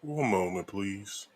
One moment, please.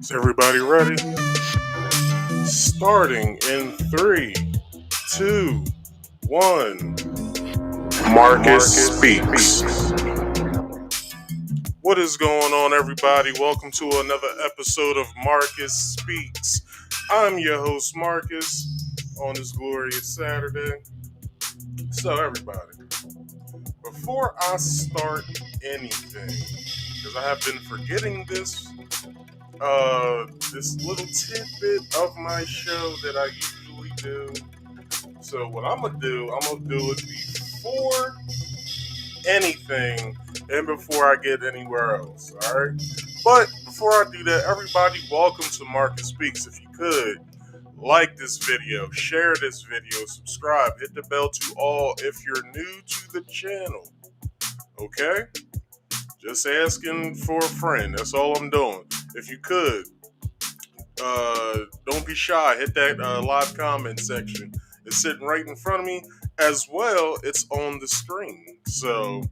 Is everybody ready? Starting in 3, 2, 1. Marcus Speaks. What is going on, everybody? Welcome to another episode of Marcus Speaks. I'm your host, Marcus, on this glorious Saturday. So, everybody, before I start anything, because I have been forgetting this little tidbit of my show that I usually do. So what I'm gonna do it before anything and before I get anywhere else. All right. But before I do that, everybody, welcome to Marcus Speaks. If you could like this video, share this video, subscribe, hit the bell to all if you're new to the channel. Okay. Just asking for a friend. That's all I'm doing. If you could, don't be shy. Hit that live comment section. It's sitting right in front of me. As well, it's on the screen. So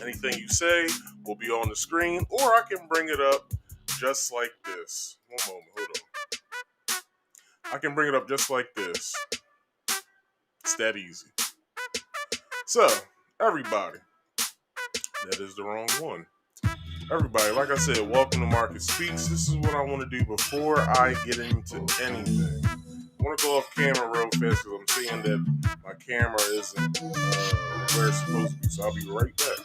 anything you say will be on the screen, or I can bring it up just like this. One moment, hold on. I can bring it up just like this. It's that easy. So, everybody, that is the wrong one. Everybody, like I said, welcome to Marcus Speaks. This is what I want to do before I get into anything. I want to go off camera real fast because I'm seeing that my camera isn't where it's supposed to be. So I'll be right back.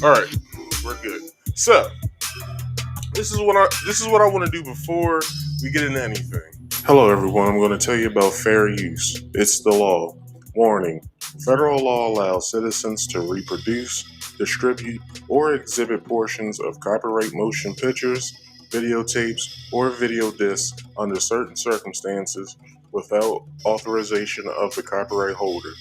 All right, we're good. So this is what I want to do before we get into anything. Hello, everyone. I'm going to tell you about fair use. It's the law. Warning. Federal law allows citizens to reproduce, distribute, or exhibit portions of copyright motion pictures, videotapes, or video discs under certain circumstances without authorization of the copyright holder.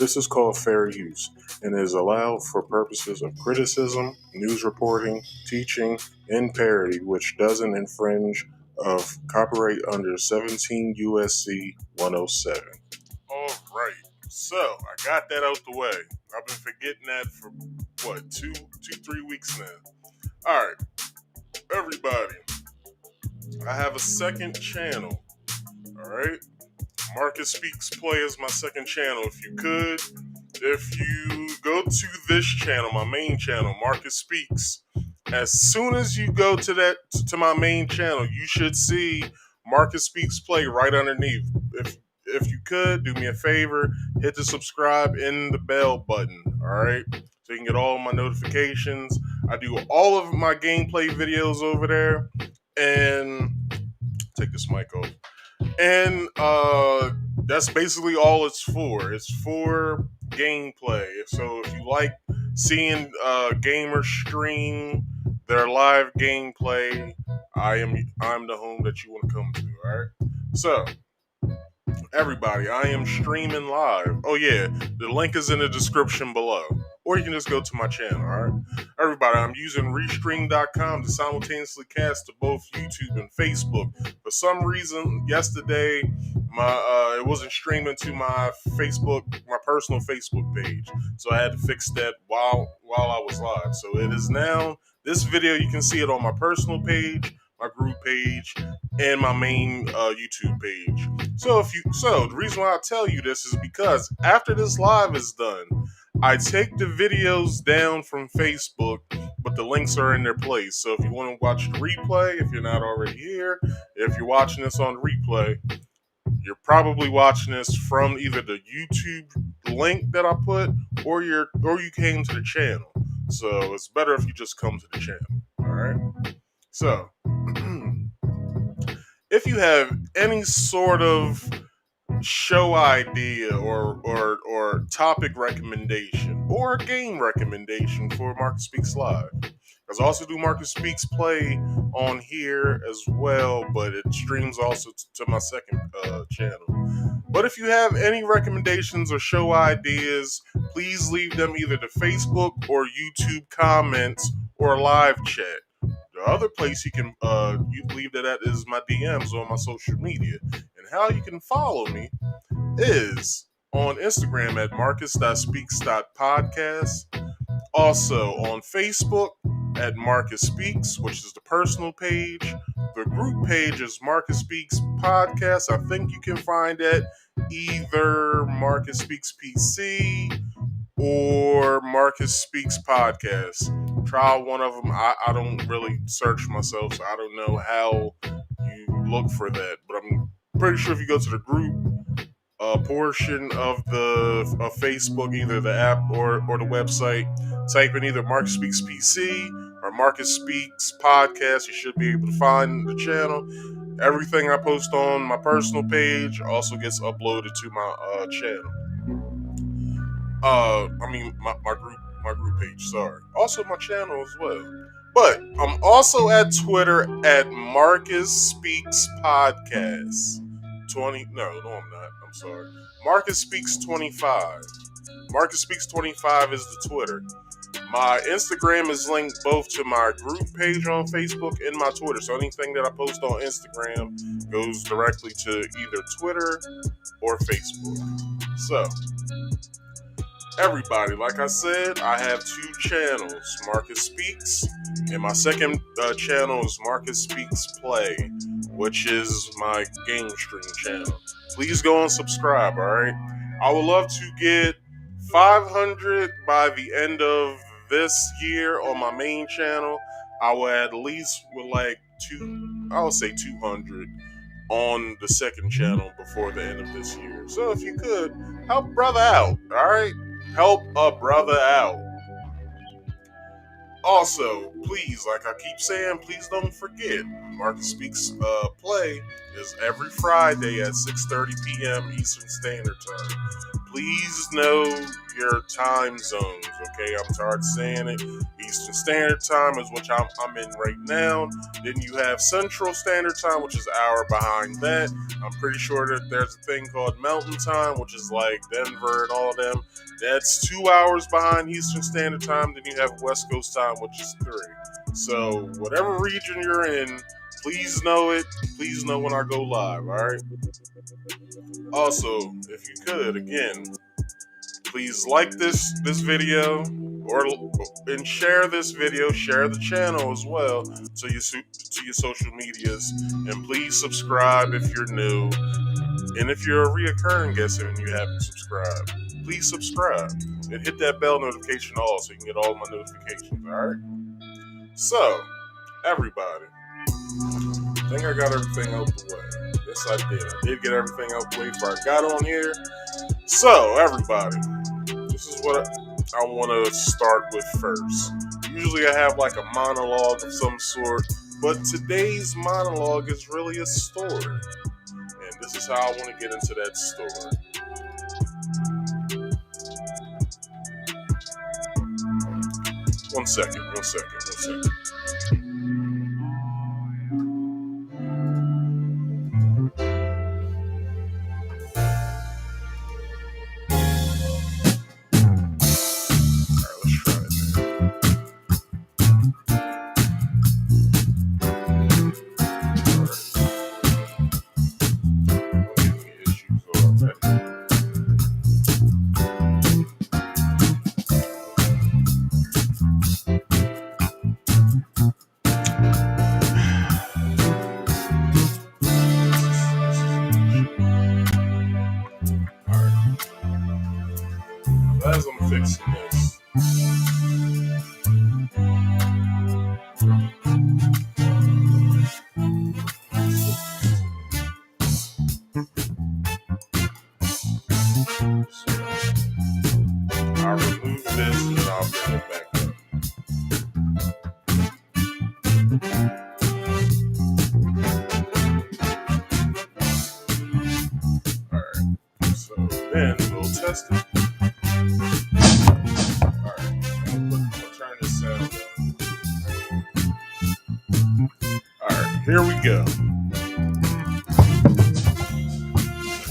This is called fair use and is allowed for purposes of criticism, news reporting, teaching, and parody, which doesn't infringe of copyright under 17 USC 107. All right, so I got that out the way. I've been forgetting that for what, 3 weeks now. All right, everybody, I have a second channel. All right, Marcus Speaks Play is my second channel. If you go to this channel, my main channel, Marcus Speaks, as soon as you go to my main channel, you should see Marcus Speaks Play right underneath. If you could, do me a favor, hit the subscribe and the bell button, all right? So you can get all of my notifications. I do all of my gameplay videos over there, and take this mic off. And that's basically all it's for. It's for gameplay. So if you like seeing gamers stream their live gameplay, I'm the home that you want to come to. All right. So everybody, I am streaming live. Oh yeah, the link is in the description below. Or you can just go to my channel, alright? Everybody, I'm using restream.com to simultaneously cast to both YouTube and Facebook. For some reason, yesterday, it wasn't streaming to my personal Facebook page. So I had to fix that while I was live. So it is now, this video, you can see it on my personal page, my group page, and my main YouTube page. So the reason why I tell you this is because after this live is done, I take the videos down from Facebook, but the links are in their place. So if you want to watch the replay, if you're not already here, if you're watching this on replay, you're probably watching this from either the YouTube link that I put, or you came to the channel. So it's better if you just come to the channel. All right. So if you have any sort of show idea or topic recommendation or game recommendation for Marcus Speaks Live, because I also do Marcus Speaks Play on here as well, but it streams also to my second channel. But if you have any recommendations or show ideas, please leave them either to Facebook or YouTube comments or live chat. The other place you can you leave that at is my DMs on my social media. And how you can follow me is on Instagram at marcus.speaks.podcast. Also on Facebook at Marcus Speaks, which is the personal page. The group page is Marcus Speaks Podcast. I think you can find it either Marcus Speaks PC or Marcus Speaks Podcast. Try one of them. I don't really search myself, so I don't know how you look for that. But I'm pretty sure if you go to the group portion of Facebook, either the app or the website, type in either Marcus Speaks PC or Marcus Speaks Podcast, you should be able to find the channel. Everything I post on my personal page also gets uploaded to my channel. My group page, sorry. Also my channel as well. But I'm also at Twitter at Marcus Speaks Podcast. No, I'm not. I'm sorry. Marcus Speaks 25. Marcus Speaks 25 is the Twitter. My Instagram is linked both to my group page on Facebook and my Twitter. So anything that I post on Instagram goes directly to either Twitter or Facebook. So everybody, like I said, I have two channels, Marcus Speaks, and my second channel is Marcus Speaks Play, which is my game stream channel. Please go and subscribe, alright? I would love to get 500 by the end of this year on my main channel. I will at least I would say 200 on the second channel before the end of this year. So if you could, help brother out, alright? Help a brother out. Also, please, like I keep saying, please don't forget, Marcus Speaks Play is every Friday at 6:30 p.m. Eastern Standard Time. Please know your time zones, okay? I'm tired of saying it. Be Eastern Standard Time, is which I'm in right now. Then you have Central Standard Time, which is an hour behind that. I'm pretty sure that there's a thing called Mountain Time, which is like Denver and all of them. That's 2 hours behind Eastern Standard Time. Then you have West Coast Time, which is 3. So whatever region you're in, please know it. Please know when I go live, alright? Also, if you could, again, please like this video and share this video, share the channel as well to your social medias, and please subscribe if you're new, and if you're a reoccurring guest and you haven't subscribed, please subscribe and hit that bell notification all so you can get all my notifications. All right. So, everybody, I think I got everything out the way. Yes, I did. I did get everything out the way before I got on here. So, everybody, this is what I want to start with first. Usually I have like a monologue of some sort, but today's monologue is really a story. And this is how I want to get into that story. One second. As I'm fixing this, I'll remove this and then I'll bring it back up. Alright, so then we'll test it. Here we go.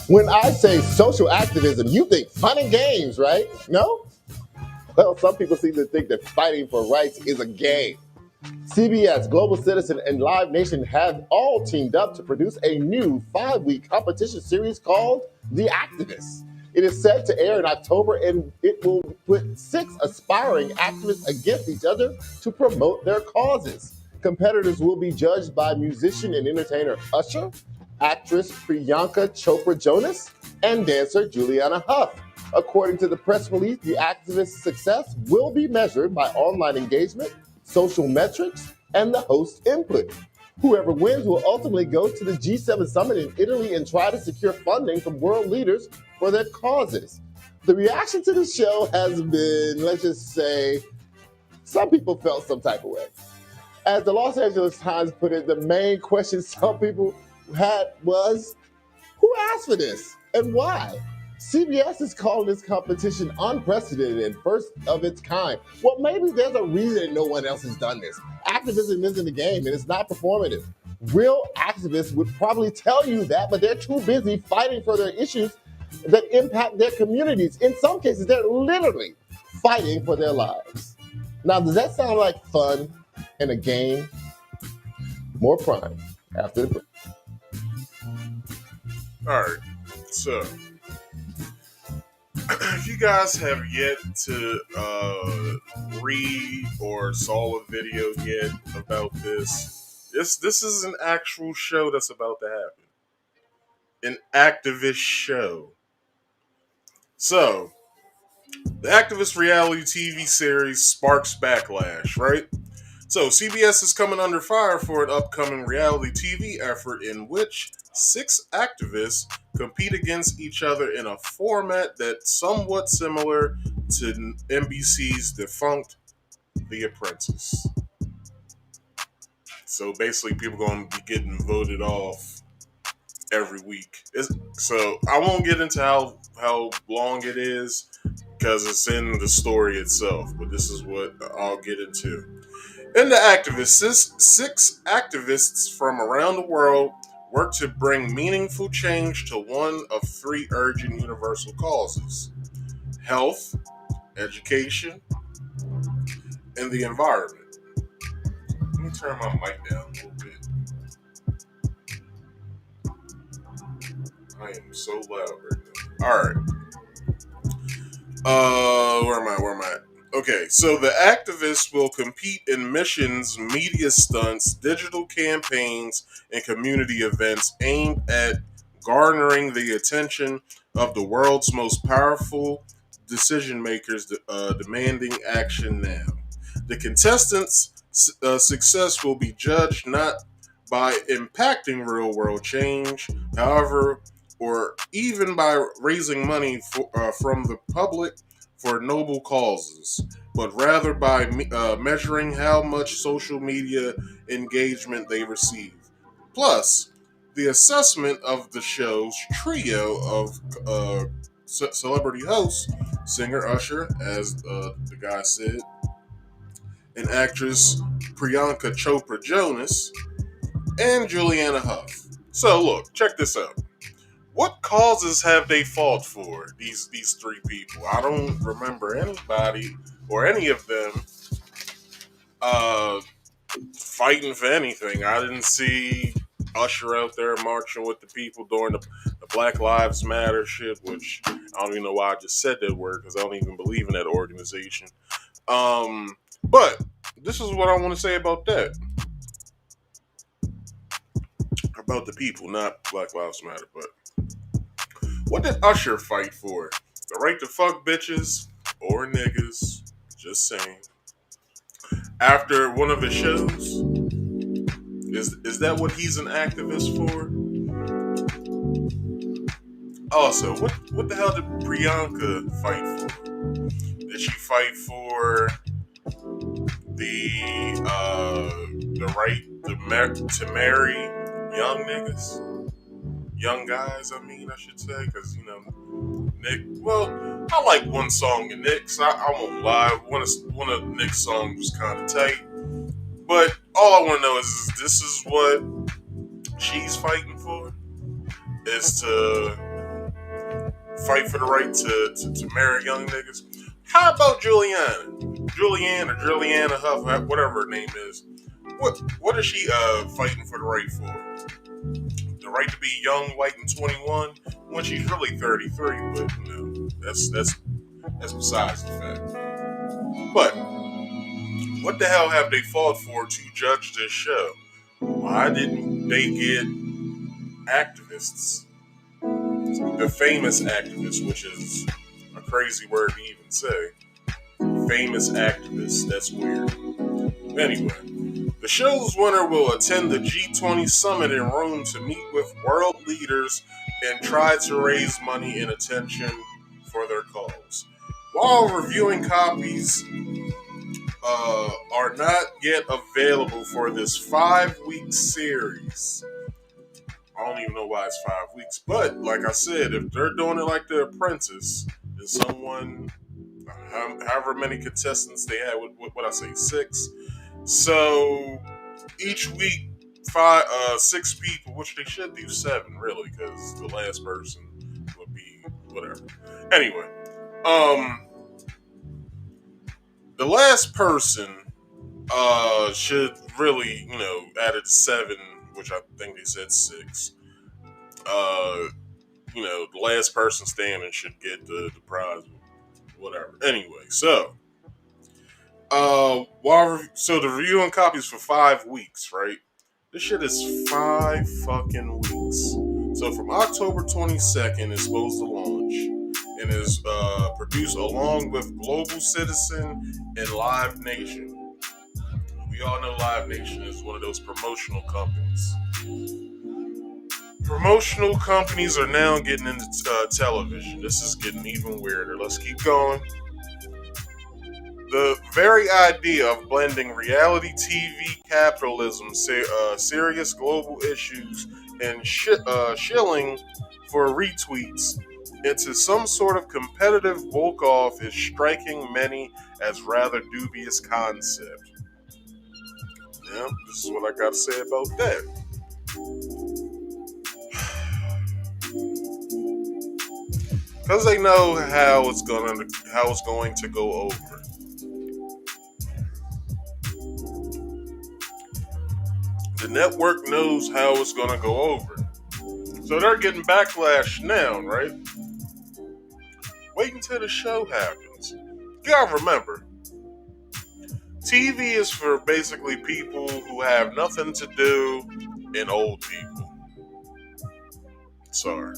When I say social activism, you think fun and games, right? No? Well, some people seem to think that fighting for rights is a game. CBS, Global Citizen, and Live Nation have all teamed up to produce a new 5-week competition series called The Activists. It is set to air in October, and it will put 6 aspiring activists against each other to promote their causes. Competitors will be judged by musician and entertainer Usher, actress Priyanka Chopra Jonas, and dancer Juliana Huff. According to the press release, the activists' success will be measured by online engagement, social metrics, and the host's input. Whoever wins will ultimately go to the G7 summit in Italy and try to secure funding from world leaders for their causes. The reaction to the show has been, let's just say, some people felt some type of way. As the Los Angeles Times put it, the main question some people had was, who asked for this and why? CBS is calling this competition unprecedented and first of its kind. Well, maybe there's a reason no one else has done this. Activism isn't a game and it's not performative. Real activists would probably tell you that, but they're too busy fighting for their issues that impact their communities. In some cases, they're literally fighting for their lives. Now, does that sound like fun and a game? More Prime after the break. All right, so if you guys have yet to read or saw a video yet about this is an actual show that's about to happen. An activist show. So, the activist reality TV series sparks backlash, right? So, CBS is coming under fire for an upcoming reality TV effort in which 6 activists compete against each other in a format that's somewhat similar to NBC's defunct The Apprentice. So basically, people are going to be getting voted off every week. So I won't get into how long it is, because it's in the story itself. But this is what I'll get into. In the activists, six activists from around the world work to bring meaningful change to one of three urgent universal causes: health, education, and the environment. Let me turn my mic down a little bit. I am so loud right now. All right. Where am I? Where am I? Okay, so the activists will compete in missions, media stunts, digital campaigns, and community events aimed at garnering the attention of the world's most powerful decision makers demanding action now. The contestants' success will be judged not by impacting real world change, however, or even by raising money from the public for noble causes, but rather by measuring how much social media engagement they receive. Plus, the assessment of the show's trio of celebrity hosts, singer Usher, as the guy said, and actress Priyanka Chopra Jonas, and Juliana Huff. So, look, check this out. What causes have they fought for, these three people? I don't remember anybody or any of them uh, fighting for anything. I didn't see Usher out there marching with the people during the Black Lives Matter shit, which I don't even know why I just said that word because I don't even believe in that organization. But this is what I want to say about that. About the people, not Black Lives Matter, but what did Usher fight for? The right to fuck bitches or niggas. Just saying. After one of his shows, is that what he's an activist for? Also, what the hell did Priyanka fight for? Did she fight for the right to marry young niggas? Young guys, I mean, I should say, because Nick. Well, I like one song in Nick's. I won't lie. One of Nick's songs was kind of tight, but all I want to know is this is what she's fighting for? Is to fight for the right to marry young niggas? How about Juliana Huff, whatever her name is? What is she fighting for the right for? The right to be young, white, and 21 when she's really 33, but that's besides the fact. But what the hell have they fought for to judge this show? Why didn't they get activists, the famous activists, which is a crazy word to even say? Famous activists, that's weird. Anyway, the show's winner will attend the G20 summit in Rome to meet with world leaders and try to raise money and attention for their cause. While reviewing copies are not yet available for this 5-week series. I don't even know why it's 5 weeks, but like I said, if they're doing it like The Apprentice, then someone, however many contestants they had, what I say, 6. So each week, 6 people, which they should do 7 really, because the last person would be whatever. Anyway, the last person should really, added 7, which I think they said 6. The last person standing should get the prize, whatever. Anyway, so the reviewing copies for 5 weeks, right? This shit is 5 fucking weeks. So from October 22nd, it's supposed to launch and is produced along with Global Citizen and Live Nation. We all know Live Nation is one of those promotional companies. Promotional companies are now getting into television. This is getting even weirder. Let's keep going. The very idea of blending reality TV capitalism, serious global issues, and shilling for retweets into some sort of competitive woke off is striking many as rather dubious concept. Yeah, this is what I got to say about that. Because they know how it's going to go over. The network knows how it's going to go over. So they're getting backlash now, right? Wait until the show happens. You gotta remember, TV is for basically people who have nothing to do and old people. Sorry.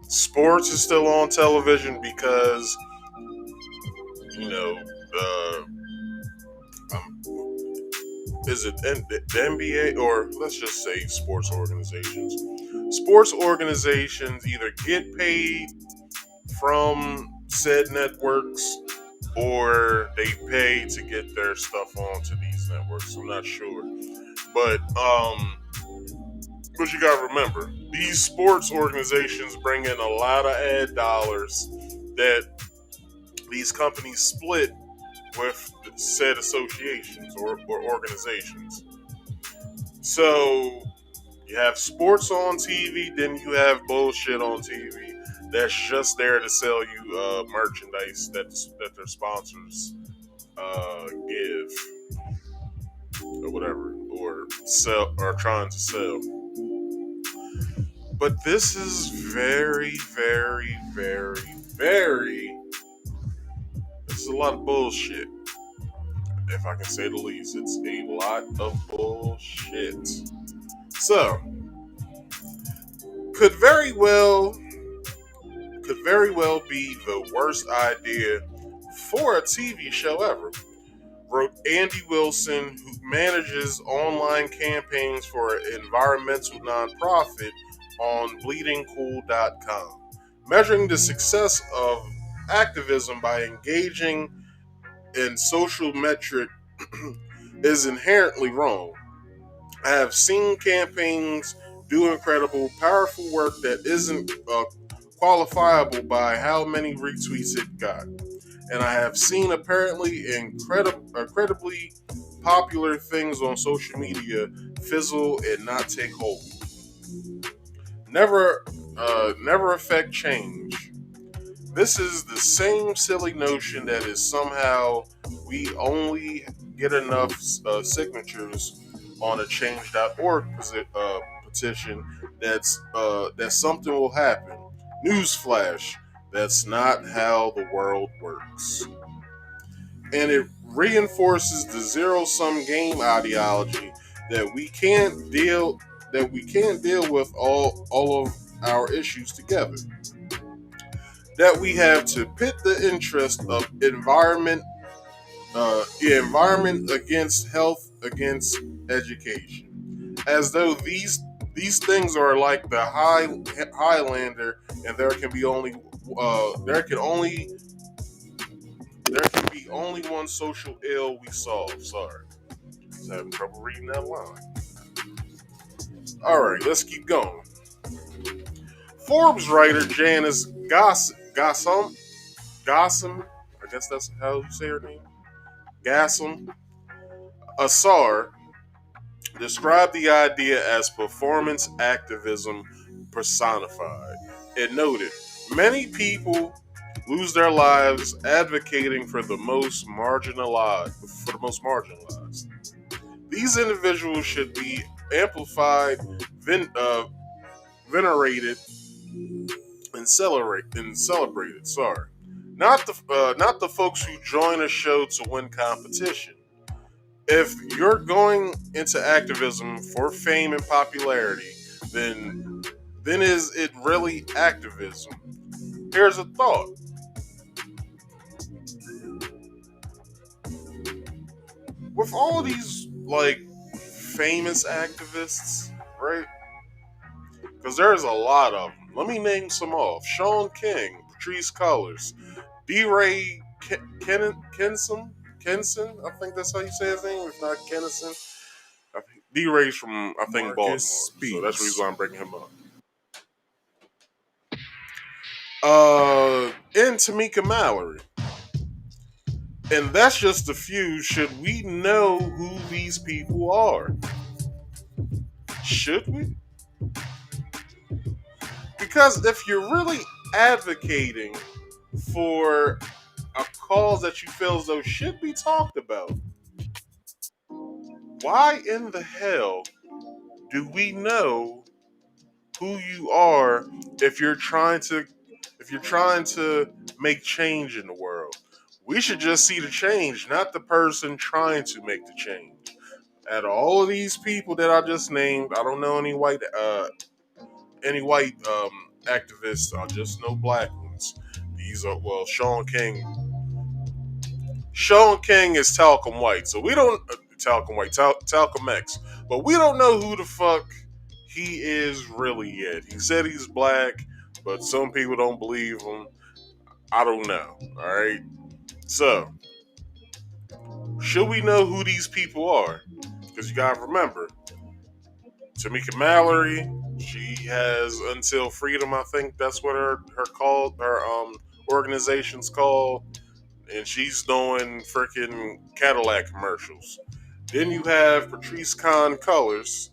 Sports is still on television because, you know, um, is it the NBA or let's just say sports organizations? Sports organizations either get paid from said networks or they pay to get their stuff onto these networks. I'm not sure. But you gotta remember, these sports organizations bring in a lot of ad dollars that these companies split with said associations or organizations. So you have sports on TV, then you have bullshit on TV that's just there to sell you merchandise that their sponsors give or whatever, or sell or trying to sell. But this is very, very, very, very. This is a lot of bullshit, if I can say the least. It's a lot of bullshit. So, could very well, could very well be the worst idea for a TV show ever, wrote Andy Wilson, who manages online campaigns for an environmental nonprofit on bleedingcool.com. Measuring the success of activism by engaging in social metric is inherently wrong. I have seen campaigns do incredible, powerful work that isn't qualifiable by how many retweets it got. And I have seen apparently incredibly popular things on social media fizzle and not take hold. Never affect change. This is the same silly notion that is somehow we only get enough signatures on a change.org petition that something will happen. Newsflash, that's not how the world works. And it reinforces the zero sum game ideology that we can't deal with all of our issues together. That we have to pit the interest of environment against health against education, as though these things are like the Highlander, and there can be only one social ill we solve. Sorry, I was having trouble reading that line. All right, let's keep going. Forbes writer Janice Gossam, I guess that's how you say her name, Gassam Asar, described the idea as performance activism personified. It noted, many people lose their lives advocating for the most marginalized. These individuals should be amplified, venerated, and celebrated. Sorry, not the folks who join a show to win competition. If you're going into activism for fame and popularity, then is it really activism? Here's a thought. With all these like famous activists, right? Because there's a lot of them. Let me name some off. Sean King, Patrice Cullors, D. Ray Kenson, I think that's how you say his name, if not Kennison. D. Ray's from, I think, Baltimore. So that's the reason why I'm bringing him up. and Tamika Mallory. And that's just a few. Should we know who these people are? Should we? Because if you're really advocating for a cause that you feel as though should be talked about, why in the hell do we know who you are if you're trying to make change in the world? We should just see the change, not the person trying to make the change. Out of all of these people that I just named, I don't know any white activists. I just know black ones. These are Sean King. Sean King is talcum white, so we don't talcum white, talcum X, but we don't know who the fuck he is really yet. He said he's black, but some people don't believe him. I don't know. All right, so should we know who these people are? Because you gotta remember, Tamika Mallory, she has Until Freedom. I think that's what her organization's called, and she's doing freaking Cadillac commercials. Then you have Patrice Khan Colors,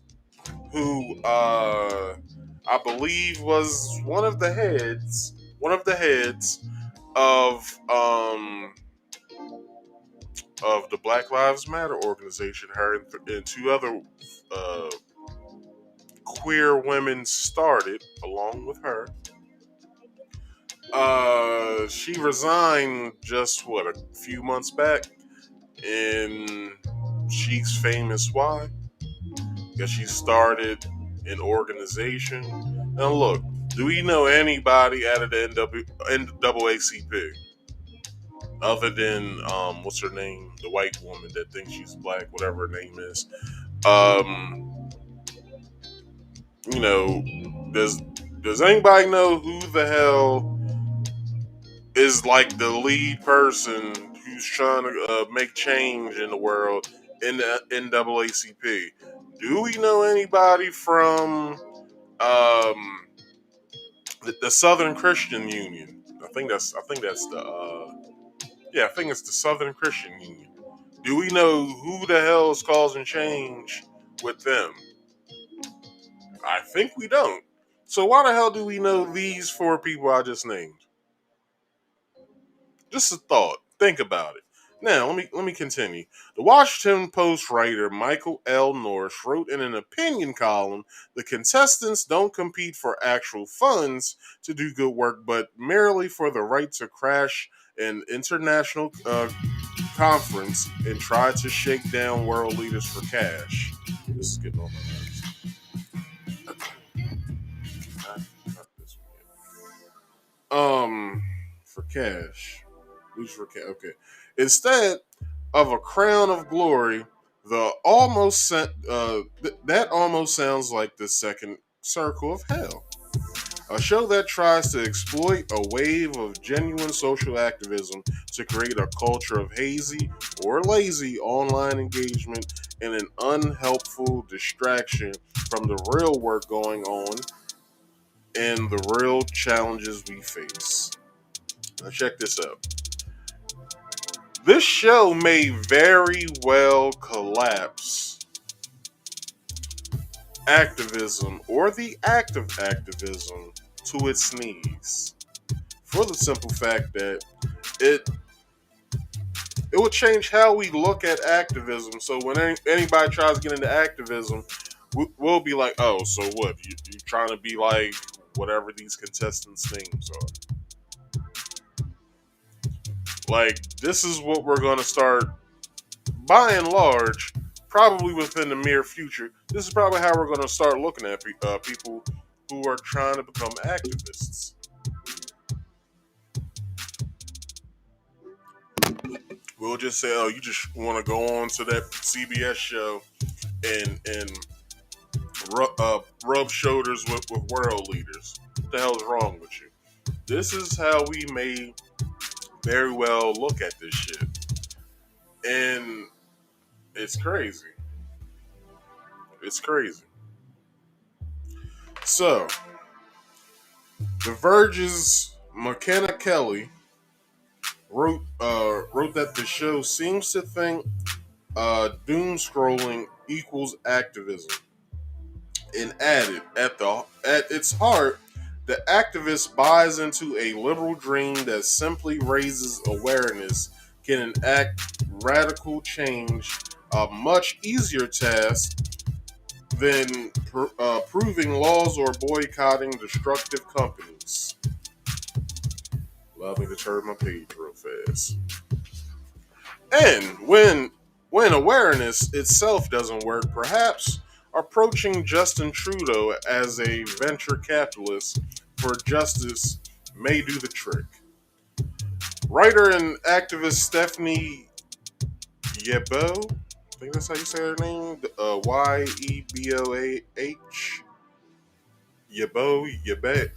who I believe was one of the heads of the Black Lives Matter organization. Her and two other uh, queer women started along with her. She resigned just a few months back, and she's famous. Why? Because she started an organization. Now, look, do we know anybody out of the NAACP other than what's her name, the white woman that thinks she's black, whatever her name is? Um, you know, does anybody know who the hell is like the lead person who's trying to make change in the world in the NAACP? Do we know anybody from the Southern Christian Union? I think that's the I think it's the Southern Christian Union. Do we know who the hell is causing change with them? I think we don't. So why the hell do we know these four people I just named? Just a thought. Think about it. Now, let me continue. The Washington Post writer Michael L. Norris wrote in an opinion column, the contestants don't compete for actual funds to do good work, but merely for the right to crash an international conference and try to shake down world leaders for cash. This is getting on my nerves. Not this one. For cash. Who's for cash? Okay. Instead of a crown of glory, that almost sounds like the second circle of hell. A show that tries to exploit a wave of genuine social activism to create a culture of hazy or lazy online engagement and an unhelpful distraction from the real work going on and the real challenges we face. Now, check this out. This show may very well collapse activism or the act of activism to its knees for the simple fact that it it will change how we look at activism. So when anybody tries to get into activism, we'll be like, oh, so what? You trying to be like whatever these contestants' names are? Like, this is what we're going to start, by and large, probably within the near future. This is probably how we're going to start looking at people who are trying to become activists. We'll just say, oh, you just want to go on to that CBS show and rub shoulders with world leaders. What the hell is wrong with you? This is how we may very well look at this shit. And it's crazy. It's crazy. So, The Verge's McKenna Kelly wrote that the show seems to think doom scrolling equals activism, and added, at its heart, the activist buys into a liberal dream that simply raises awareness can enact radical change, a much easier task than proving laws or boycotting destructive companies. Allow me to turn my page real fast. And when awareness itself doesn't work, perhaps approaching Justin Trudeau as a venture capitalist for justice may do the trick. Writer and activist Stephanie Yeboah, I think that's how you say her name, Yeboah,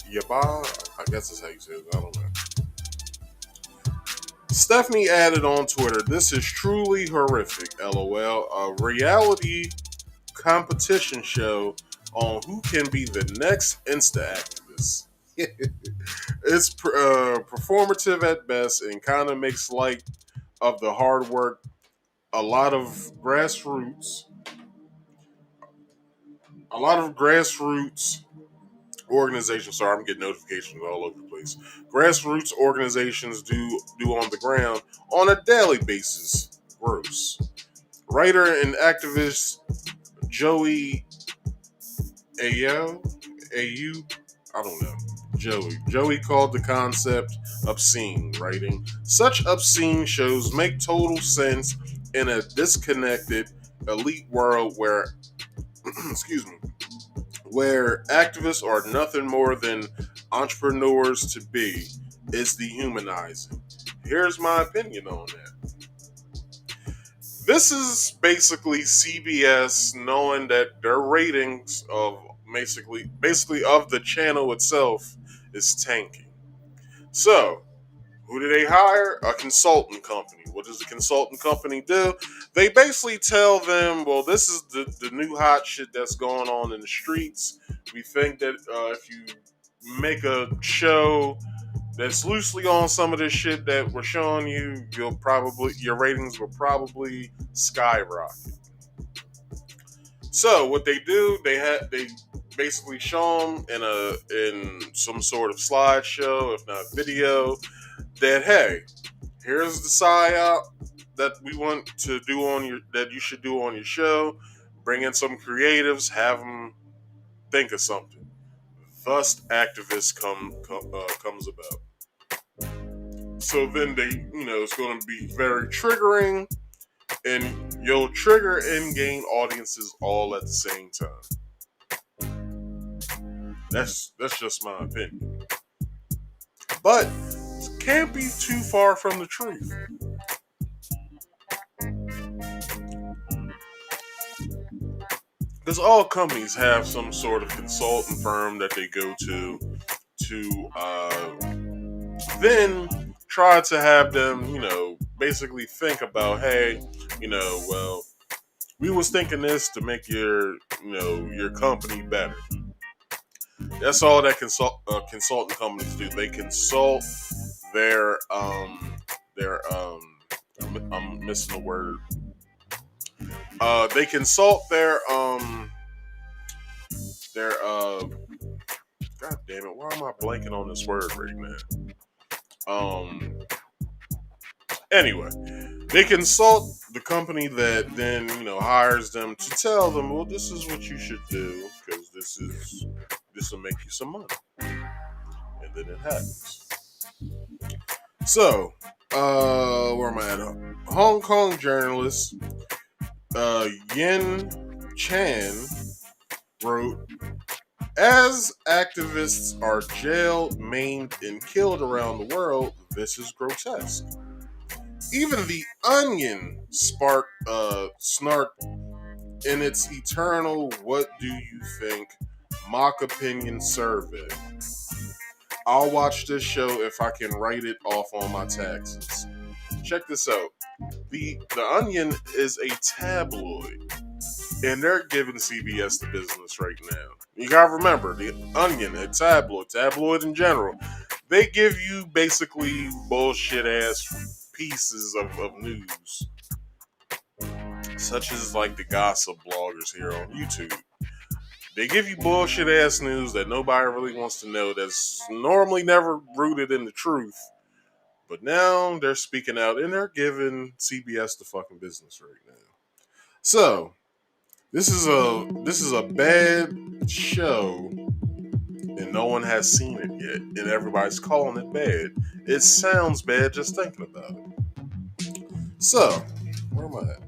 Yeboah, I guess that's how you say it, I don't know. Stephanie added on Twitter, "This is truly horrific, lol. A reality competition show on who can be the next Insta activist. It's performative at best and kind of makes light of the hard work a lot of grassroots, organizations. Sorry, I'm getting notifications all over the place. Grassroots organizations do on the ground on a daily basis. Gross." Writer and activist Joey Au, I don't know. Joey called the concept obscene, writing, "Such obscene shows make total sense in a disconnected elite world where excuse me, where activists are nothing more than entrepreneurs to be. It's dehumanizing." Here's my opinion on that. This is basically CBS knowing that their ratings of basically of the channel itself is tanking. So, who do they hire? A consultant company. What does the consultant company do? They basically tell them, well, this is the new hot shit that's going on in the streets. We think that if you make a show that's loosely on some of this shit that we're showing you, your ratings will probably skyrocket. So what they do, they basically show them in some sort of slideshow, if not video, that hey, here's the psyop that we want to do that you should do on your show. Bring in some creatives, have them think of something. Thus, activists comes about. So then it's going to be very triggering, and you'll trigger and gain audiences all at the same time. That's just my opinion, but it can't be too far from the truth. Because all companies have some sort of consultant firm that they go to then try to have them, basically think about, hey, well, we was thinking this to make your company better. That's all that consultant companies do. They consult I'm missing a word. They consult their God damn it, why am I blanking on this word right now? Anyway, they consult the company that then, hires them to tell them, well, this is what you should do because this will make you some money. And then it happens. So, where am I at? Hong Kong journalist Yin Chan wrote, "As activists are jailed, maimed, and killed around the world, this is grotesque. Even The Onion snarked in its eternal 'What do you think?' mock opinion survey. I'll watch this show if I can write it off on my taxes." Check this out. The Onion is a tabloid, and they're giving CBS the business right now. You gotta remember, The Onion, a tabloid in general, They give you basically bullshit ass pieces of news, such as like the gossip bloggers here on YouTube. They give you bullshit ass news that nobody really wants to know, that's normally never rooted in the truth. But now they're speaking out and they're giving CBS the fucking business right now. So this is a bad show and no one has seen it yet, and everybody's calling it bad. It sounds bad just thinking about it. So, where am I at?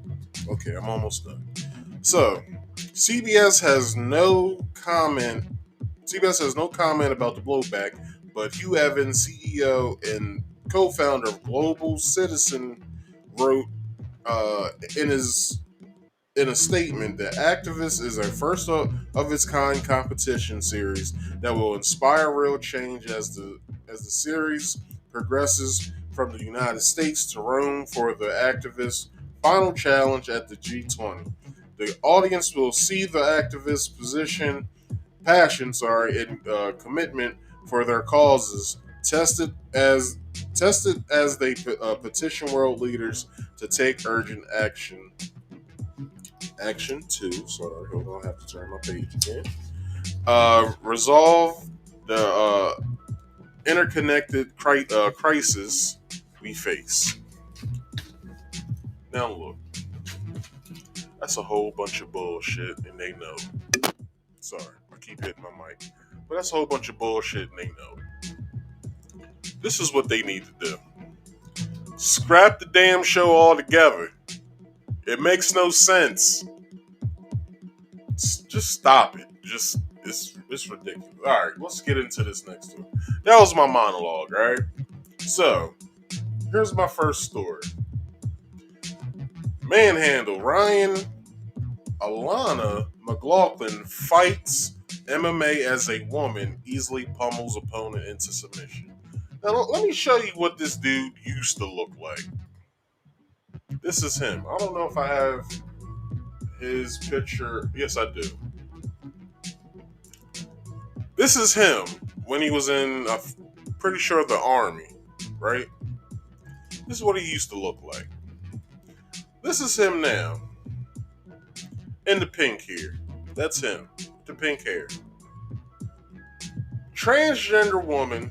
Okay, I'm almost done. So, CBS has no comment. CBS has no comment about the blowback, but Hugh Evans, CEO and co-founder of Global Citizen, wrote in his in a statement that Activist is a first of its kind competition series that will inspire real change as the series progresses from the United States to Rome for the activists' final challenge at the G20. The audience will see the activists' and commitment for their causes tested as they petition world leaders to take urgent action. Action 2. Sorry, hold on, I have to turn my page again. Resolve the interconnected crisis we face. Now look, that's a whole bunch of bullshit, and they know. Sorry, I keep hitting my mic, but that's a whole bunch of bullshit, and they know. This is what they need to do: scrap the damn show altogether. It makes no sense. Just stop it. It's ridiculous. All right, let's get into this next one. That was my monologue. All right. So here's my first story. Manhandle. Ryan Alana McLaughlin fights MMA as a woman, easily pummels opponent into submission. Now let me show you what this dude used to look like. This is him. I don't know if I have his picture. Yes, I do. This is him when he was in, pretty sure, the army, right? This is what he used to look like. This is him now. In the pink here. That's him. The pink hair. Transgender woman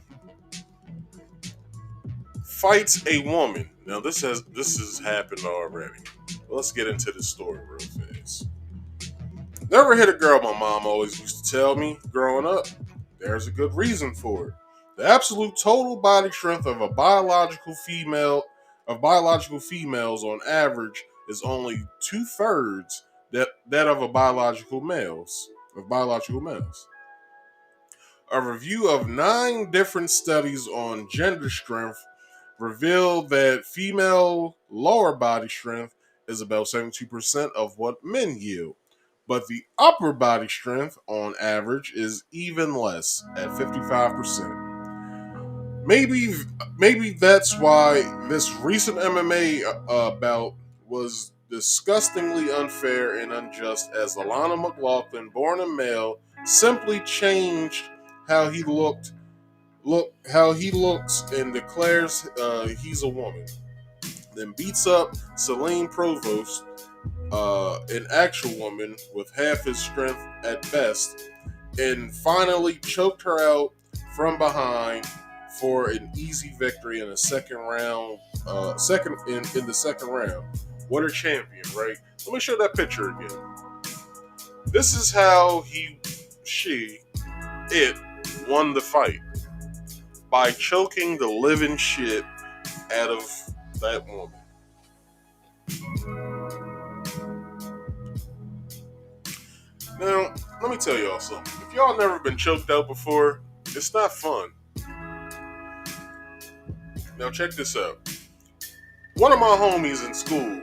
fights a woman. Now this has happened already. Let's get into the story real fast. Never hit a girl, my mom always used to tell me growing up. There's a good reason for it. The absolute total body strength of biological females on average is only 2/3 that of biological males. A review of 9 different studies on gender strength revealed that female lower body strength is about 72% of what men yield, but the upper body strength on average is even less at 55%. Maybe that's why this recent MMA bout was disgustingly unfair and unjust, as Alana McLaughlin, born a male, simply changed how he looks and declares he's a woman. Then beats up Celine Provost, an actual woman with half his strength at best, and finally choked her out from behind for an easy victory in the second round. In the second round. What a champion, right? Let me show that picture again. This is how it won the fight, by choking the living shit out of that woman. Now, let me tell y'all something. If y'all never been choked out before, it's not fun. Now, check this out. One of my homies in school,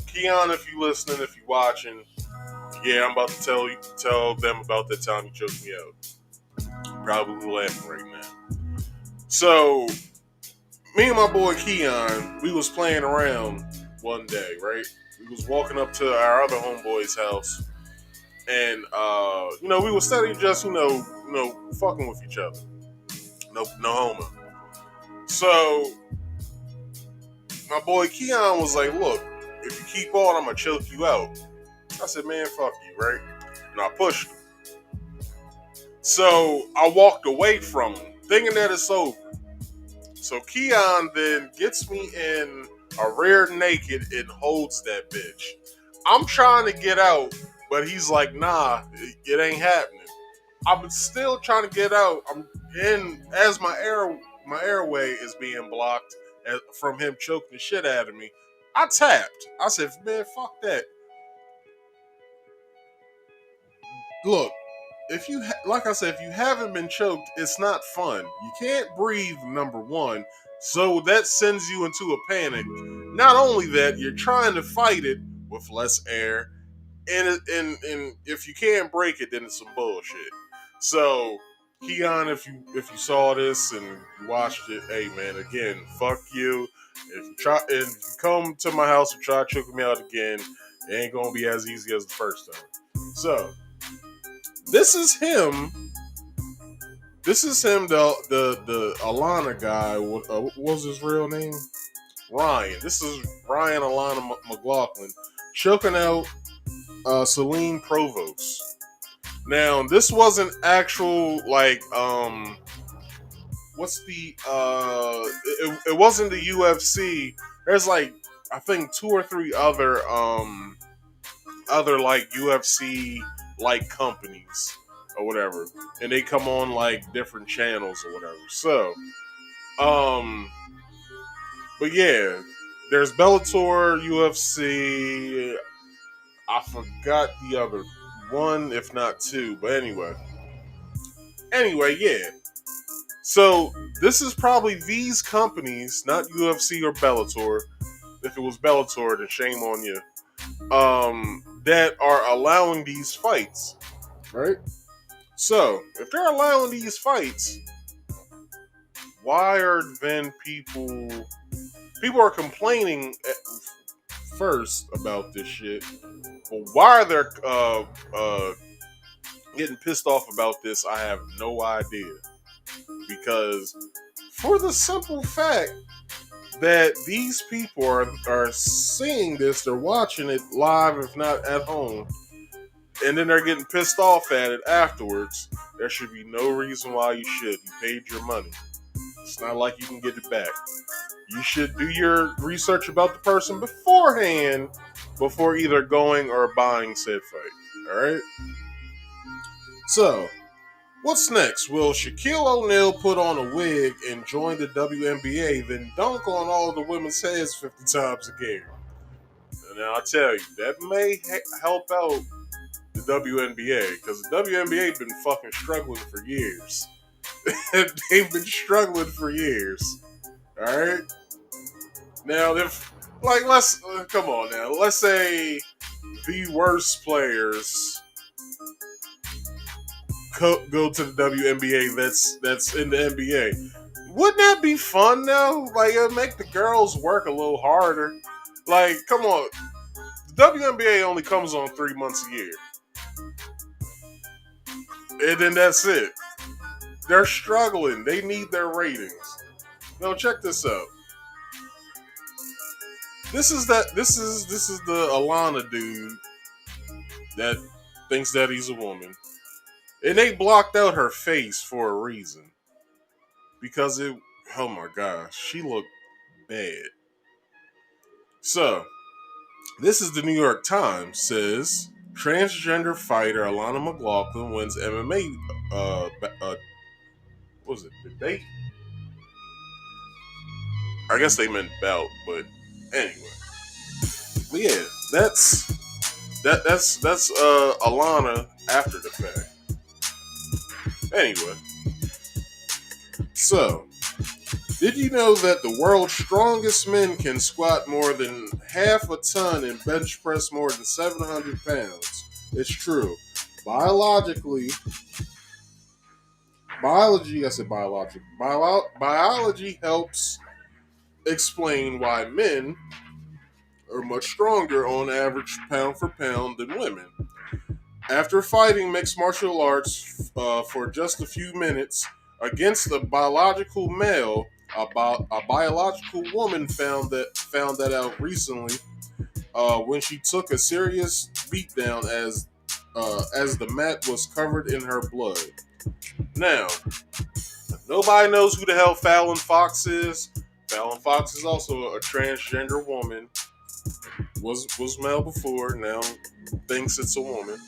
Keon, if you listening, if you watching, yeah, I'm about to tell them about that time you choked me out. You're probably laughing right now. So, me and my boy Keon, we was playing around one day, right? We was walking up to our other homeboy's house, and we was steady just, fucking with each other. No homo. So my boy Keon was like, look, if you keep on, I'm gonna choke you out. I said, man, fuck you, right? And I pushed him. So I walked away from him, thinking that it's over. So Keon then gets me in a rear naked and holds that bitch. I'm trying to get out, but he's like, nah, it ain't happening. I'm still trying to get out. I'm in as my airway is being blocked from him choking the shit out of me. I tapped. I said, man, fuck that. Look, if you like I said, if you haven't been choked, it's not fun. You can't breathe, number one, so that sends you into a panic. Not only that, you're trying to fight it with less air, and if you can't break it, then it's some bullshit. So, Keon, if you saw this and you watched it, hey man, again, fuck you. If you come to my house and try choking me out again, it ain't gonna be as easy as the first time. So. This is him. This is him, the Alana guy. What was his real name? Ryan. This is Ryan Alana McLaughlin choking out Celine Provost. Now, this wasn't actual what's the it wasn't the UFC. There's like I think two or three other like UFC like companies or whatever, and they come on like different channels or whatever. So, but yeah, there's Bellator, UFC. I forgot the other one, if not two, but anyway, yeah. So this is probably these companies, not UFC or Bellator. If it was Bellator, then shame on you. That are allowing these fights, right? So, if they're allowing these fights, why are then people are complaining first about this shit? Well, why are they getting pissed off about this? I have no idea. Because for the simple fact that these people are seeing this, they're watching it live, if not at home, and then they're getting pissed off at it afterwards. There should be no reason why you should. You paid your money. It's not like you can get it back. You should do your research about the person beforehand before either going or buying said fight. Alright? So, what's next? Will Shaquille O'Neal put on a wig and join the WNBA, then dunk on all the women's heads 50 times a game? And now I tell you, that may help out the WNBA, because the WNBA been fucking struggling for years. They've been struggling for years. Alright? Now, if, like, come on now, let's say the worst players go to the WNBA that's in the NBA. Wouldn't that be fun though? Like, it'd make the girls work a little harder. Like, come on. The WNBA only comes on 3 months a year. And then that's it. They're struggling. They need their ratings. Now check this out. This is the Alana dude that thinks that he's a woman. And they blocked out her face for a reason. Because oh my gosh, she looked bad. So, this is the New York Times, says, transgender fighter Alana McLaughlin wins MMA, what was it, debate? I guess they meant bout, but anyway. But yeah, that's Alana after the fact. Anyway, so, did you know that the world's strongest men can squat more than half a ton and bench press more than 700 pounds? It's true. Biology helps explain why men are much stronger on average pound for pound than women. After fighting mixed martial arts for just a few minutes, against a biological male. A biological woman found that out recently when she took a serious beatdown as the mat was covered in her blood. Now, nobody knows who the hell Fallon Fox is. Fallon Fox is also a transgender woman. Was male before, now thinks it's a woman.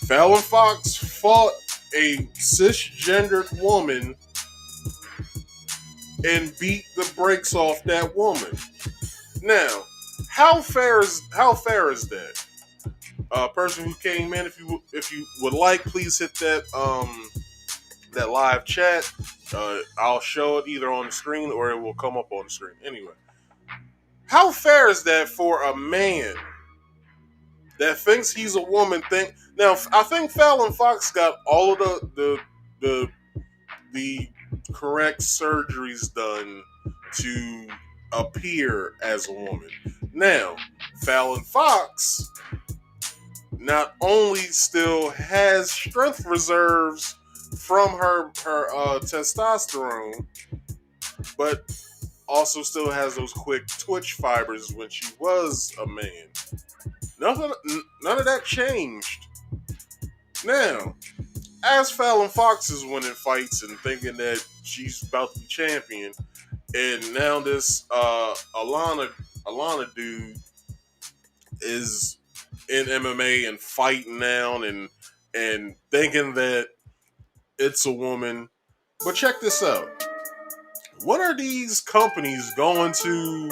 Fallon Fox fought a cisgendered woman and beat the brakes off that woman. Now, how fair is that? Person who came in, if you would like, please hit that live chat. I'll show it either on the screen or it will come up on the screen. Anyway, how fair is that for a man that thinks he's a woman? Now, I think Fallon Fox got all of the correct surgeries done to appear as a woman. Now, Fallon Fox not only still has strength reserves from her testosterone, but also still has those quick twitch fibers when she was a man. None of that changed. Now, as Fallon Fox is winning fights and thinking that she's about to be champion, and now this Alana dude is in MMA and fighting now and thinking that it's a woman. But check this out. What are these companies going to...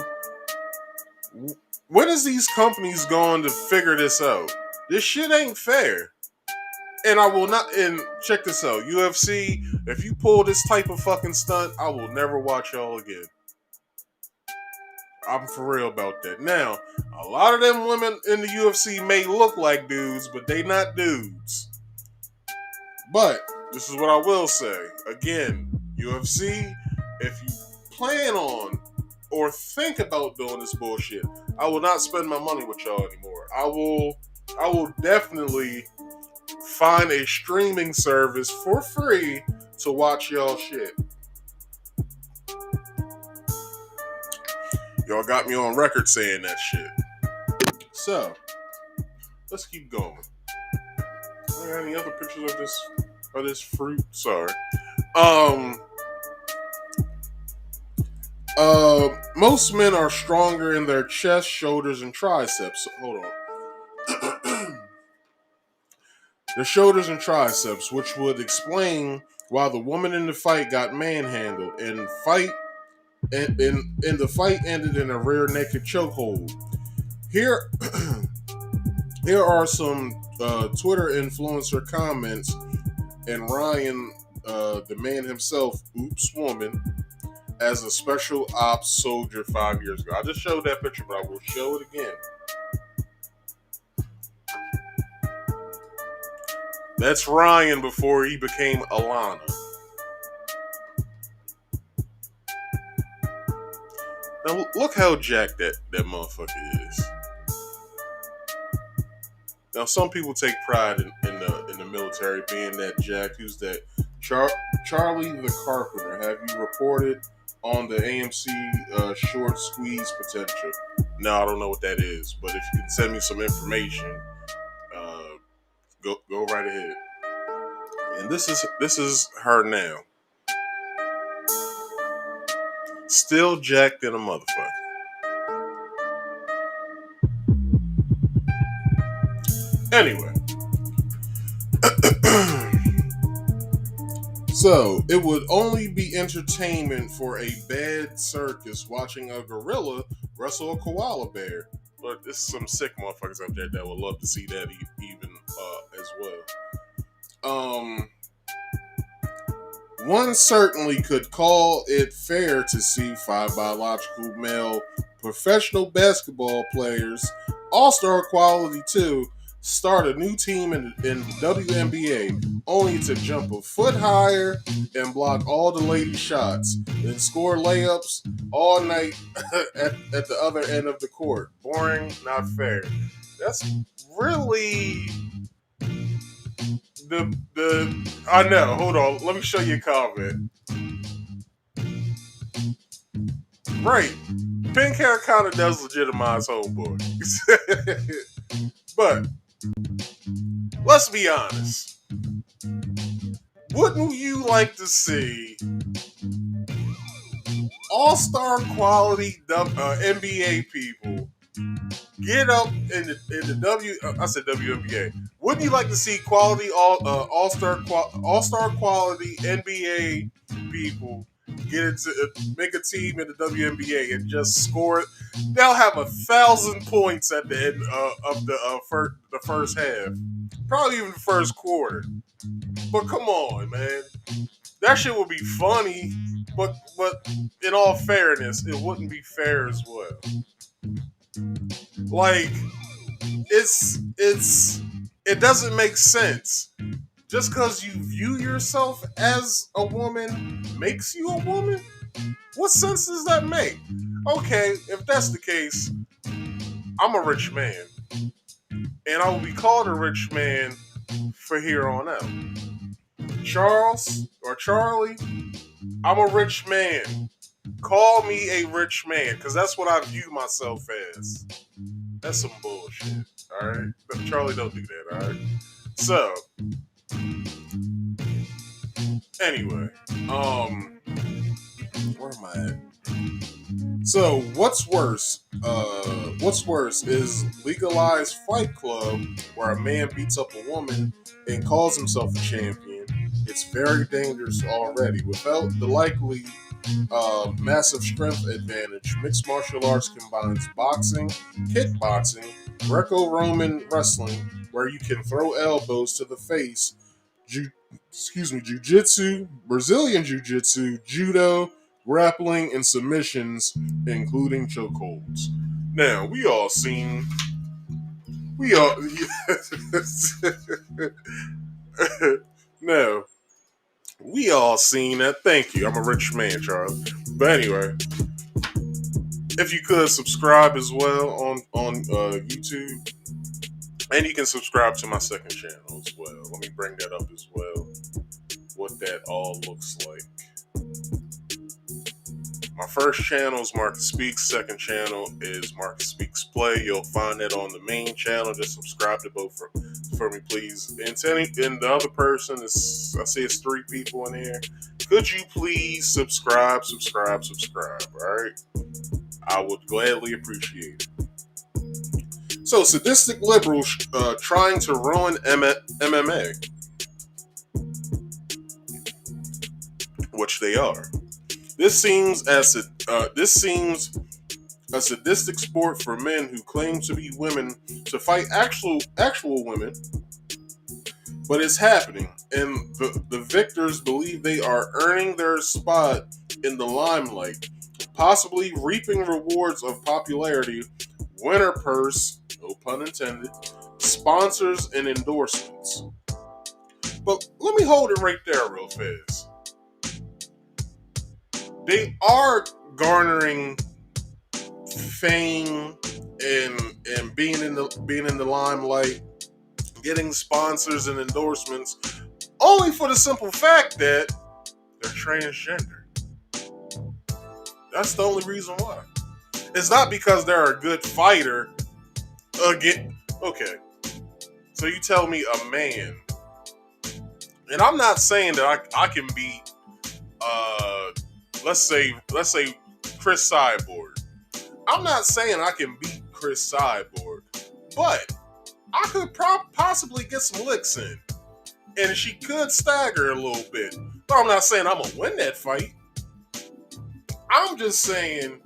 When is these companies going to figure this out? This shit ain't fair. And I will not... And check this out. UFC, if you pull this type of fucking stunt, I will never watch y'all again. I'm for real about that. Now, a lot of them women in the UFC may look like dudes, but they not dudes. But this is what I will say. Again, UFC, if you plan on or think about doing this bullshit, I will not spend my money with y'all anymore. I will definitely find a streaming service for free to watch y'all shit. Y'all got me on record saying that shit. So, let's keep going. I got any other pictures of this fruit? Sorry. Most men are stronger in their chest, shoulders, and triceps. Hold on. The shoulders and triceps, which would explain why the woman in the fight got manhandled and the fight ended in a rear naked chokehold. Here are some Twitter influencer comments, and Ryan, the man himself, oops woman, as a special ops soldier 5 years ago. I just showed that picture, but I will show it again. That's Ryan before he became Alana. Now look how jacked that motherfucker is. Now some people take pride in the military being that jacked. Who's that? Charlie the Carpenter. Have you reported on the AMC short squeeze potential? No, I don't know what that is. But if you can send me some information, go right ahead. And this is her now. Still jacked in a motherfucker. Anyway. So, it would only be entertainment for a bad circus watching a gorilla wrestle a koala bear. But there's some sick motherfuckers out there that would love to see that even as well. One certainly could call it fair to see 5 biological male professional basketball players, all-star quality too, start a new team in the WNBA, only to jump a foot higher and block all the lady shots, then score layups all night at the other end of the court. Boring, not fair. That's really I know. Hold on. Let me show you a comment. Right. Pink hair kind of does legitimize homeboy. But let's be honest. Wouldn't you like to see all-star quality NBA people get up in the I said WNBA. Wouldn't you like to see quality all-star quality NBA people get into make a team in the WNBA and just score it? They'll have 1,000 points at the end of the first half, probably even the first quarter. But come on, man, that shit would be funny. But in all fairness, it wouldn't be fair as well. Like, it doesn't make sense. Just because you view yourself as a woman makes you a woman? What sense does that make? Okay, if that's the case, I'm a rich man. And I will be called a rich man for here on out. Charles or Charlie, I'm a rich man. Call me a rich man, because that's what I view myself as. That's some bullshit, alright? Charlie, don't do that, alright? So, anyway, where am I at? So, what's worse? What's worse is legalized Fight Club, where a man beats up a woman and calls himself a champion. It's very dangerous already. Without the likely massive strength advantage, mixed martial arts combines boxing, kickboxing, Greco-Roman wrestling, where you can throw elbows to the face, jiu-jitsu, Brazilian jiu-jitsu, judo, grappling, and submissions, including chokeholds. Now, we all no, we all seen that. Thank you. I'm a rich man, Charles. But anyway, if you could subscribe as well on YouTube, and you can subscribe to my second channel as well. Let me bring that up as well. What that all looks like. My first channel is Marcus Speaks. Second channel is Marcus Speaks Play. You'll find that on the main channel. Just subscribe to both for me, please. And the other person is, I see it's 3 people in here. Could you please subscribe? All right, I would gladly appreciate it. So, sadistic liberals trying to ruin MMA, which they are. This seems a sadistic sport for men who claim to be women to fight actual women, but it's happening, and the victors believe they are earning their spot in the limelight, possibly reaping rewards of popularity, winner purse, no pun intended, sponsors, and endorsements. But let me hold it right there real fast. They are garnering fame and being in the limelight, getting sponsors and endorsements, only for the simple fact that they're transgender. That's the only reason why. It's not because they're a good fighter. Again, okay. So you tell me a man, and I'm not saying that I can beat let's say Chris Cyborg. I'm not saying I can beat Chris Cyborg, but I could possibly get some licks in, and she could stagger a little bit. But I'm not saying I'm gonna win that fight. I'm just saying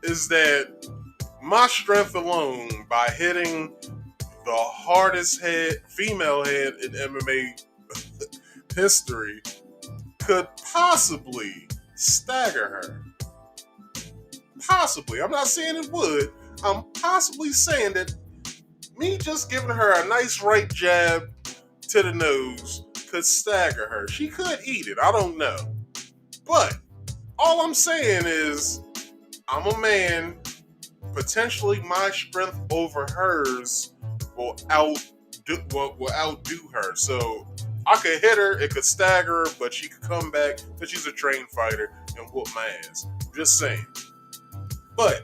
is that my strength alone, by hitting the hardest female head in MMA history, could possibly stagger her. Possibly. I'm not saying it would. I'm possibly saying that me just giving her a nice right jab to the nose could stagger her. She could eat it. I don't know. But all I'm saying is I'm a man. Potentially my strength over hers will outdo her. So I could hit her, it could stagger her, but she could come back because she's a trained fighter and whoop my ass. Just saying. But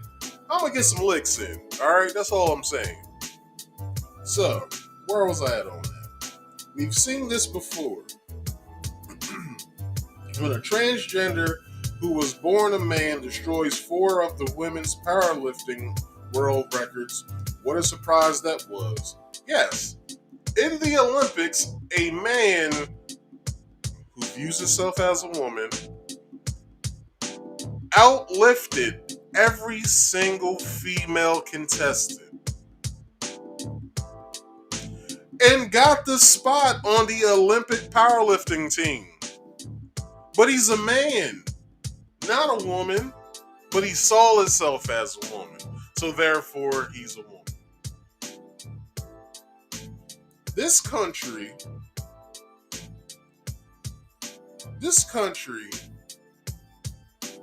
I'm gonna get some licks in. Alright, that's all I'm saying. So, where was I at on that? We've seen this before. When a transgender who was born a man destroys 4 of the women's powerlifting world records, what a surprise that was. Yes, in the Olympics, a man who views himself as a woman outlifted every single female contestant and got the spot on the Olympic powerlifting team. But he's a man, not a woman, but he saw himself as a woman. So therefore, he's a woman. This country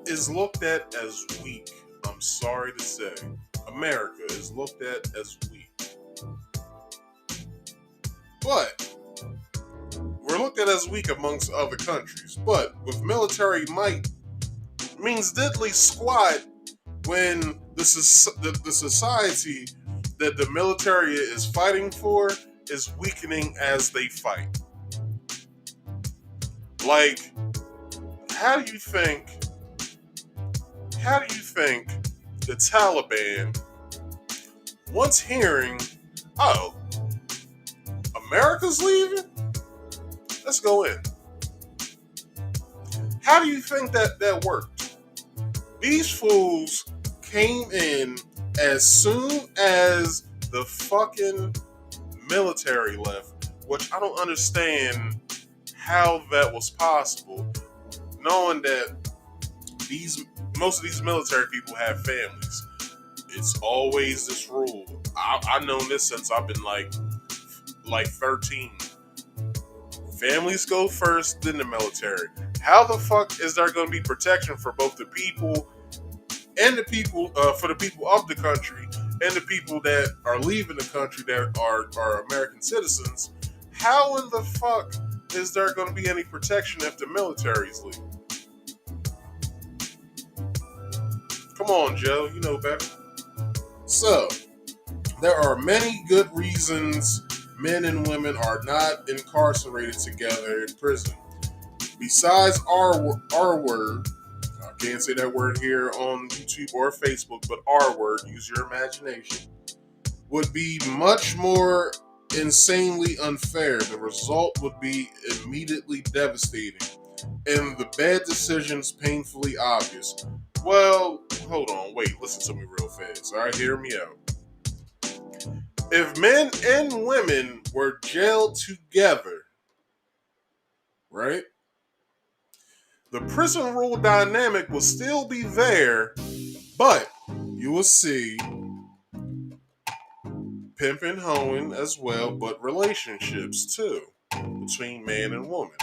is looked at as weak. I'm sorry to say. America is looked at as weak. But we're looked at as weak amongst other countries. But with military might means diddly squat when the society that the military is fighting for is weakening as they fight. Like, how do you think the Taliban, once hearing, oh, America's leaving? Let's go in. How do you think that worked? These fools came in as soon as the fucking military left, which I don't understand how that was possible, knowing that most of these military people have families. It's always this rule. I've known this since I've been like 13. Families go first, then the military. How the fuck is there going to be protection for both the people and the people, for the people of the country and the people that are leaving the country that are American citizens? How in the fuck is there going to be any protection if the military's leaving? Come on, Joe, you know better. So, there are many good reasons men and women are not incarcerated together in prison. Besides R word, I can't say that word here on YouTube or Facebook, but R word, use your imagination, would be much more insanely unfair. The result would be immediately devastating, and the bad decisions painfully obvious. Well, hold on, wait, listen to me real fast, alright, hear me out. If men and women were jailed together, right, the prison rule dynamic will still be there, but you will see pimp and hoeing as well, but relationships too, between man and woman.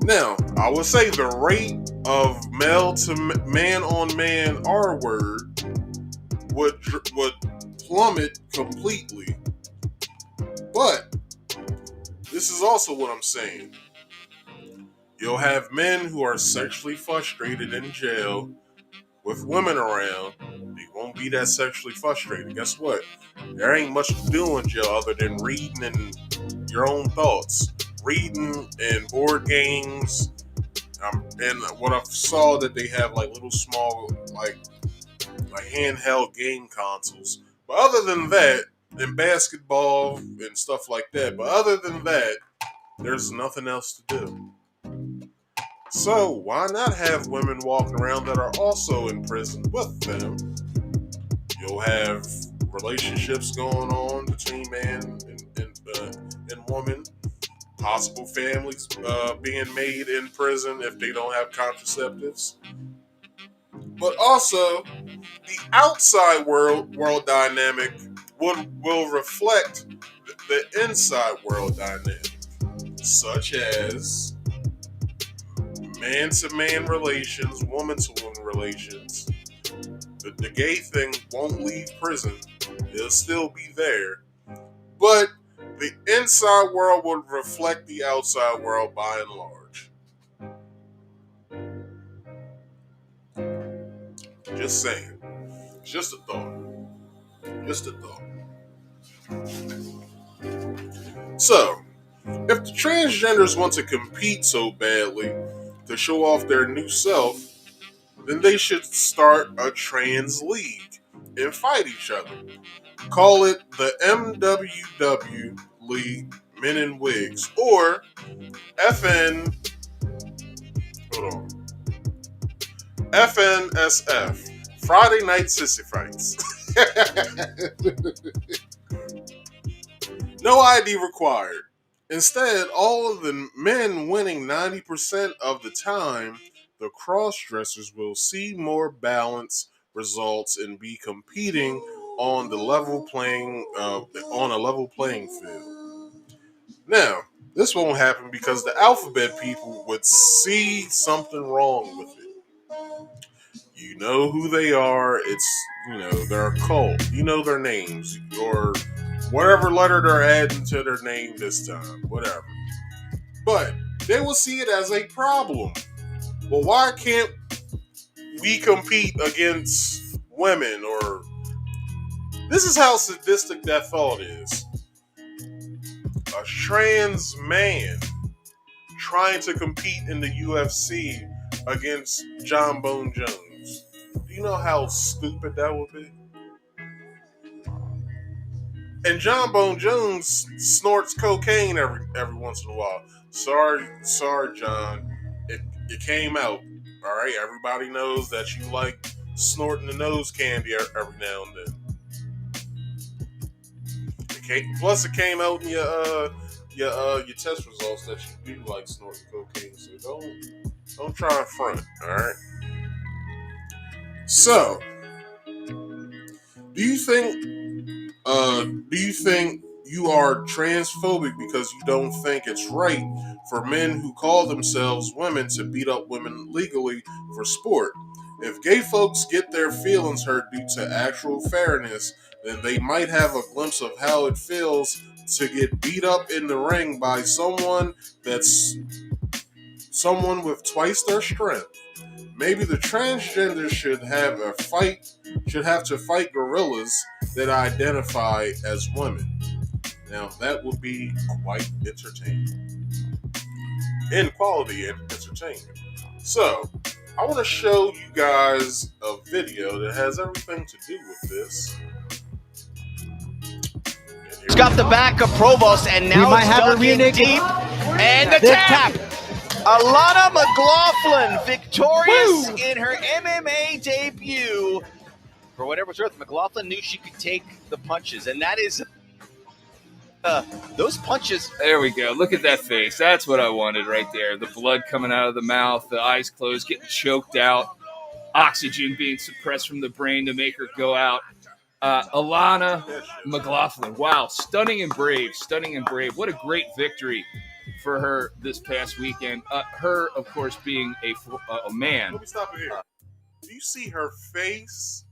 Now, I would say the rate of male to man on man R word would plummet completely. But this is also what I'm saying. You'll have men who are sexually frustrated in jail with women around. They won't be that sexually frustrated. Guess what? There ain't much to do in jail other than reading and your own thoughts. Reading and board games. And what I saw that they have like little small like handheld game consoles. But other than that, and basketball and stuff like that. But other than that, there's nothing else to do. So why not have women walking around that are also in prison with them? You'll have relationships going on between man and woman. Possible families being made in prison if they don't have contraceptives. But also, the outside world dynamic will reflect the inside world dynamic, such as man-to-man relations, woman-to-woman relations. The gay thing won't leave prison. It'll still be there. But The inside world would reflect the outside world by and large. Just saying. It's just a thought. Just a thought. So, if the transgenders want to compete so badly to show off their new self, then they should start a trans league and fight each other. Call it the MWW League Men in Wigs or FN. Hold on. FNSF. Friday Night Sissy Fights. No ID required. Instead, all of the men winning 90% of the time, the cross-dressers will see more balanced results and be competing on the on a level playing field. Now, this won't happen because the alphabet people would see something wrong with it. You know who they are. They're a cult. You know their names or whatever letter they're adding to their name this time. Whatever. But they will see it as a problem. Well, why can't we compete against women? Or this is how sadistic that thought is. A trans man trying to compete in the UFC against John Bone Jones. Do you know how stupid that would be? And John Bone Jones snorts cocaine every once in a while. Sorry, John. It came out. All right, everybody knows that you like snorting the nose candy every now and then. Plus, it came out in your test results that you do like snorting cocaine. So don't try and front. All right. So, do you think you are transphobic because you don't think it's right for men who call themselves women to beat up women legally for sport? If gay folks get their feelings hurt due to actual fairness, then they might have a glimpse of how it feels to get beat up in the ring by someone with twice their strength. Maybe the transgenders should have to fight gorillas that identify as women. Now that would be quite entertaining. Quality and entertainment. So, I want to show you guys a video that has everything to do with this. He's got the back of Provost, and now it's dug in deep. And the tap! Alana McLaughlin, victorious in her MMA debut. For whatever it's worth, McLaughlin knew she could take the punches, and that is those punches. There we go. Look at that face. That's what I wanted right there. The blood coming out of the mouth, the eyes closed, getting choked out, oxygen being suppressed from the brain to make her go out. Alana McLaughlin. Wow. Stunning and brave. What a great victory for her this past weekend. Her, of course, being a man. Let me stop it here. Do you see her face?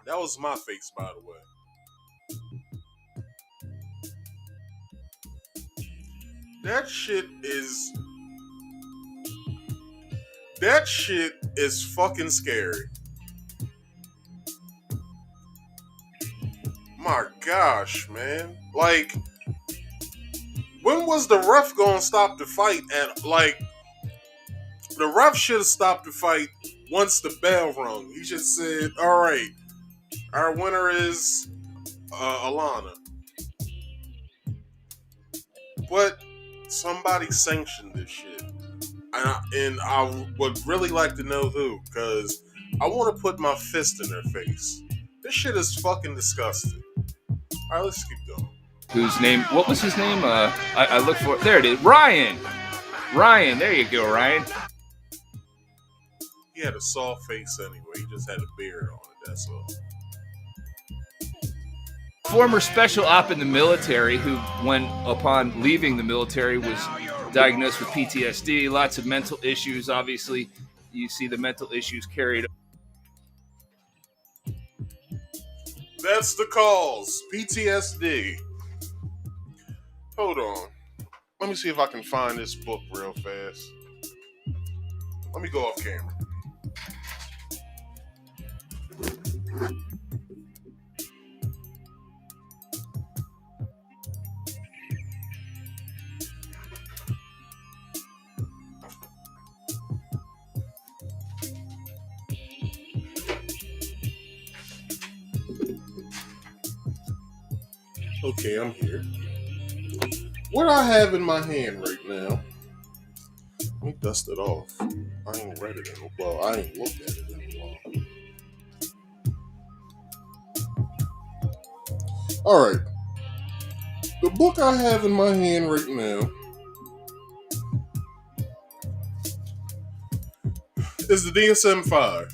That was my face, by the way. That shit is fucking scary. My gosh, man. Like, when was the ref gonna stop the fight? And the ref should have stopped the fight once the bell rung. He just said, all right, our winner is Alana. But somebody sanctioned this shit. And I would really like to know who, because I want to put my fist in their face. This shit is fucking disgusting. Alright, let's keep going. Whose name? What was his name? I look for it. There it is. Ryan, there you go, Ryan. He had a soft face anyway. He just had a beard on it, that's all. Former special op in the military who, when upon leaving the military, was diagnosed with PTSD, lots of mental issues. Obviously, you see the mental issues carried. That's the cause. PTSD. Hold on. Let me see if I can find this book real fast. Let me go off camera. Okay, I'm here. What I have in my hand right now, let me dust it off. I ain't read it in a while. I ain't looked at it in a while. Alright. The book I have in my hand right now is the DSM-5,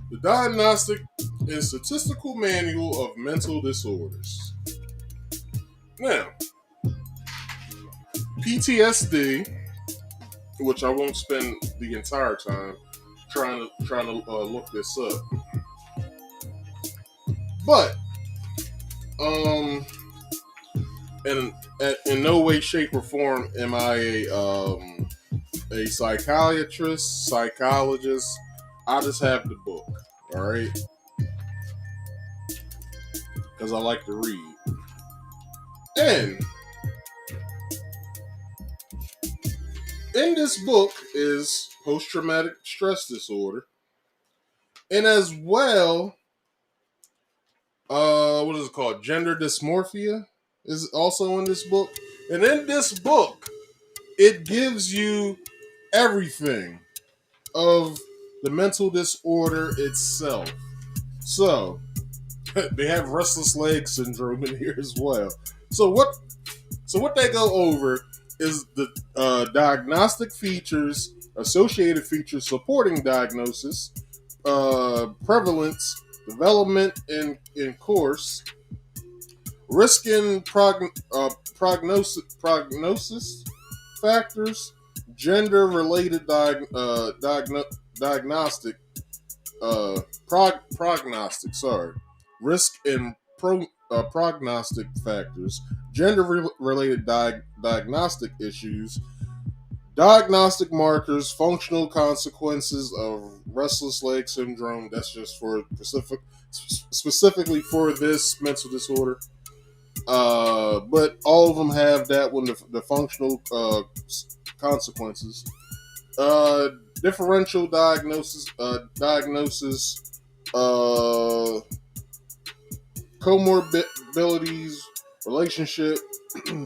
the Diagnostic and Statistical Manual of Mental Disorders. Now, PTSD, which I won't spend the entire time trying to look this up, but in no way, shape, or form am I a psychiatrist, psychologist. I just have the book, all right, because I like to read. And in this book is post-traumatic stress disorder, and as well, what is it called? Gender dysmorphia is also in this book. And in this book, it gives you everything of the mental disorder itself. So, they have restless leg syndrome in here as well. So what they go over is the diagnostic features, associated features supporting diagnosis, prevalence, development in course, risk and prognosis factors, gender-related diagnostic prognostic. Sorry, risk and prognostic factors, gender-related diagnostic issues, diagnostic markers, functional consequences of restless leg syndrome. That's just for specifically for this mental disorder. But all of them have that one, the functional consequences. Differential diagnosis, comorbidities, relationship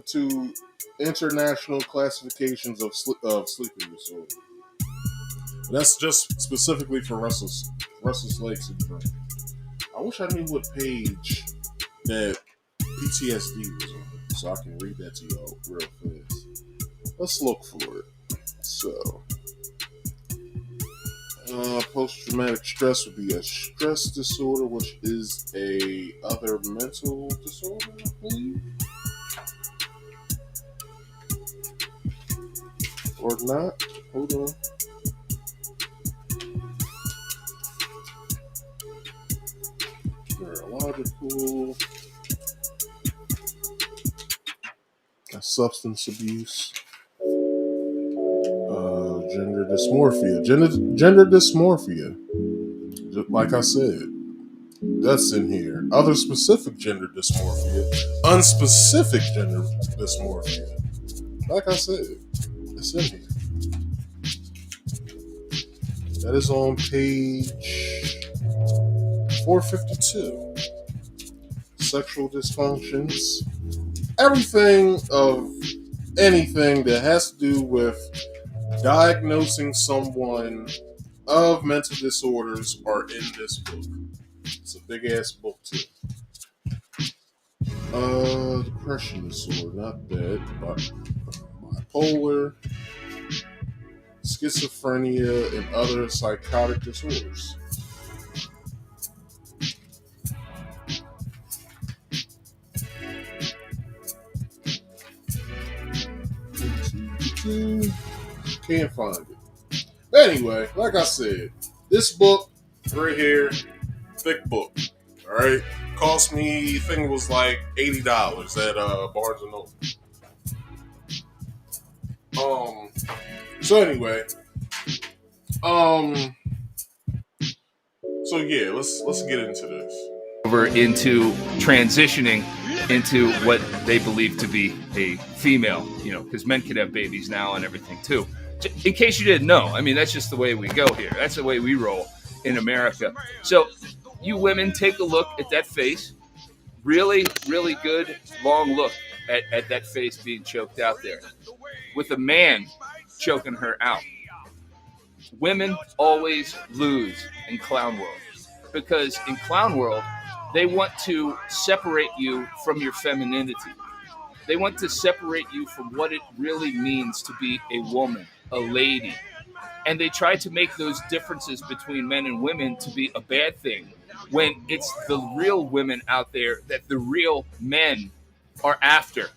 to international classifications of sleeping disorder. That's just specifically for restless leg syndrome. I wish I knew what page that PTSD was on, so I can read that to y'all real fast. Let's look for it. So, post-traumatic stress would be a stress disorder, which is a other mental disorder, I believe. Or not. Hold on. Neurological, substance abuse, gender dysmorphia. Gender dysmorphia, like I said, that's in here. Other specific gender dysmorphia, unspecific gender dysmorphia. Like I said, it's in here. That is on page 452. Sexual dysfunctions. Everything of anything that has to do with diagnosing someone of mental disorders are in this book. It's a big ass book too. Depression disorder, not that, but bipolar, schizophrenia, and other psychotic disorders. Can't find it. Anyway, like I said, this book right here, thick book. All right, cost me, I think it was like $80 at Barnes and Noble. So anyway, so yeah, let's get into this. Over into transitioning into what they believe to be a female, because men can have babies now and everything too. In case you didn't know, I mean, that's just the way we go here. That's the way we roll in America. So you women, take a look at that face. Really, really good, long look at that face being choked out there. With a man choking her out. Women always lose in clown world. Because in clown world, they want to separate you from your femininity. They want to separate you from what it really means to be a woman, a lady. And they try to make those differences between men and women to be a bad thing, when it's the real women out there that the real men are after.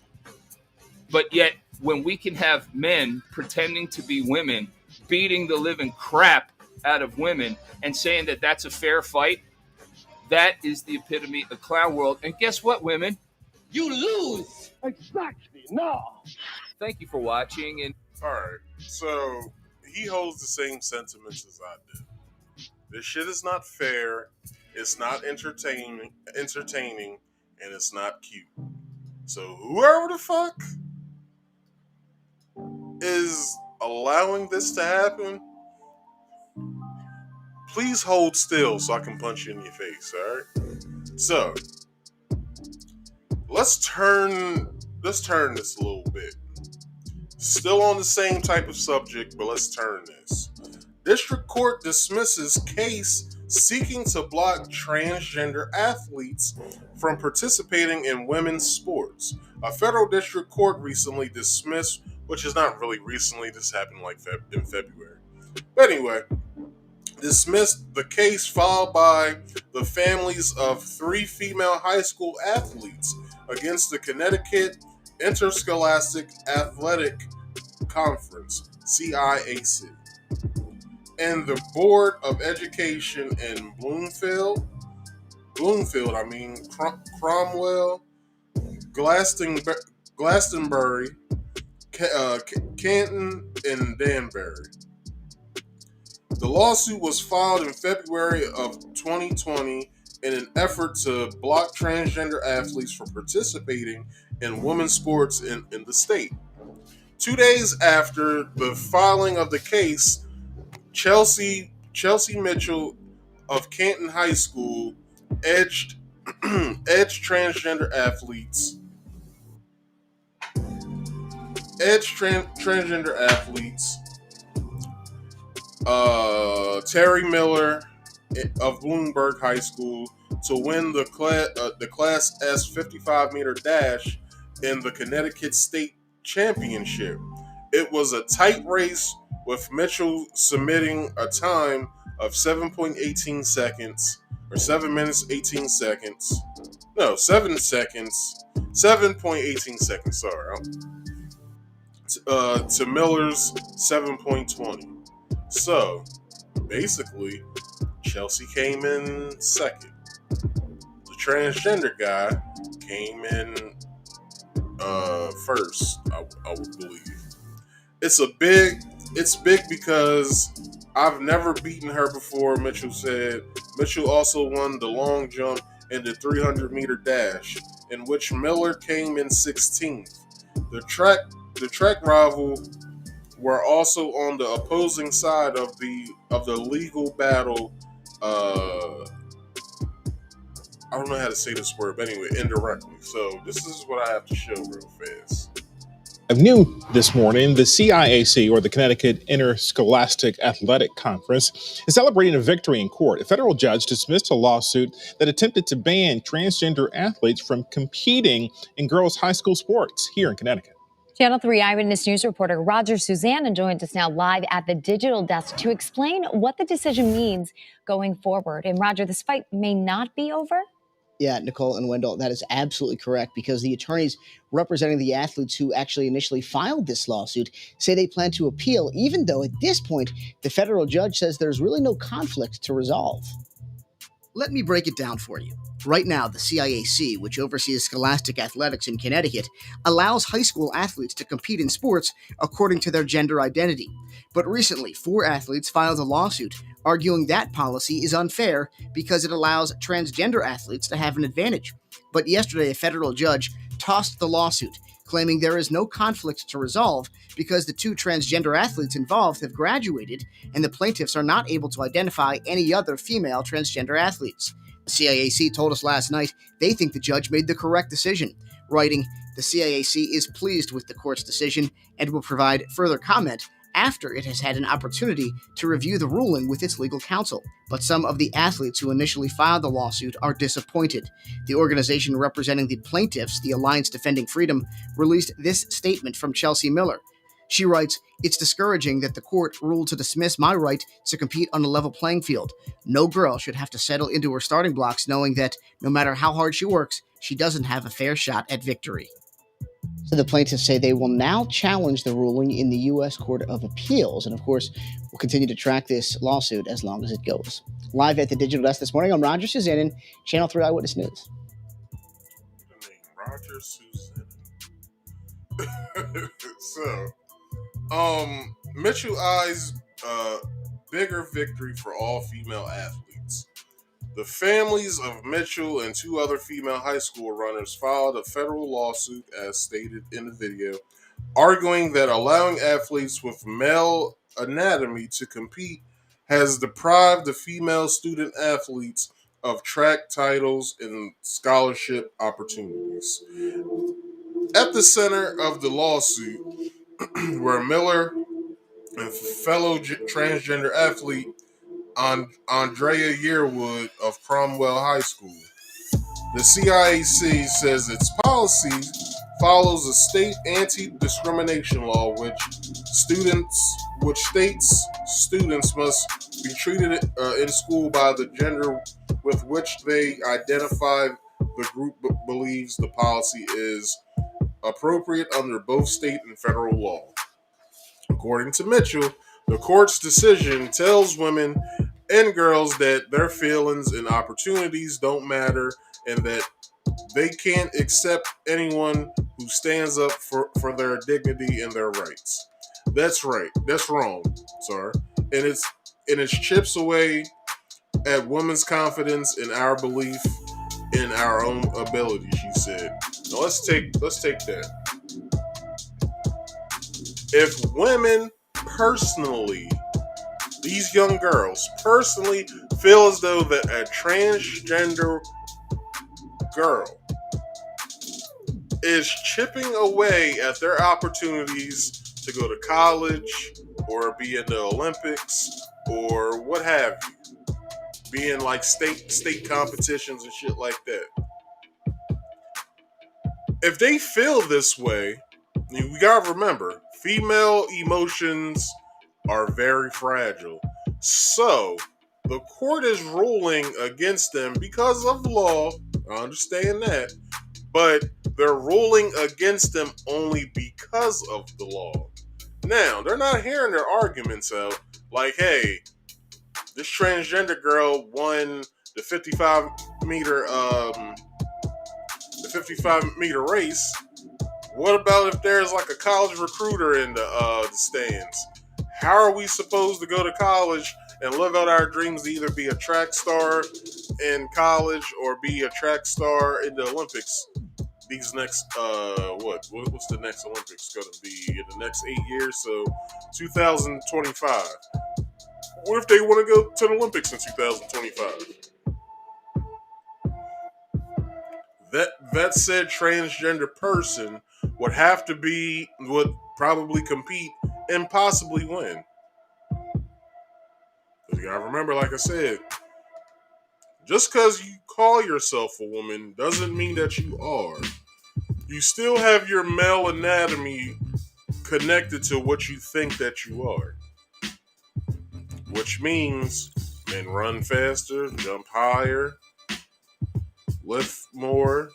But yet, when we can have men pretending to be women, beating the living crap out of women and saying that that's a fair fight, that is the epitome of clown world. And guess what, women? You lose. Exactly. No. Thank you for watching. And all right, so he holds the same sentiments as I do. This shit is not fair. It's not entertaining, and it's not cute. So whoever the fuck is allowing this to happen, please hold still so I can punch you in your face, alright? So, let's turn this a little bit. Still on the same type of subject, but let's turn this. District Court dismisses case seeking to block transgender athletes from participating in women's sports. A federal district court recently dismissed, which is not really recently, this happened like in February. But anyway, dismissed the case filed by the families of 3 female high school athletes against the Connecticut Interscholastic Athletic Conference, CIAC, and the Board of Education in Cromwell, Glastonbury, Canton, and Danbury. The lawsuit was filed in February of 2020 in an effort to block transgender athletes from participating in women's sports in the state. 2 days after the filing of the case, Chelsea Mitchell of Canton High School edged transgender athletes. Terry Miller of Bloomberg High School to win the Class S 55-meter dash in the Connecticut State Championship. It was a tight race, with Mitchell submitting a time of 7.18 seconds, or 7 minutes 18 seconds. No, 7 seconds. 7.18 seconds, sorry. To Miller's 7.20. So, basically, Chelsea came in second. The transgender guy came in first, I would believe. It's big because I've never beaten her before, Mitchell said. Mitchell also won the long jump and the 300-meter dash, in which Miller came in 16th. The track rival were also on the opposing side of the legal battle. I don't know how to say this word, but anyway, indirectly. So this is what I have to show real fast. New this morning, the CIAC, or the Connecticut Interscholastic Athletic Conference, is celebrating a victory in court. A federal judge dismissed a lawsuit that attempted to ban transgender athletes from competing in girls' high school sports here in Connecticut. Channel 3 Eyewitness News reporter Roger Susanna joins us now live at the digital desk to explain what the decision means going forward. And Roger, this fight may not be over? Yeah, Nicole and Wendell, that is absolutely correct, because the attorneys representing the athletes who actually initially filed this lawsuit say they plan to appeal, even though at this point, the federal judge says there's really no conflict to resolve. Let me break it down for you. Right now, the CIAC, which oversees scholastic athletics in Connecticut, allows high school athletes to compete in sports according to their gender identity. But recently, 4 athletes filed a lawsuit arguing that policy is unfair because it allows transgender athletes to have an advantage. But yesterday, a federal judge tossed the lawsuit, claiming there is no conflict to resolve because the 2 transgender athletes involved have graduated and the plaintiffs are not able to identify any other female transgender athletes. The CIAC told us last night they think the judge made the correct decision, writing, "The CIAC is pleased with the court's decision and will provide further comment after it has had an opportunity to review the ruling with its legal counsel." But some of the athletes who initially filed the lawsuit are disappointed. The organization representing the plaintiffs, the Alliance Defending Freedom, released this statement from Chelsea Miller. She writes, "It's discouraging that the court ruled to dismiss my right to compete on a level playing field. No girl should have to settle into her starting blocks knowing that no matter how hard she works, she doesn't have a fair shot at victory." So the plaintiffs say they will now challenge the ruling in the U.S. Court of Appeals. And of course, we'll continue to track this lawsuit as long as it goes. Live at the Digital Desk this morning, I'm Roger Suzanne, Channel 3 Eyewitness News. Roger Suzanne. So, Mitchell eyes bigger victory for all female athletes. The families of Mitchell and 2 other female high school runners filed a federal lawsuit, as stated in the video, arguing that allowing athletes with male anatomy to compete has deprived the female student athletes of track titles and scholarship opportunities. At the center of the lawsuit were Miller and fellow transgender athlete Andrea Yearwood of Cromwell High School. The CIAC says its policy follows a state anti-discrimination law which states students must be treated in school by the gender with which they identify. The group believes the policy is appropriate under both state and federal law. According to Mitchell, the court's decision tells women and girls that their feelings and opportunities don't matter and that they can't accept anyone who stands up for their dignity and their rights. That's right. That's wrong. Sorry. And it chips away at women's confidence in our belief in our own ability, she said. Now let's take that. If women personally, these young girls personally feel as though that a transgender girl is chipping away at their opportunities to go to college or be in the Olympics or what have you, be in like state competitions and shit like that. If they feel this way, we gotta remember, female emotions are very fragile. So, the court is ruling against them because of law. I understand that. But they're ruling against them only because of the law. Now, they're not hearing their arguments out. Like, hey, this transgender girl won the 55 meter race. What about if there's like a college recruiter in the stands? How are we supposed to go to college and live out our dreams to either be a track star in college or be a track star in the Olympics? These next, what's the next Olympics going to be in the next 8 years? So 2025. What if they want to go to the Olympics in 2025? That said transgender person would probably compete and possibly win. You gotta remember, like I said, just because you call yourself a woman doesn't mean that you are. You still have your male anatomy connected to what you think that you are. Which means men run faster, jump higher, lift more.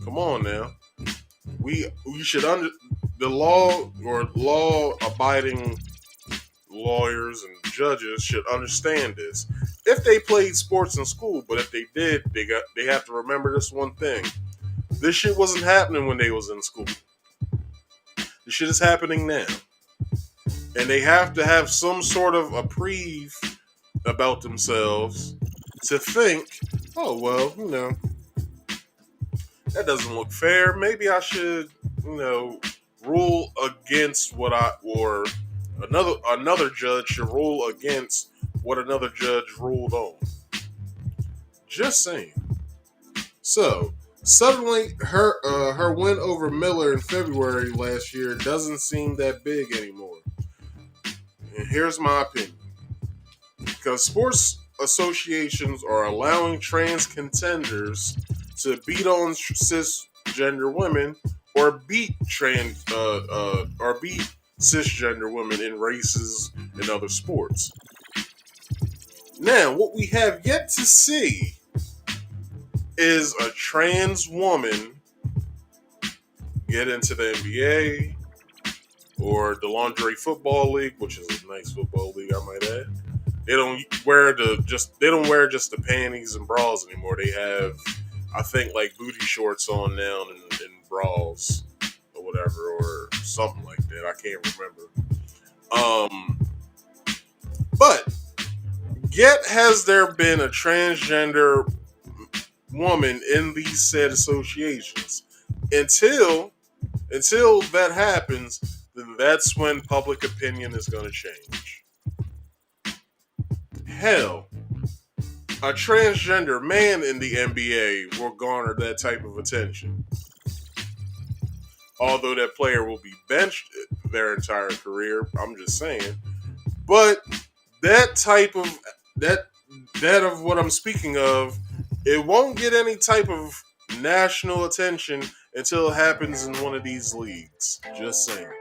Come on now. We should the law or law-abiding lawyers and judges should understand this. if they played sports in school, but if they did, they have to remember this one thing. This shit wasn't happening when they was in school. This shit is happening now. And they have to have some sort of a reprieve about themselves to think, oh, well, that doesn't look fair. Maybe I should, rule against or another judge should rule against what another judge ruled on. Just saying. So, suddenly her win over Miller in February last year doesn't seem that big anymore. And here's my opinion. Because sports associations are allowing trans contenders to beat on cisgender women or beat cisgender women in races and other sports. Now, what we have yet to see is a trans woman get into the NBA or the Lingerie Football League, which is a nice football league, I might add. They don't wear just the panties and bras anymore. They have, I think, like booty shorts on now and bras or whatever, or something like that. I can't remember. But yet has there been a transgender woman in these said associations? Until that happens, then that's when public opinion is going to change. Hell, a transgender man in the NBA will garner that type of attention. Although that player will be benched their entire career, I'm just saying. But that type of that of what I'm speaking of, it won't get any type of national attention until it happens in one of these leagues. Just saying.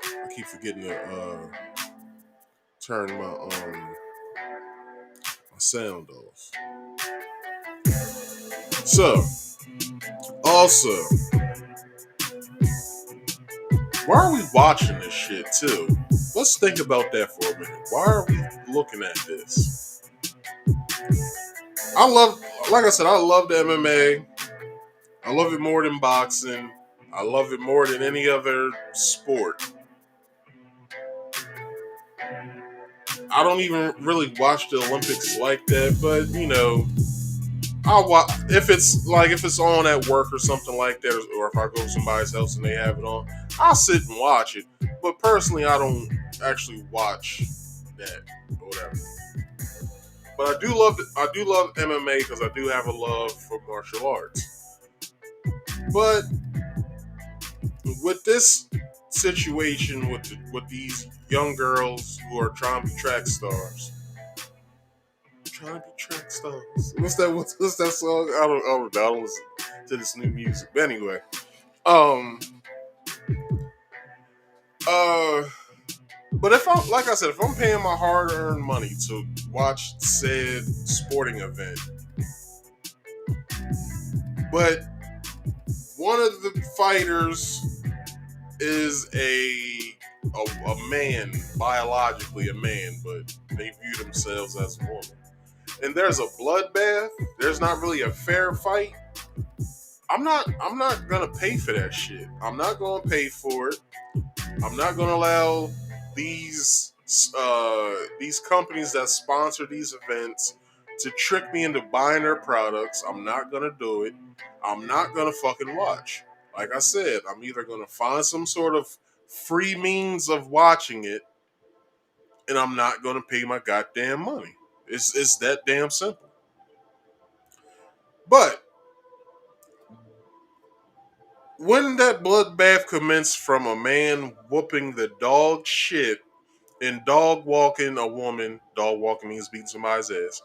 I keep forgetting to turn my sound off. So, also, why are we watching this shit too? Let's think about that for a minute. Why are we looking at this? Like I said, I love the MMA. I love it more than boxing. I love it more than any other sport. I don't even really watch the Olympics like that, but I'll watch if it's on at work or something like that, or if I go to somebody's house and they have it on, I'll sit and watch it. But personally, I don't actually watch that or whatever. But I do love MMA because I do have a love for martial arts. But with this situation with these young girls who are trying to be track stars. What's that song? I don't listen to this new music. But anyway. But if I'm paying my hard-earned money to watch said sporting event, but one of the fighters is a man, biologically a man, but they view themselves as a woman, and there's a bloodbath, there's not really a fair fight, I'm not gonna pay for that shit. I'm not gonna pay for it. I'm not gonna allow these companies that sponsor these events to trick me into buying their products. I'm not gonna do it. I'm not gonna fucking watch. Like I said, I'm either gonna find some sort of free means of watching it, and I'm not gonna pay my goddamn money. It's that damn simple. But when that bloodbath commenced from a man whooping the dog shit and dog walking a woman, dog walking means beating somebody's ass,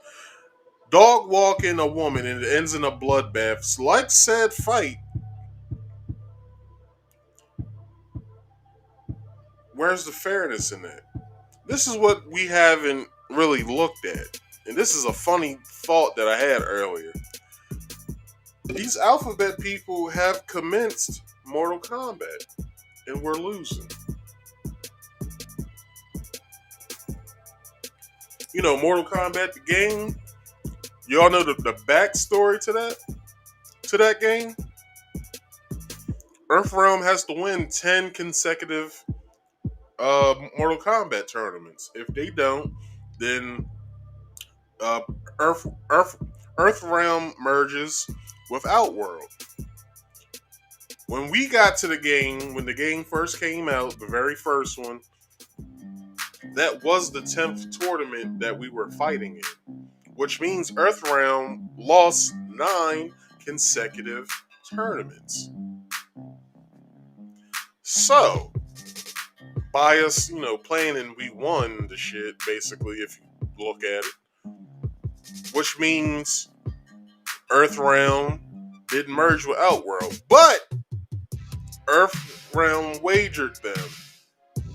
dog walking a woman, and it ends in a bloodbath, like said fight, where's the fairness in that? This is what we haven't really looked at. And this is a funny thought that I had earlier. These alphabet people have commenced Mortal Kombat, and we're losing. Mortal Kombat the game. Y'all know the backstory to that game. Earthrealm has to win 10 consecutive Mortal Kombat tournaments. If they don't, then Earthrealm merges with Outworld. When we got to the game, when the game first came out, the very first one, that was the 10th tournament that we were fighting in, which means Earthrealm lost 9 consecutive tournaments. So, by us, playing and we won the shit, basically, if you look at it, which means Earthrealm didn't merge with Outworld, but Earthrealm wagered them.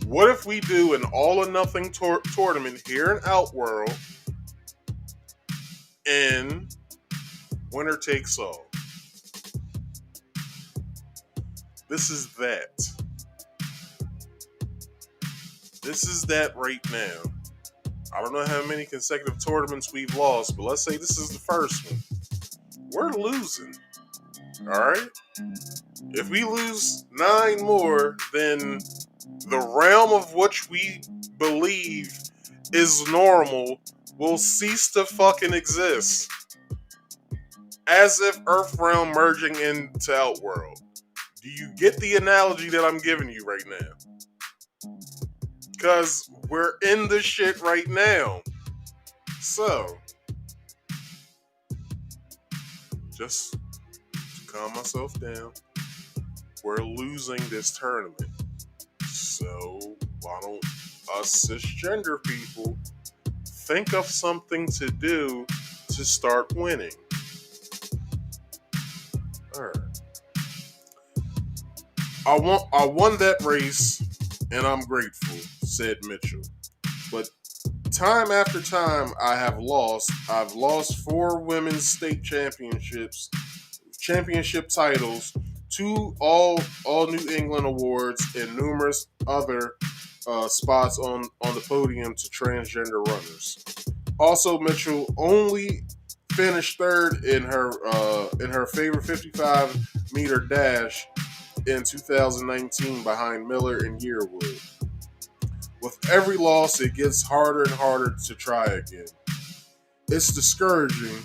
What if we do an all-or-nothing tournament here in Outworld, and winner takes all? This is that. This is that right now. I don't know how many consecutive tournaments we've lost, but let's say this is the first one. We're losing. Alright? If we lose 9 more, then the realm of which we believe is normal will cease to fucking exist. As if Earthrealm merging into Outworld. Do you get the analogy that I'm giving you right now? Because we're in the shit right now. So, just to calm myself down, we're losing this tournament. So, why don't us cisgender people think of something to do to start winning? Alright. I won that race, and I'm grateful, said Mitchell. But time after time I have lost. I've lost 4 women's state championship titles, 2 all New England awards, and numerous other spots on the podium to transgender runners. Also, Mitchell only finished 3rd in her favorite 55-meter dash in 2019 behind Miller and Yearwood. With every loss, it gets harder and harder to try again. It's discouraging.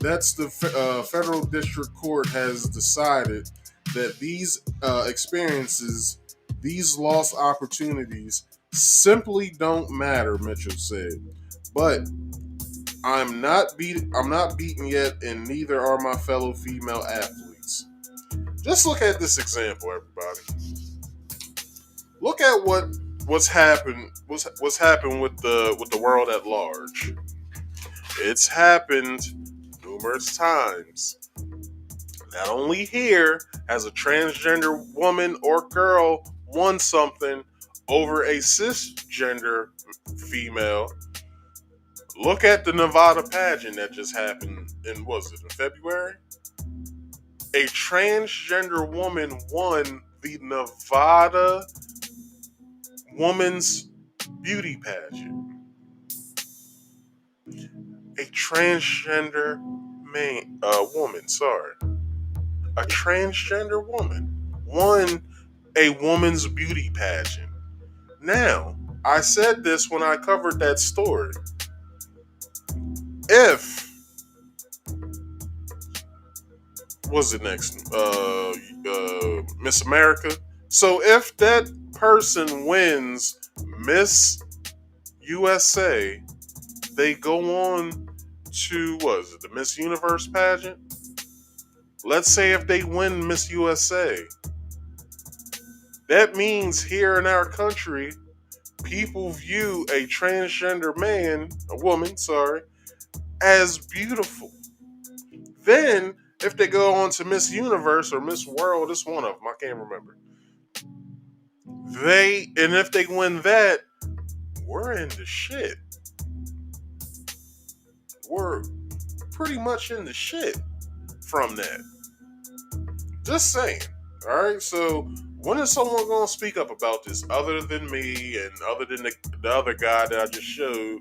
That's the federal district court has decided that these experiences, these lost opportunities, simply don't matter, Mitchell said. But I'm not beaten yet, and neither are my fellow female athletes. Just look at this example, everybody. Look at what's happened with the world at large. It's happened numerous times. Not only here has a transgender woman or girl won something over a cisgender female. Look at the Nevada pageant that just happened in February? A transgender woman won the Nevada Women's Beauty Pageant. A transgender a transgender woman won a woman's beauty pageant. Now, I said this when I covered that story. If was it next? Miss America. So if that person wins Miss USA, they go on to the Miss Universe pageant? Let's say if they win Miss USA, that means here in our country, people view a transgender woman, as beautiful. Then, if they go on to Miss Universe or Miss World, it's one of them, I can't remember. If they win that, we're in the shit. We're pretty much in the shit from that. Just saying. Alright, so when is someone going to speak up about this other than me and other than the other guy that I just showed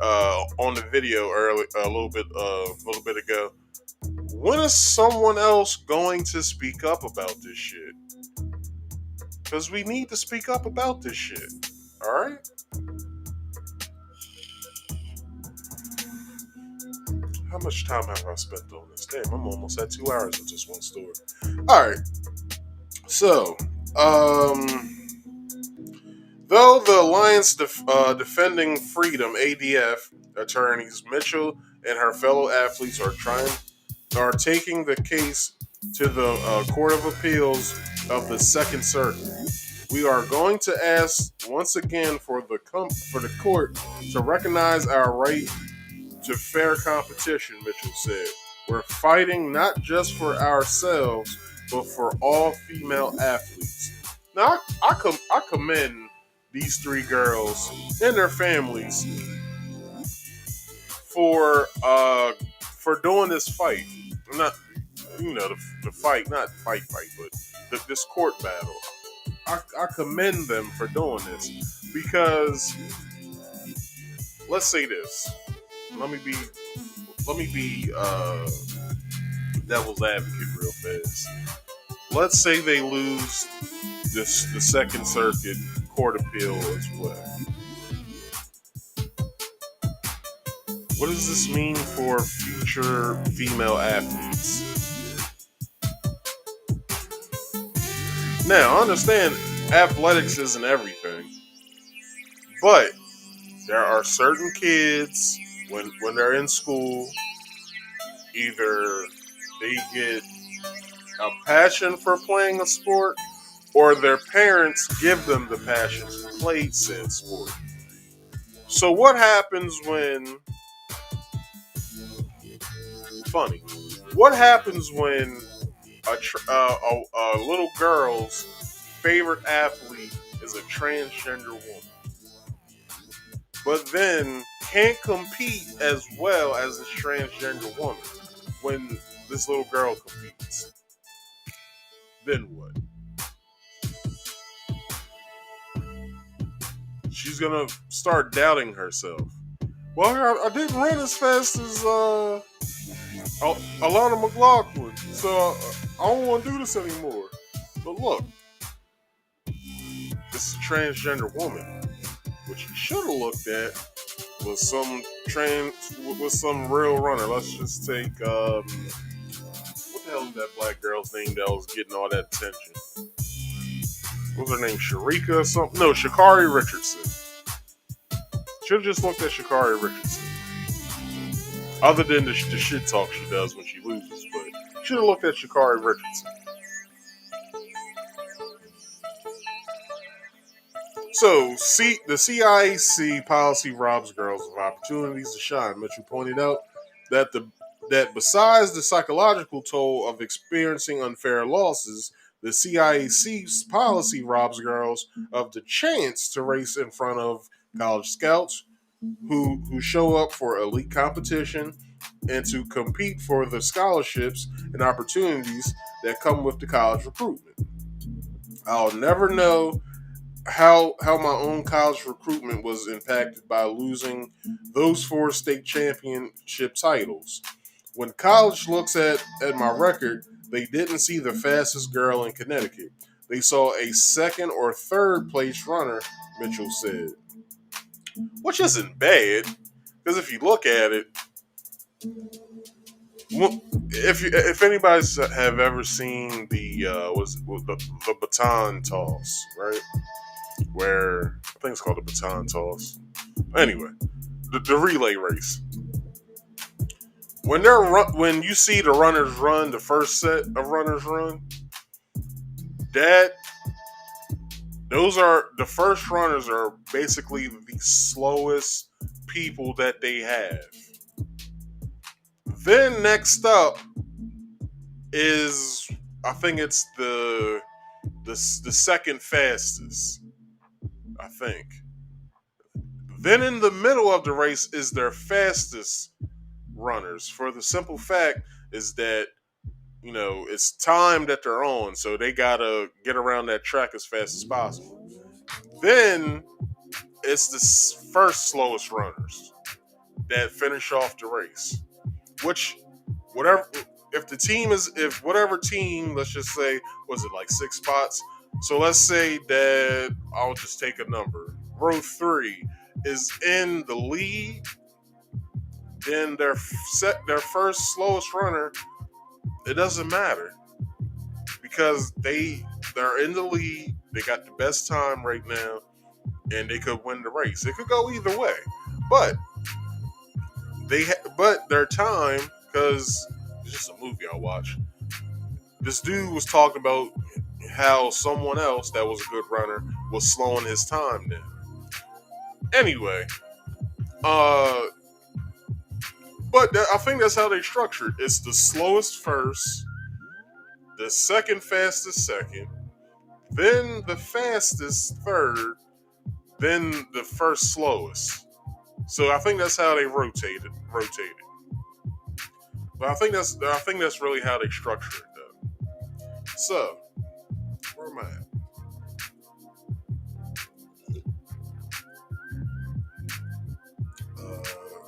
on the video early a little bit ago. When is someone else going to speak up about this shit? Because we need to speak up about this shit. All right. How much time have I spent on this? Damn, I'm almost at 2 hours with just one story. All right. So, though the Alliance Defending Freedom (ADF) attorneys Mitchell and her fellow athletes are taking the case to the Court of Appeals of the Second Circuit. We are going to ask once again for the court to recognize our right to fair competition, Mitchell said. We're fighting not just for ourselves, but for all female athletes. Now, I commend these three girls and their families for doing this fight. Not, the fight, not fight, but this court battle. I commend them for doing this because let's say this. Let me be devil's advocate real fast. Let's say they lose the Second Circuit Court appeal as well. What does this mean for future female athletes? Now, I understand athletics isn't everything, but there are certain kids when they're in school, either they get a passion for playing a sport or their parents give them the passion to play said sport. So what happens when a little girl's favorite athlete is a transgender woman, but then can't compete as well as this transgender woman when this little girl competes? Then what? She's gonna start doubting herself. Well, I didn't run as fast as Alana McLaughlin, so I don't want to do this anymore. But look, this is a transgender woman. What you should have looked at was some real runner. Let's just take what the hell is that black girl's name that was getting all that attention? What was her name? Sharika or something? No, Sha'Carri Richardson. Should have just looked at Sha'Carri Richardson. Other than the shit talk she does when she loses, but should have looked at Sha'Carri Richardson. So, the CIAC policy robs girls of opportunities to shine. Mitchell pointed out that besides the psychological toll of experiencing unfair losses, the CIAC's policy robs girls of the chance to race in front of college scouts who show up for elite competition and to compete for the scholarships and opportunities that come with the college recruitment. I'll never know how my own college recruitment was impacted by losing those 4 state championship titles. When college looks at my record, they didn't see the fastest girl in Connecticut. They saw a 2nd or 3rd place runner, Mitchell said. Which isn't bad, because if you look at it, if anybody's have ever seen the baton toss, right? Where I think it's called the baton toss. Anyway, the relay race. When you see the runners run, the first set of runners run, those are the first runners are basically the slowest people that they have. Then next up is, I think it's the second fastest. I think. Then in the middle of the race is their fastest runners. For the simple fact is that, it's time that they're on, so they gotta get around that track as fast as possible. Then it's the first slowest runners. that finish off the race. Which, whatever, if whatever team, let's just say, was it like 6 spots? So let's say that, I'll just take a number, row 3 is in the lead, then their first slowest runner, it doesn't matter because they're in the lead, they got the best time right now, and they could win the race. It could go either way, but their time, because it's just a movie I watched. This dude was talking about how someone else that was a good runner was slowing his time down. Anyway, but I think that's how they structured. It's the slowest first, the second fastest second, then the fastest third, then the first slowest. So I think that's how they rotated. But I think that's really how they structure it, though. So, where am I at?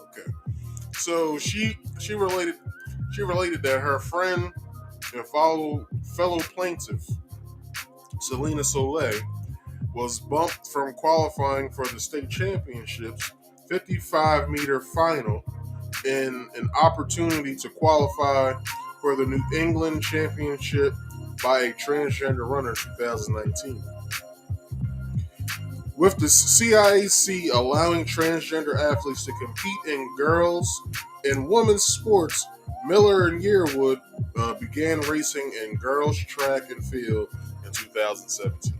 Okay. So she related that her friend and fellow plaintiff Selena Soleil was bumped from qualifying for the state championships 55-meter final in an opportunity to qualify for the New England Championship by a transgender runner in 2019. With the CIAC allowing transgender athletes to compete in girls and women's sports, Miller and Yearwood began racing in girls track and field in 2017.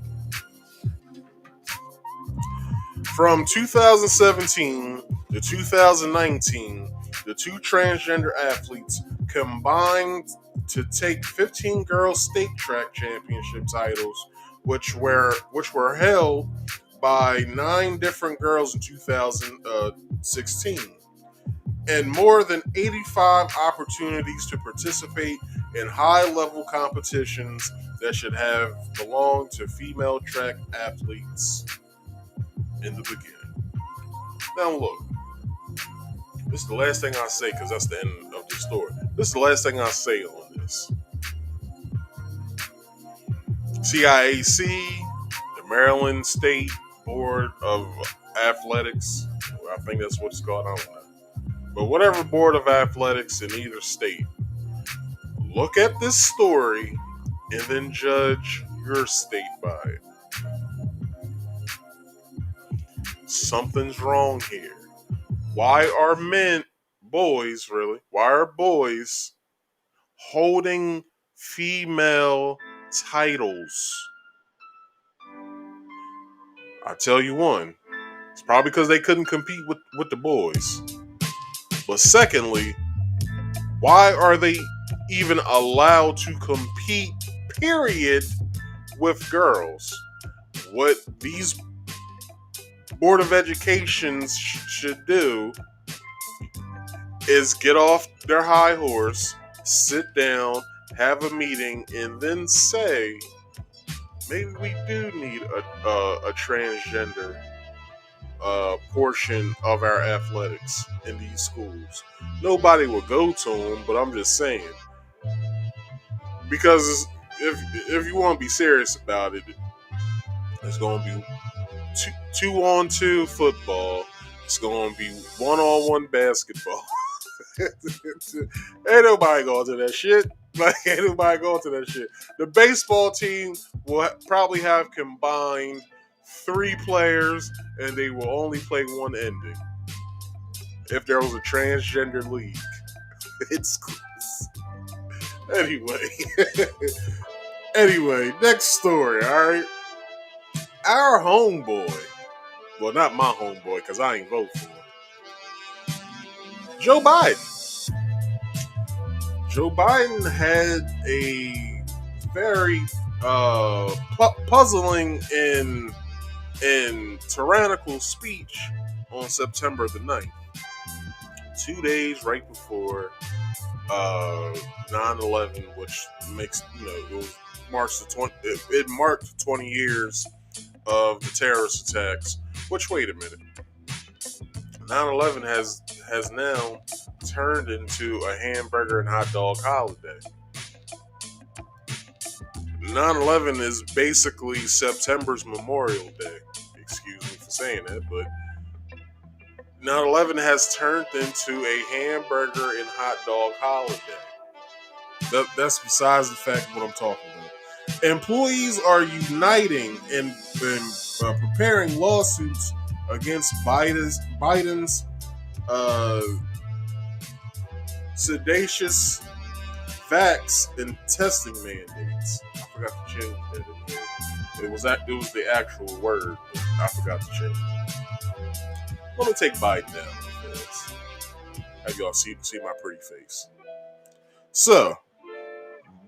From 2017 to 2019, the two transgender athletes combined to take 15 girls state track championship titles, which were held by 9 different girls in 2016, and more than 85 opportunities to participate in high-level competitions that should have belonged to female track athletes in the beginning. Now look, this is the last thing I say because that's the end of the story. This is the last thing I say on this. CIAC, the Maryland State Board of Athletics, I think that's what it's called, I don't know. But whatever board of athletics in either state, look at this story and then judge your state by it. Something's wrong here. Why are boys holding female titles? I tell you one, it's probably because they couldn't compete with the boys. But secondly, why are they even allowed to compete, period, with girls? What these Board of Educations should do is get off their high horse, sit down, have a meeting, and then say, maybe we do need a transgender portion of our athletics in these schools. Nobody will go to them, but I'm just saying, because if you want to be serious about it, it's going to be 2-on-2 football. It's going to be 1-on-1 basketball. Ain't nobody going to that shit. Ain't nobody going to that shit. The baseball team will probably have combined 3 players, and they will only play one ending. If there was a transgender league. It's Anyway, next story, alright? Our homeboy, well, not my homeboy, because I ain't vote for him, Joe Biden. Joe Biden had a very puzzling and tyrannical speech on September the 9th. 2 days right before 9/11, which makes, it marked 20 years of the terrorist attacks. Which, wait a minute, 9/11 has now turned into a hamburger and hot dog holiday. 9/11 is basically September's Memorial Day. Excuse me for saying that, but 9/11 has turned into a hamburger and hot dog holiday. That's besides the fact of what I'm talking about. Employees are uniting and preparing lawsuits against Biden's sedacious vax and testing mandates. I forgot to change that in there. It was the actual word, but I forgot to change it. Let me take Biden down because have y'all see my pretty face. So,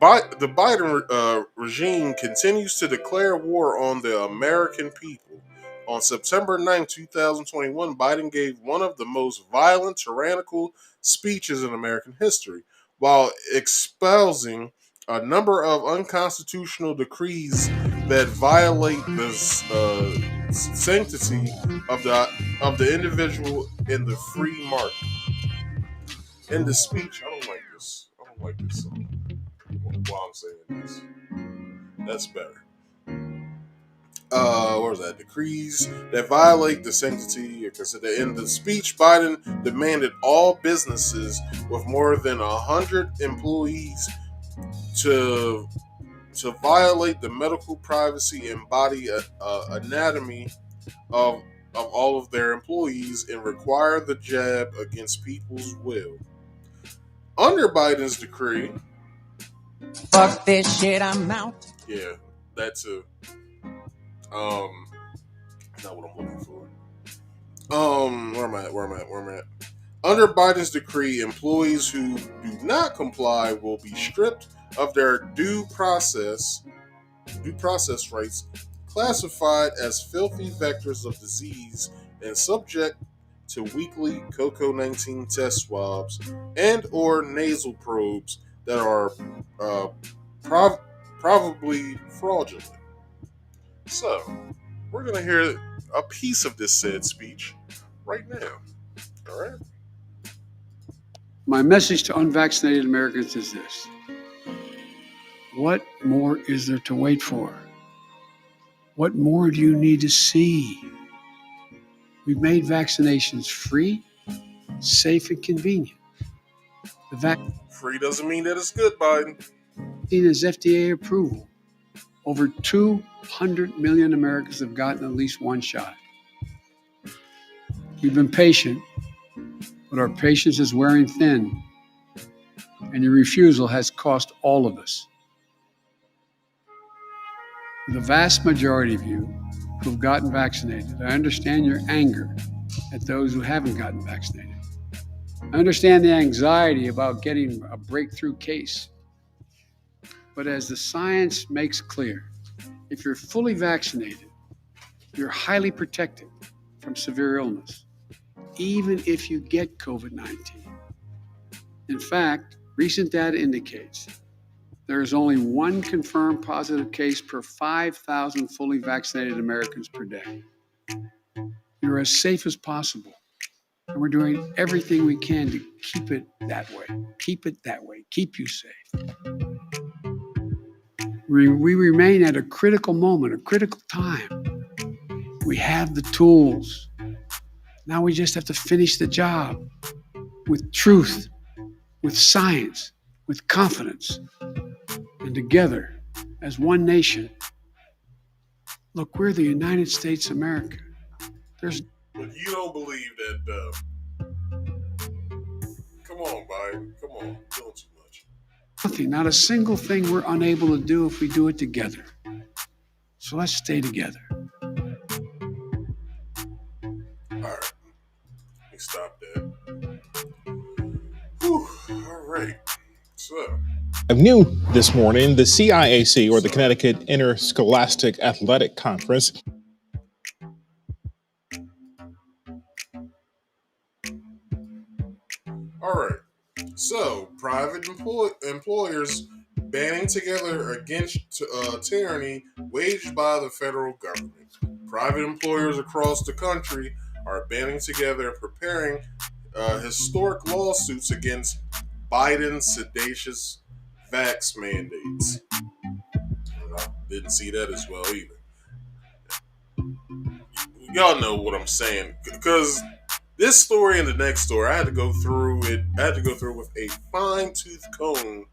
the Biden regime continues to declare war on the American people. On September 9, 2021, Biden gave one of the most violent, tyrannical speeches in American history, while espousing a number of unconstitutional decrees that violate the sanctity of the individual in the free market. In the speech, I don't like this song while I'm saying this. That's better. What was that? Decrees that violate the sanctity. Because in the speech, Biden demanded all businesses with more than 100 employees to violate the medical privacy and body anatomy of all of their employees and require the jab against people's will. Under Biden's decree, fuck this shit, I'm out. Yeah, that too. Not what I'm looking for. Where am I at? Under Biden's decree, employees who do not comply will be stripped of their due process rights, classified as filthy vectors of disease, and subject to weekly COVID-19 test swabs and or nasal probes that are probably fraudulent. So, we're going to hear a piece of this said speech right now. All right? My message to unvaccinated Americans is this. What more is there to wait for? What more do you need to see? We've made vaccinations free, safe, and convenient. Free doesn't mean that it's good, Biden. Vaccine has FDA approval. Over 200 million Americans have gotten at least one shot. We've been patient, but our patience is wearing thin, and your refusal has cost all of us. For the vast majority of you who have gotten vaccinated, I understand your anger at those who haven't gotten vaccinated. I understand the anxiety about getting a breakthrough case. But as the science makes clear, if you're fully vaccinated, you're highly protected from severe illness, even if you get COVID-19. In fact, recent data indicates there is only one confirmed positive case per 5,000 fully vaccinated Americans per day. You're as safe as possible, and we're doing everything we can to keep it that way. Keep it that way. Keep you safe. We remain at a critical moment, a critical time. We have the tools. Now we just have to finish the job with truth, with science, with confidence, and together as one nation. Look, we're the United States of America. But you don't believe that, come on, Biden. Come on. You're doing too much. Nothing, not a single thing we're unable to do if we do it together. So let's stay together. All right. Let me stop that. Whew. All right. So. New this morning, the CIAC, or the Connecticut Interscholastic Athletic Conference, All right. So, private employers banding together against tyranny waged by the federal government. Private employers across the country are banding together and preparing historic lawsuits against Biden's seditious vax mandates. I didn't see that as well either. Y'all know what I'm saying, because this story and the next story, I had to go through it. I had to go through with a fine-tooth comb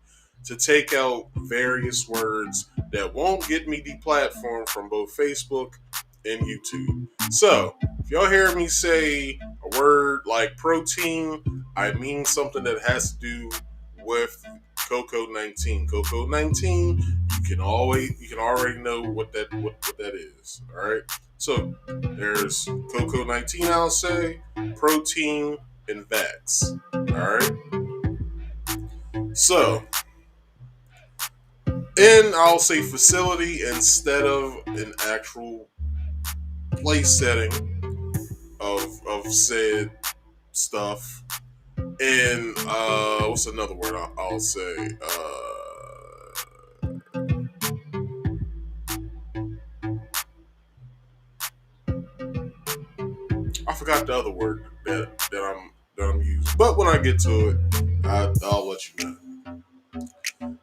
to take out various words that won't get me deplatformed from both Facebook and YouTube. So, if y'all hear me say a word like protein, I mean something that has to do with COVID-19. COVID-19, you can already know what that is. All right. So there's COVID-19, I'll say, protein, and vax. All right. So, and I'll say facility instead of an actual place setting of said stuff. And what's another word I'll say? I forgot the other word that I'm using. But when I get to it, I'll let you know.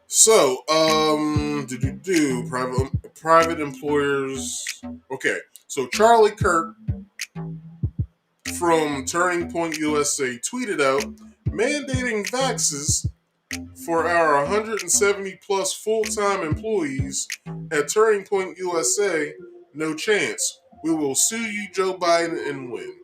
So, private employers. Okay, so Charlie Kirk from Turning Point USA tweeted out, mandating vaxes for our 170 plus full-time employees at Turning Point USA, no chance. We will sue you, Joe Biden, and win.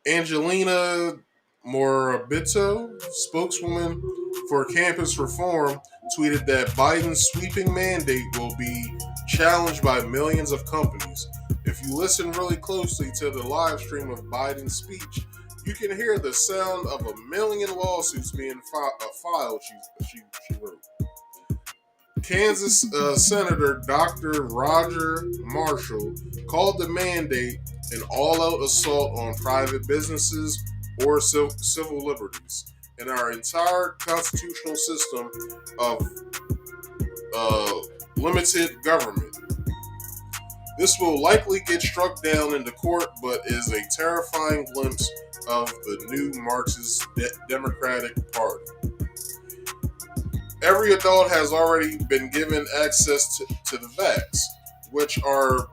Angelina Morabito, spokeswoman for Campus Reform, tweeted that Biden's sweeping mandate will be challenged by millions of companies. If you listen really closely to the live stream of Biden's speech, you can hear the sound of a million lawsuits being filed, she wrote. Kansas Senator Dr. Roger Marshall called the mandate an all-out assault on private businesses or civil liberties and our entire constitutional system of limited government. This will likely get struck down in the court, but is a terrifying glimpse of the new Marxist Democratic Party. Every adult has already been given access to the vax, which are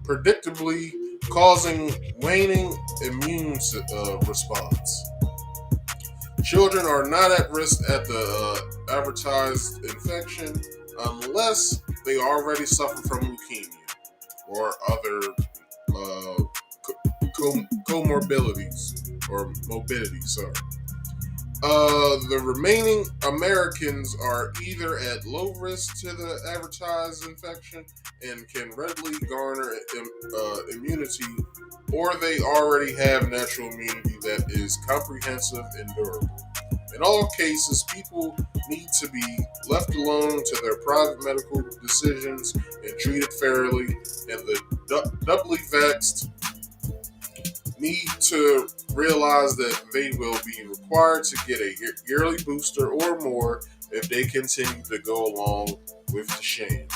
predictably causing waning immune response. Children are not at risk at the advertised infection unless they already suffer from leukemia or other comorbidities or morbidity. Sorry. The remaining Americans are either at low risk to the advertised infection and can readily garner immunity, or they already have natural immunity that is comprehensive and durable. In all cases, people need to be left alone to their private medical decisions and treated fairly, and the doubly vaxxed need to realize that they will be required to get a yearly booster or more if they continue to go along with the sham.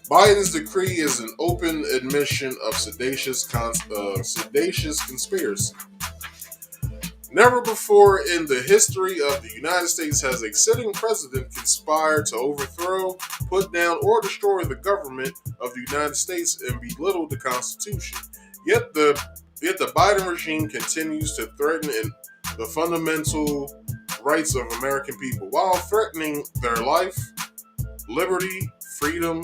Biden's decree is an open admission of seditious conspiracy. Never before in the history of the United States has a sitting president conspired to overthrow, put down, or destroy the government of the United States and belittle the Constitution. Yet the Biden regime continues to threaten the fundamental rights of American people while threatening their life, liberty, freedom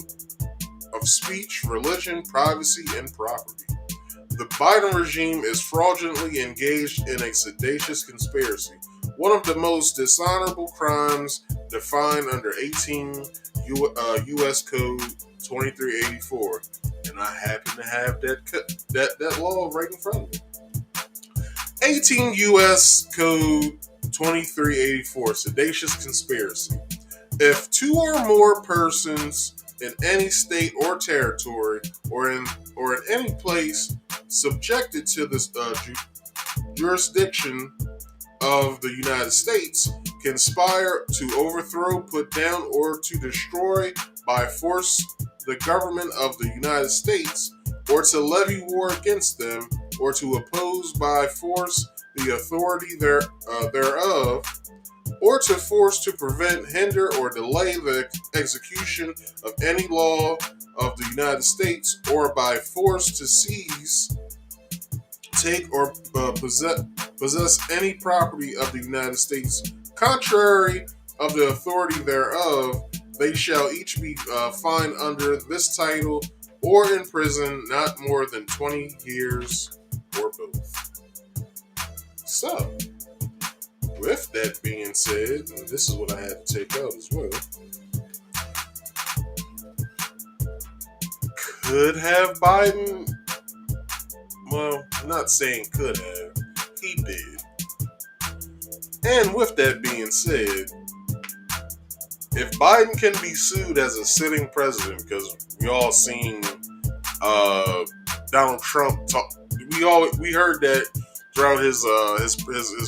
of speech, religion, privacy, and property. The Biden regime is fraudulently engaged in a seditious conspiracy, one of the most dishonorable crimes defined under 18 U.S. Code 2384. And I happen to have that law right in front of me. 18 U.S. Code 2384, seditious conspiracy. If two or more persons in any state or territory or in any place subjected to this jurisdiction of the United States conspire to overthrow, put down, or to destroy by force the government of the United States, or to levy war against them, or to oppose by force the authority thereof, or to force to prevent, hinder, or delay the execution of any law of the United States, or by force to seize, take, or possess any property of the United States, contrary of the authority thereof, they shall each be fined under this title, or in prison not more than 20 years, or both. So, with that being said, and this is what I had to take out as well. Could have Biden, well, I'm not saying could have, he did. And with that being said, if Biden can be sued as a sitting president, because we all seen Donald Trump talk, we heard that throughout his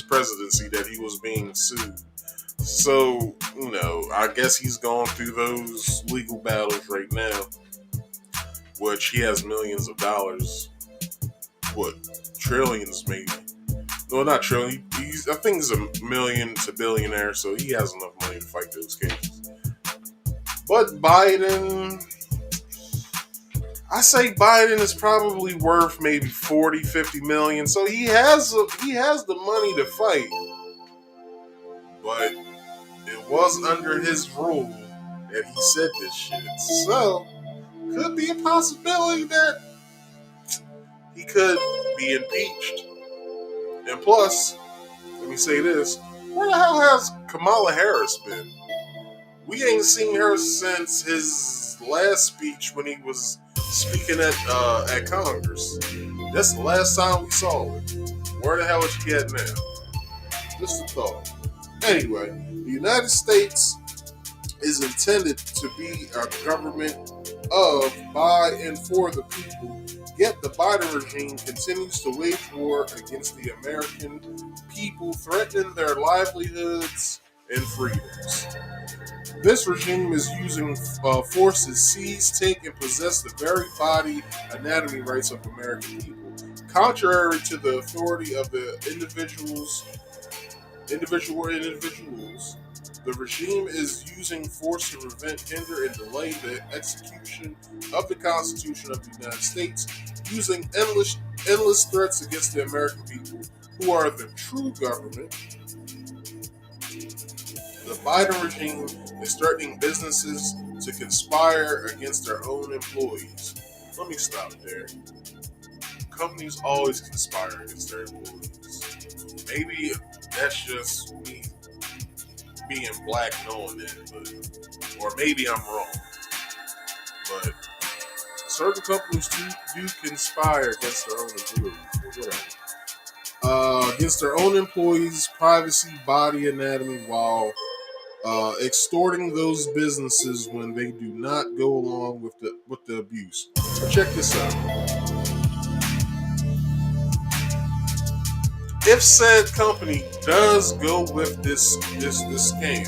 presidency that he was being sued. So, I guess he's going through those legal battles right now, which he has millions of dollars, trillions maybe. No, not trillion. I think he's a million to billionaire, so he has enough money to fight those cases. But Biden, I say Biden is probably worth maybe 40, 50 million. So he has the money to fight. But it was under his rule that he said this shit. So, could be a possibility that he could be impeached. And plus, let me say this, where the hell has Kamala Harris been? We ain't seen her since his last speech when he was speaking at Congress. That's the last time we saw her. Where the hell is she at now? Just a thought. Anyway, the United States is intended to be a government of, by, and for the people. Yet the Biden regime continues to wage war against the American people, threatening their livelihoods and freedoms. This regime is using force to seize, take, and possess the very body anatomy rights of American people, contrary to the authority of the individuals. The regime is using force to prevent, hinder, and delay the execution of the Constitution of the United States, using endless threats against the American people, who are the true government. The Biden regime is threatening businesses to conspire against their own employees. Let me stop there. Companies always conspire against their employees. Maybe that's just me being black knowing that, or maybe I'm wrong. But certain companies do conspire against their own employees, against their own employees' privacy, body anatomy, while extorting those businesses when they do not go along with the abuse. But check this out. If said company does go with this scam,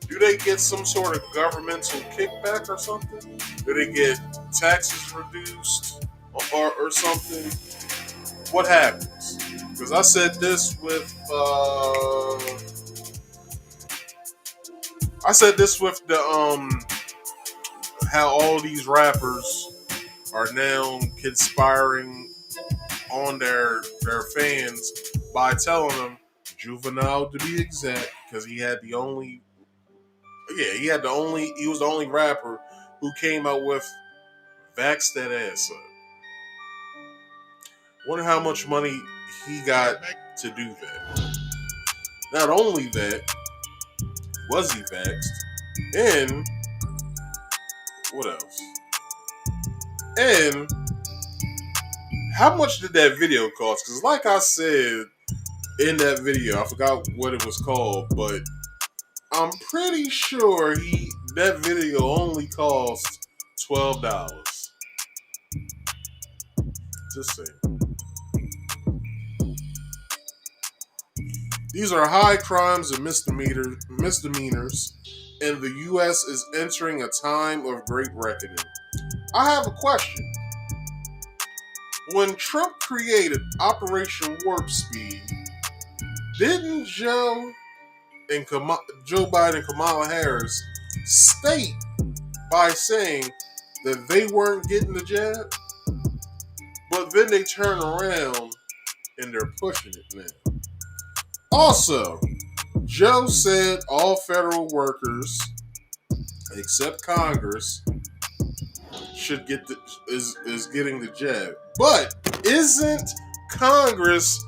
do they get some sort of governmental kickback or something? Do they get taxes reduced or something? What happens? Because I said this with the how all these rappers are now conspiring on their fans by telling them, Juvenile to be exact, because he was the only rapper who came out with Vax That Ass Up. Wonder how much money he got to do that. Not only that, was he vaxxed, and what else? And how much did that video cost? Because like I said in that video, I forgot what it was called, but I'm pretty sure that video only cost $12. Just saying. These are high crimes and misdemeanors, and the U.S. is entering a time of great reckoning. I have a question. When Trump created Operation Warp Speed, didn't Joe Biden and Kamala Harris state by saying that they weren't getting the jab? But then they turn around and they're pushing it now. Also, Joe said all federal workers, except Congress, should get is getting the jab. But isn't Congress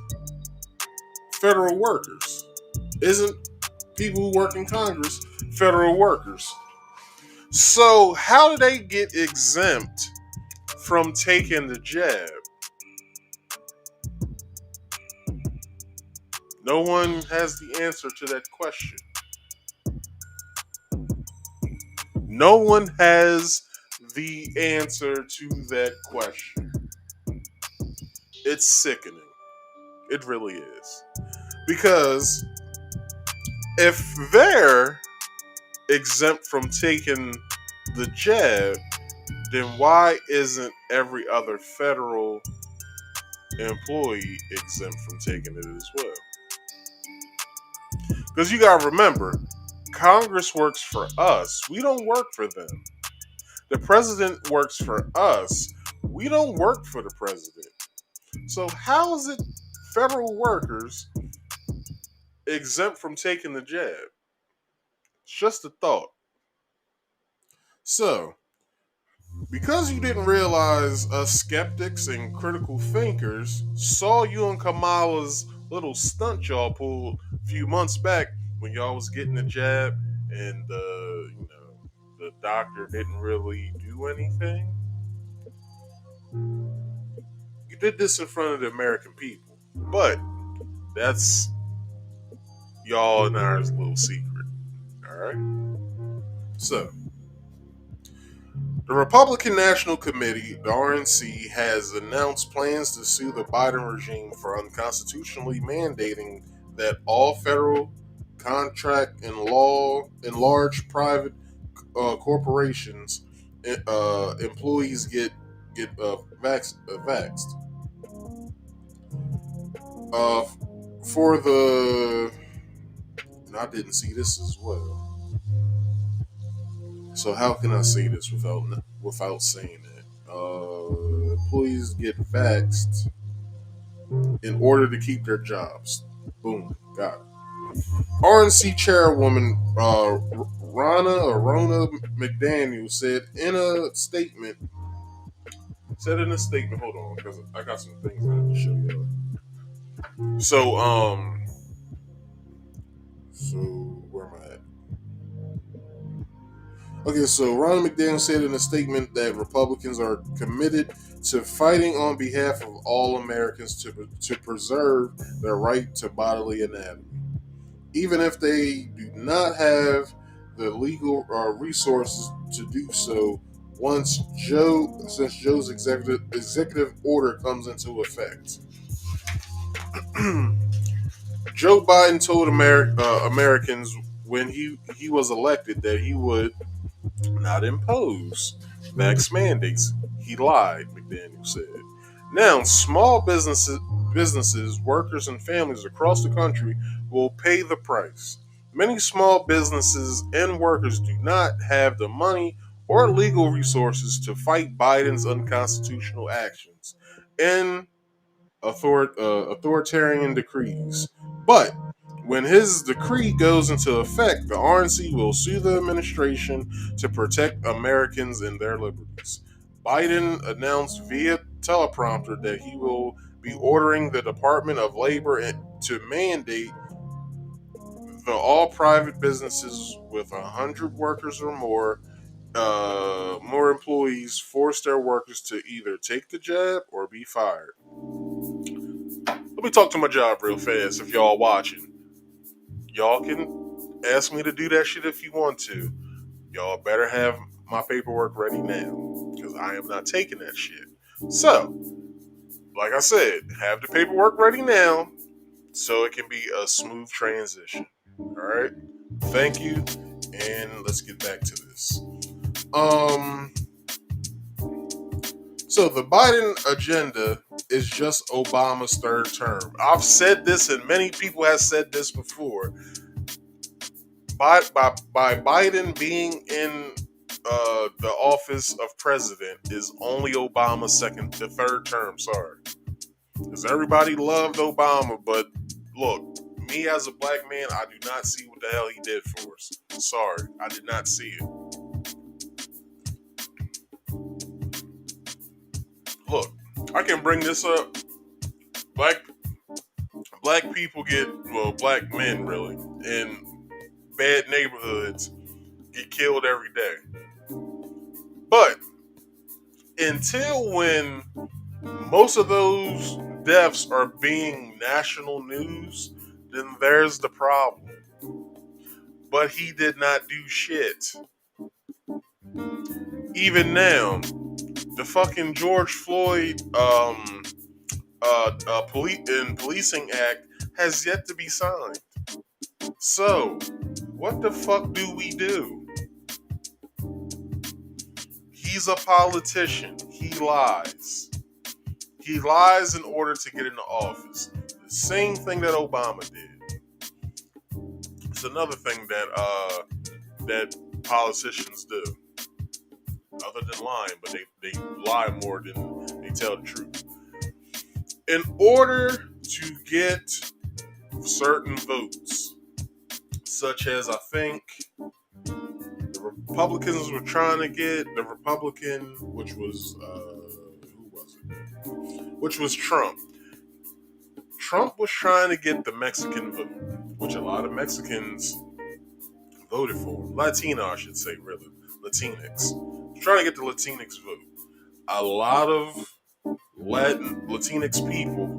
federal workers? Isn't people who work in Congress federal workers? So how do they get exempt from taking the jab? No one has the answer to that question. No one has the answer to that question. It's sickening. It really is. Because if they're exempt from taking the jab, then why isn't every other federal employee exempt from taking it as well? Because you gotta remember, Congress works for us. We don't work for them. The president works for us. We don't work for the president. So how is it federal workers exempt from taking the jab? It's just a thought. So, because you didn't realize us skeptics and critical thinkers saw you and Kamala's little stunt y'all pulled a few months back when y'all was getting the jab and the doctor didn't really do anything. You did this in front of the American people, but that's y'all and ours little secret. All right. So, the Republican National Committee, the RNC, has announced plans to sue the Biden regime for unconstitutionally mandating that all federal, contract, and large private corporations employees get vaxxed. For the, I didn't see this as well. So how can I say this without saying it? Employees get vaxxed in order to keep their jobs. Boom, got it. RNC chairwoman Ronna McDaniel said in a statement. Hold on, because I got some things I have to show you. So where am I at? Okay, so Ron McDaniel said in a statement that Republicans are committed to fighting on behalf of all Americans to preserve their right to bodily anatomy, even if they do not have the legal resources to do so. Since Joe's executive order comes into effect. Joe Biden told Americans when he was elected that he would not impose vax mandates. He lied, McDaniel said. Now, small businesses, workers, and families across the country will pay the price. Many small businesses and workers do not have the money or legal resources to fight Biden's unconstitutional actions and authoritarian decrees. But when his decree goes into effect, the RNC will sue the administration to protect Americans and their liberties. Biden announced via teleprompter that he will be ordering the Department of Labor to mandate the all private businesses with 100 workers or more employees force their workers to either take the jab or be fired. Let me talk to my job real fast if y'all watching. Y'all can ask me to do that shit if you want to. Y'all better have my paperwork ready now, because I am not taking that shit. So, like I said, have the paperwork ready now so it can be a smooth transition. Alright? Thank you, And let's get back to this. So the Biden agenda is just Obama's third term. I've said this, and many people have said this before. By Biden being in the office of president is only Obama's the third term. Sorry, because everybody loved Obama, but look, me as a black man, I do not see what the hell he did for us. Sorry, I did not see it. Look, I can bring this up. Black people black men really, in bad neighborhoods get killed every day. But until when most of those deaths are being national news, then there's the problem. But he did not do shit. Even now, the fucking George Floyd Policing Act has yet to be signed. So, what the fuck do we do? He's a politician. He lies. He lies in order to get into office. The same thing that Obama did. It's another thing that politicians do. Other than lying, but they lie more than they tell the truth. In order to get certain votes, such as I think the Republicans were trying to get, the Republican, which was which was Trump. Trump was trying to get the Mexican vote, which a lot of Mexicans voted for. Latino, I should say, really. Latinx. Trying to get the Latinx vote. A lot of Latinx people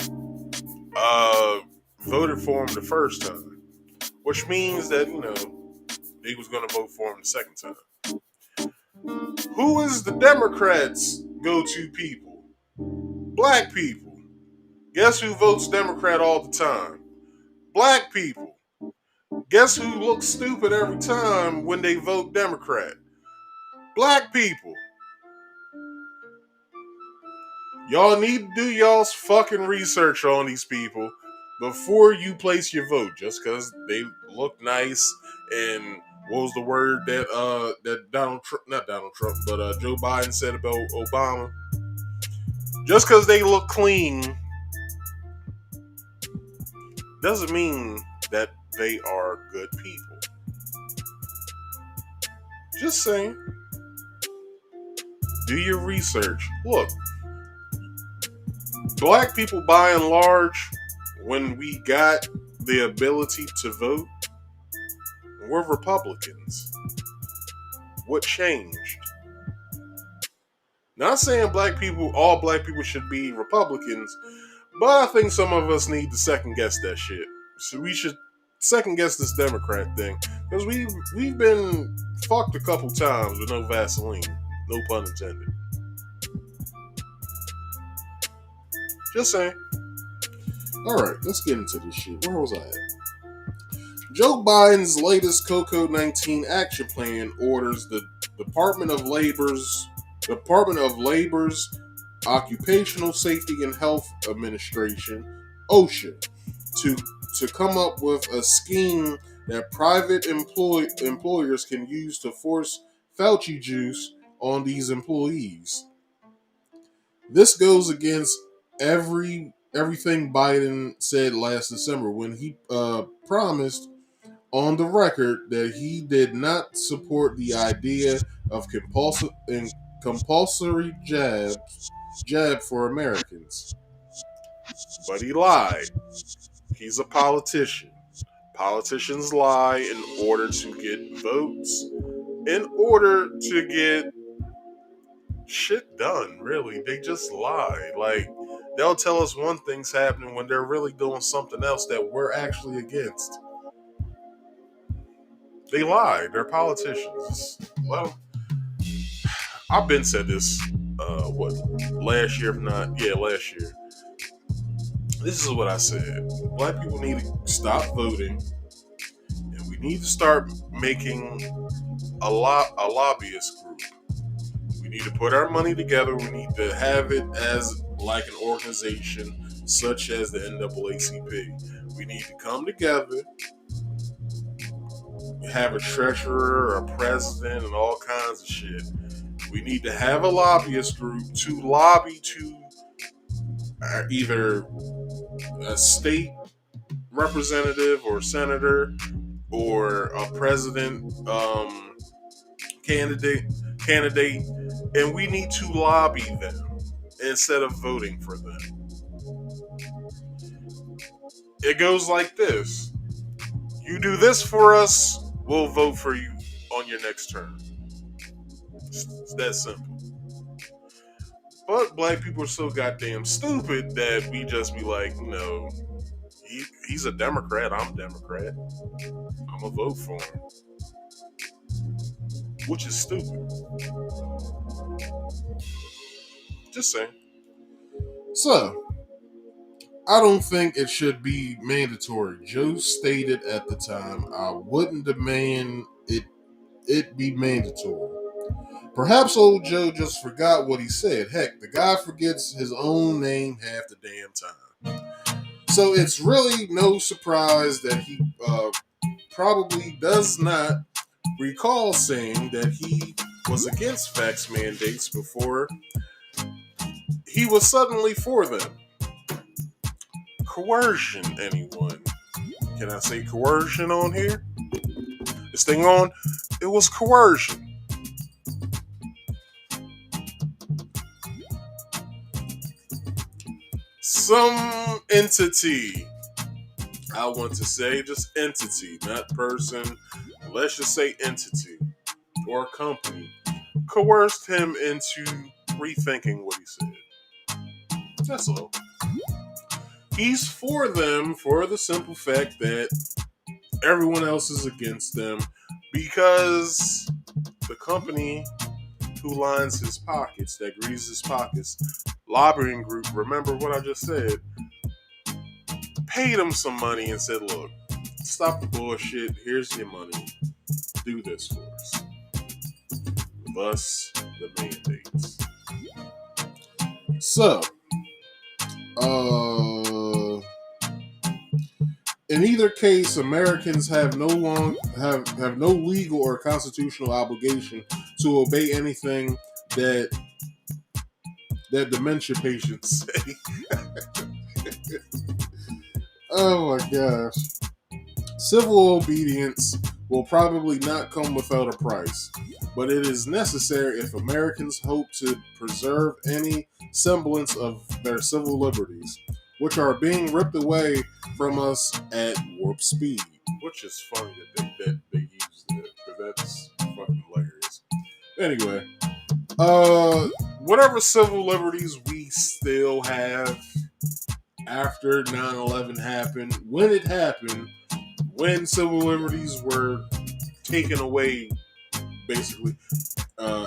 voted for him the first time, which means that, they was going to vote for him the second time. Who is the Democrats' go-to people? Black people. Guess who votes Democrat all the time? Black people. Guess who looks stupid every time when they vote Democrat? Black people. Y'all need to do y'all's fucking research on these people before you place your vote. Just because they look nice and what was the word that Joe Biden said about Obama? Just because they look clean doesn't mean that they are good people. Just saying. Do your research. Look, black people by and large, when we got the ability to vote, we're Republicans. What changed? Not saying all black people should be Republicans, but I think some of us need to second guess that shit. So we should second guess this Democrat thing, because we've been fucked a couple times with no Vaseline. No pun intended. Just saying. Alright, let's get into this shit. Where was I at? Joe Biden's latest COVID-19 action plan orders the Department of Labor's Occupational Safety and Health Administration, OSHA, to come up with a scheme that private employers can use to force Fauci juice on these employees. This goes against everything Biden said last December when he promised on the record that he did not support the idea of compulsory jab for Americans. But he lied. He's a politician. Politicians lie in order to get votes, in order to get shit done, really. They just lie. Like, they'll tell us one thing's happening when they're really doing something else that we're actually against. They lie. They're politicians. Well, I've been said this, last year, if not, last year. This is what I said. Black people need to stop voting, and we We need to start making a lobbyist group. We need to put our money together. We need to have it as like an organization such as the NAACP. We need to come together, have a treasurer, a president, and all kinds of shit. We need to have a lobbyist group to lobby to either a state representative or senator or a president candidate, and we need to lobby them instead of voting for them. It goes like this: you do this for us, we'll vote for you on your next term. It's that simple. But black people are so goddamn stupid that we just be like, no, he's a Democrat, I'm a Democrat, I'm gonna vote for him. Which is stupid. Just saying. So, I don't think it should be mandatory. Joe stated at the time, I wouldn't demand it be mandatory. Perhaps old Joe just forgot what he said. Heck, the guy forgets his own name half the damn time. So it's really no surprise that he probably does not recall saying that he was against vax mandates before he was suddenly for them. Coercion, anyone? Can I say coercion on here? This thing on? It was coercion. Some entity, I want to say just entity, not person, let's just say entity or company, coerced him into rethinking what he said. That's all. He's for them for the simple fact that everyone else is against them because the company who lines his pockets, that greases his pockets, lobbying group, remember what I just said, paid him some money and said, look, stop the bullshit, here's your money, do this for us. Thus, the mandates. So, in either case, Americans have no legal or constitutional obligation to obey anything that dementia patients say. Oh my gosh. Civil obedience will probably not come without a price, but it is necessary if Americans hope to preserve any semblance of their civil liberties, which are being ripped away from us at warp speed. Which is funny that they use that, because that's fucking hilarious. Anyway, whatever civil liberties we still have after 9/11 happened, when it happened, when civil liberties were taken away, basically,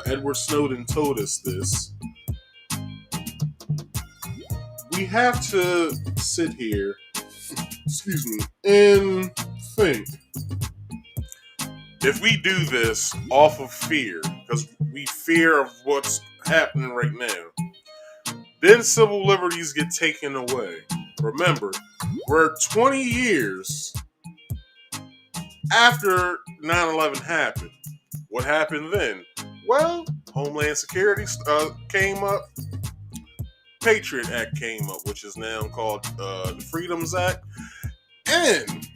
Edward Snowden told us this. We have to sit here, excuse me, and think. If we do this off of fear, because we fear of what's happening right now, then civil liberties get taken away. Remember, we're 20 years after 9/11 happened. What happened then? Well, Homeland Security came up. Patriot Act came up, which is now called the Freedoms Act. And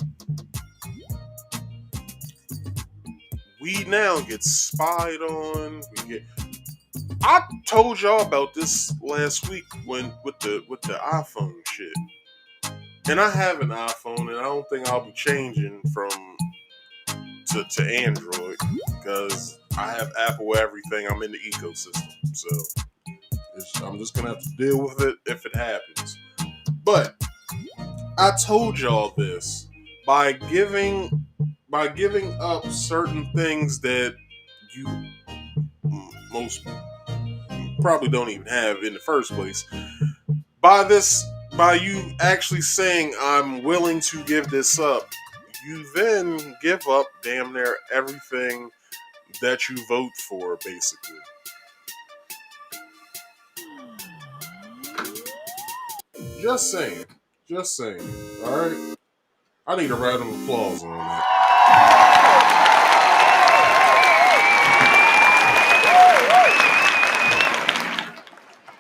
we now get spied on. I told y'all about this last week with the iPhone shit. And I have an iPhone, and I don't think I'll be changing to Android because I have Apple everything. I'm in the ecosystem, so I'm just gonna have to deal with it if it happens. But I told y'all this by giving up certain things that you most probably don't even have in the first place. By you actually saying I'm willing to give this up, you then give up damn near everything that you vote for, basically. Just saying. Just saying. Alright? I need a round of applause on that.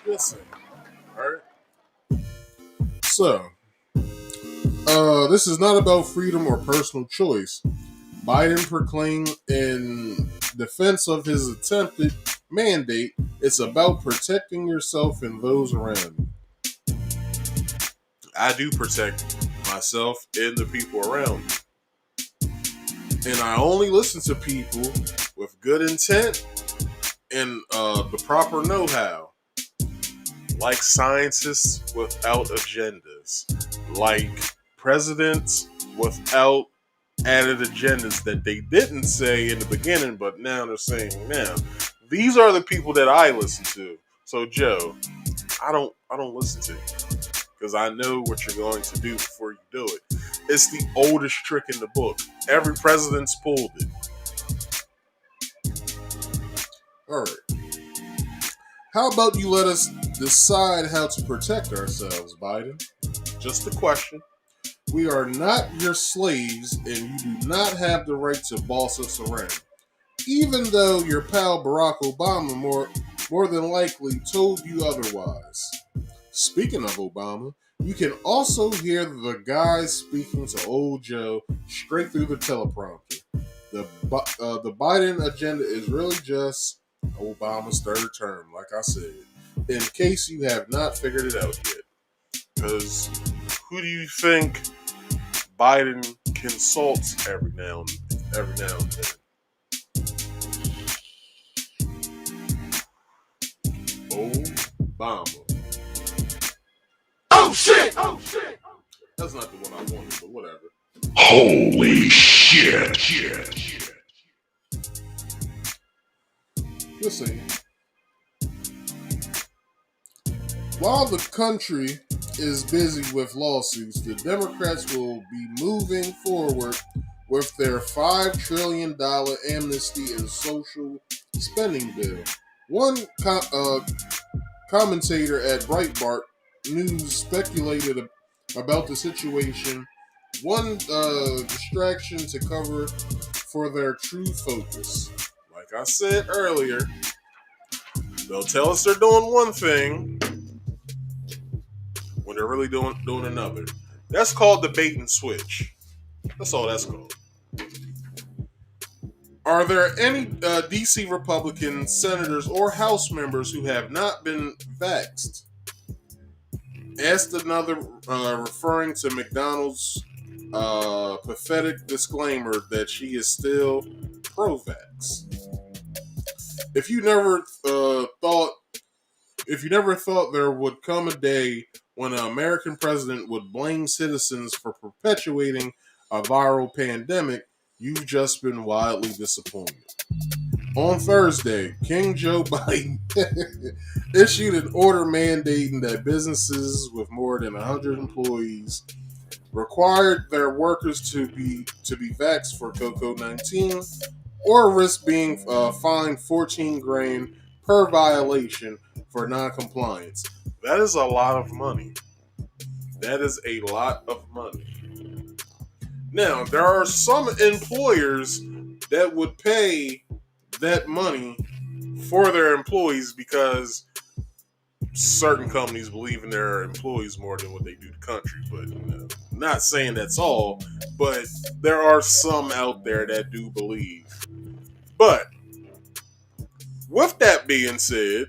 Just saying. Alright? So, this is not about freedom or personal choice. Biden proclaimed in defense of his attempted mandate, it's about protecting yourself and those around you. I do protect myself and the people around me. And I only listen to people with good intent and the proper know-how. Like scientists without agendas. Like presidents without added agendas that they didn't say in the beginning, but now they're saying now. These are the people that I listen to. So Joe, I don't listen to you because I know what you're going to do before you do it. It's the oldest trick in the book. Every president's pulled it. All right. How about you let us decide how to protect ourselves, Biden? Just a question. We are not your slaves, and you do not have the right to boss us around. Even though your pal Barack Obama more than likely told you otherwise. Speaking of Obama, you can also hear the guy speaking to old Joe straight through the teleprompter. The Biden agenda is really just Obama's third term, like I said, in case you have not figured it out yet. Because who do you think Biden consults every now and then? Obama. Oh shit! Oh shit! That's not the one I wanted, but whatever. Holy shit! Listen. While the country is busy with lawsuits, the Democrats will be moving forward with their $5 trillion amnesty and social spending bill. One commentator at Breitbart News speculated about the situation, one distraction to cover for their true focus. Like I said earlier, they'll tell us they're doing one thing when they're really doing another. That's called the bait and switch. That's all that's called. Are there any DC Republican senators or House members who have not been vaxxed? Asked another, referring to McDonald's pathetic disclaimer that she is still pro-vax. If you never thought there would come a day when an American president would blame citizens for perpetuating a viral pandemic, you've just been wildly disappointed. On Thursday, King Joe Biden issued an order mandating that businesses with more than 100 employees required their workers to be vaxxed for COVID-19 or risk being fined $14,000 per violation for non-compliance. That is a lot of money. That is a lot of money. Now, there are some employers that would pay that money for their employees because certain companies believe in their employees more than what they do the country. But I'm not saying that's all, but there are some out there that do believe. But with that being said,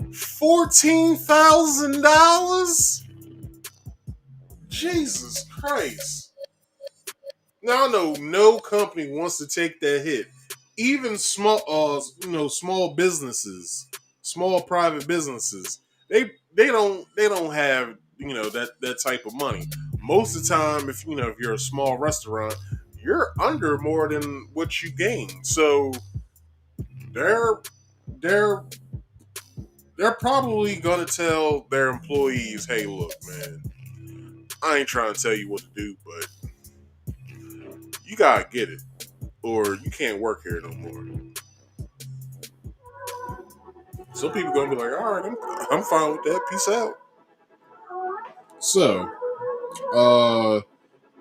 $14,000? Jesus Christ. Now I know no company wants to take that hit. Even small businesses, small private businesses, they don't have that type of money. Most of the time, if you're a small restaurant, you're under more than what you gain. So they're probably gonna tell their employees, "Hey, look, man, I ain't trying to tell you what to do, but gotta get it, or you can't work here no more. Some people gonna be like, all right, I'm fine with that. Peace out. So,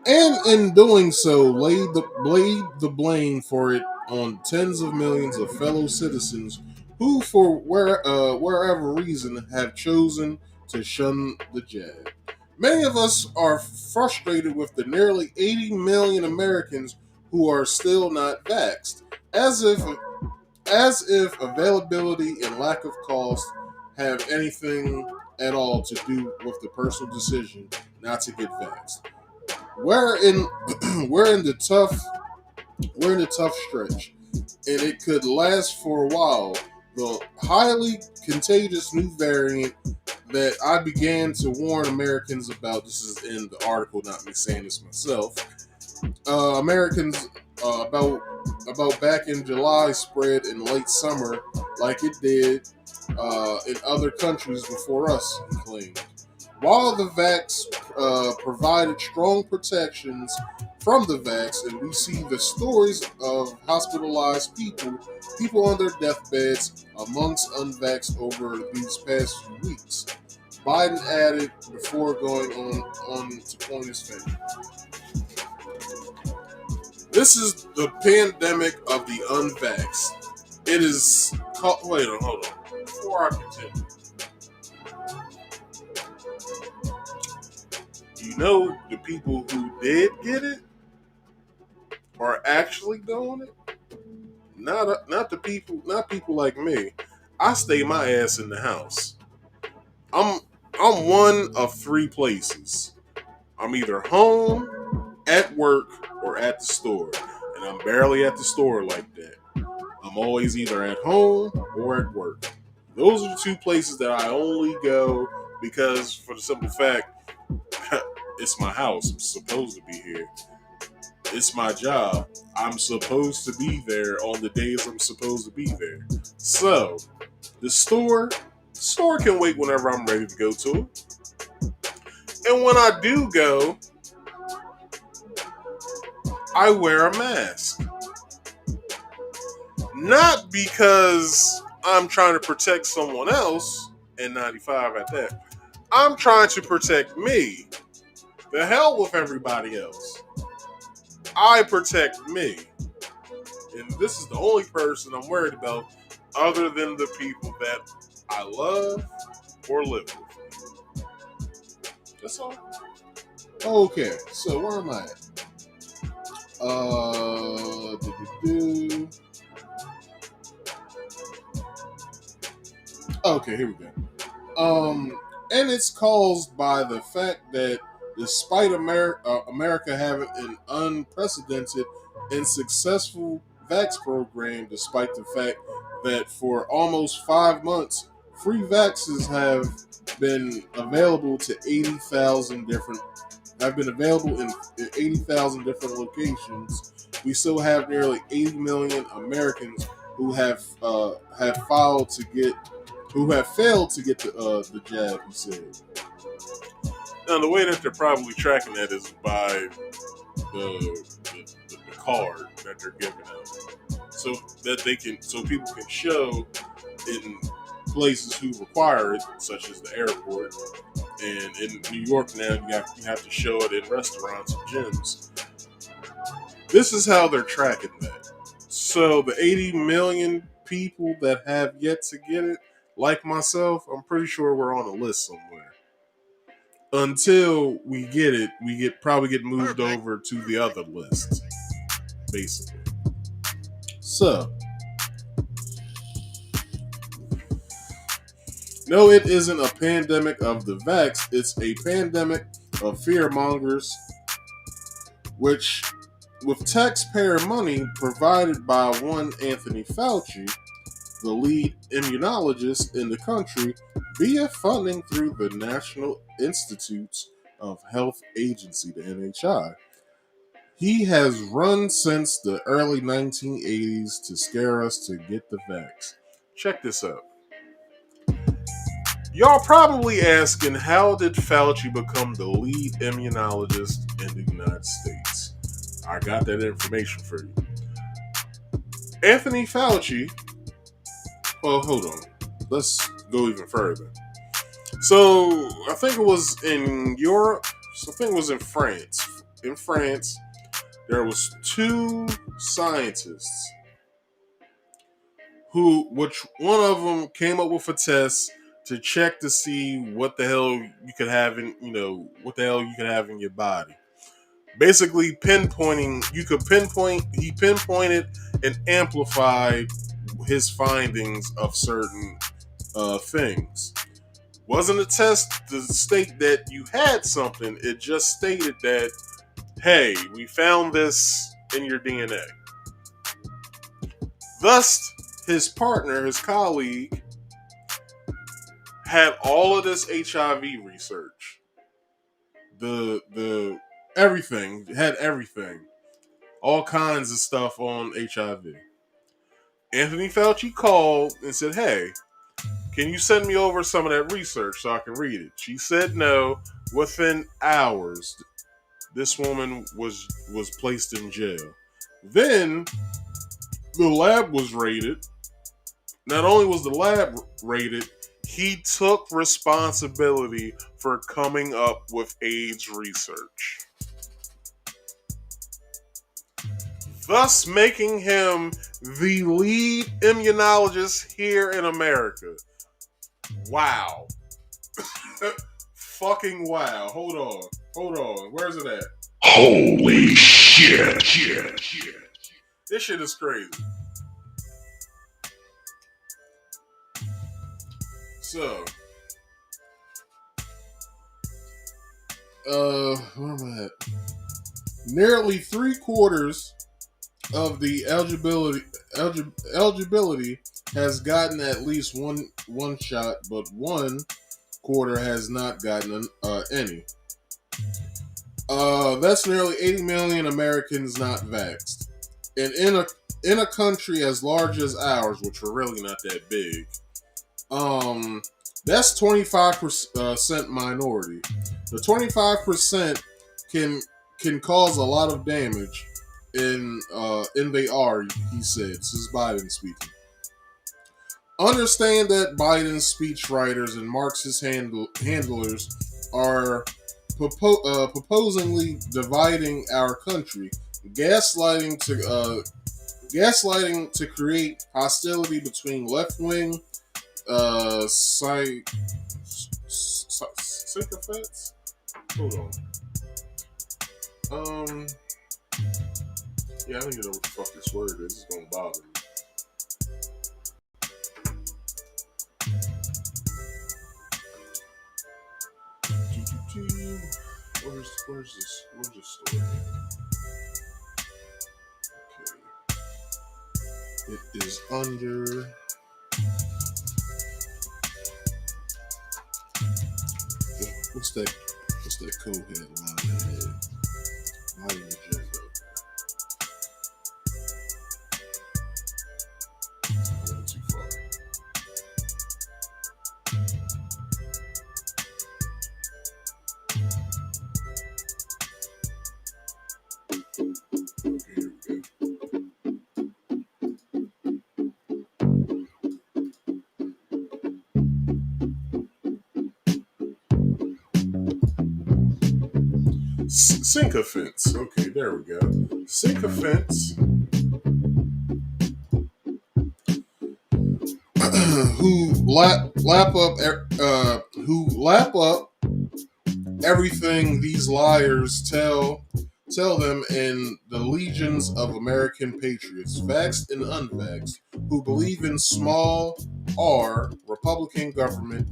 and in doing so, laid the blame for it on tens of millions of fellow citizens who, for wherever reason, have chosen to shun the jab. Many of us are frustrated with the nearly 80 million Americans who are still not vaxxed, as if availability and lack of cost have anything at all to do with the personal decision not to get vaxxed. We're in the tough stretch, and it could last for a while. The highly contagious new variant that I began to warn Americans about. This is in the article, not me saying this myself. Americans about back in July spread in late summer, like it did in other countries before us, he claimed. While the vax provided strong protections from the vax, and we see the stories of hospitalized people on their deathbeds amongst unvaxxed over these past few weeks, Biden added before going on to point his finger. This is the pandemic of the unvaxxed. It is called. Wait on, hold on. Before I continue. You know, the people who did get it are actually doing it. Not people like me. I stay my ass in the house. I'm one of three places. I'm either home, at work, or at the store. And I'm barely at the store like that. I'm always either at home or at work. Those are the two places that I only go because, for the simple fact, it's my house. I'm supposed to be here. It's my job. I'm supposed to be there on the days I'm supposed to be there. So, the store can wait whenever I'm ready to go to it. And when I do go, I wear a mask. Not because I'm trying to protect someone else, N95 at that. I'm trying to protect me. The hell with everybody else. I protect me. And this is the only person I'm worried about other than the people that I love or live with. That's all. Okay, so where am I at? Okay, here we go. And it's caused by the fact that despite America having an unprecedented and successful vax program, despite the fact that for almost 5 months, free vaxes have been available to 80,000 different in 80,000 different locations, we still have nearly 80 million Americans who have failed to get the jab, he said. Now, the way that they're probably tracking that is by the card that they're giving out, so that people can show in places who require it, such as the airport, and in New York now you have to show it in restaurants and gyms. This is how they're tracking that. So the 80 million people that have yet to get it, like myself, I'm pretty sure we're on a list somewhere. Until we get it, probably get moved over to the other list, basically. So, no, it isn't a pandemic of the vax. It's a pandemic of fearmongers, which, with taxpayer money provided by one Anthony Fauci, the lead immunologist in the country, via funding through the National Institutes of Health Agency, the NHI. He has run since the early 1980s to scare us to get the vax. Check this out. Y'all probably asking, how did Fauci become the lead immunologist in the United States? I got that information for you. Anthony Fauci. Well, hold on. Let's go even further. So, I think it was in Europe. So I think it was in France. In France, there was 2 scientists which one of them came up with a test to check to see what the hell you could have in, what the hell you could have in your body. Basically, he pinpointed and amplified his findings of certain things. Wasn't a test to state that you had something. It just stated that, hey, we found this in your DNA. Thus, his partner, his colleague, had all of this HIV research. The everything, had everything. All kinds of stuff on HIV. Anthony Fauci called and said, hey, can you send me over some of that research so I can read it? She said no. Within hours, this woman was placed in jail. Then the lab was raided. Not only was the lab raided, he took responsibility for coming up with AIDS research, thus making him the lead immunologist here in America. Wow. Fucking wow. Hold on. Where's it at? Holy shit. This shit is crazy. So, where am I at? Nearly 3/4 of the eligibility has gotten at least one shot, but 1/4 has not gotten any. That's nearly 80 million Americans not vaxxed, and in a country as large as ours, which we're really not that big. That's 25% minority. The 25% can cause a lot of damage, and they are, he said. This is Biden speaking. Understand that Biden's speechwriters and Marxist handlers are proposingly dividing our country, gaslighting to create hostility between left-wing sycophants. Hold on. Yeah, I don't even know what the fuck this word is. It's gonna bother me. Where's this story? Okay. It is under. What's that code headline? Why did you just go? I went too far. Okay, here we go. Sycophants. Okay, there we go. Sycophants who lap up everything these liars tell them, and the legions of American patriots, vaxxed and unvaxxed, who believe in small R Republican government,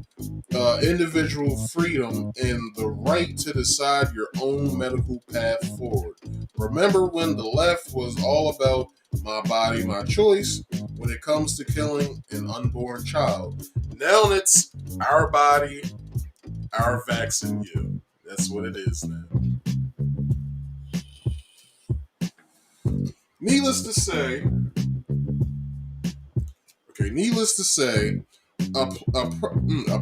individual freedom, and the right to decide your own medical path forward. Remember when the left was all about my body, my choice when it comes to killing an unborn child? Now it's our body, our vaccine, you. That's what it is now. Needless to say, a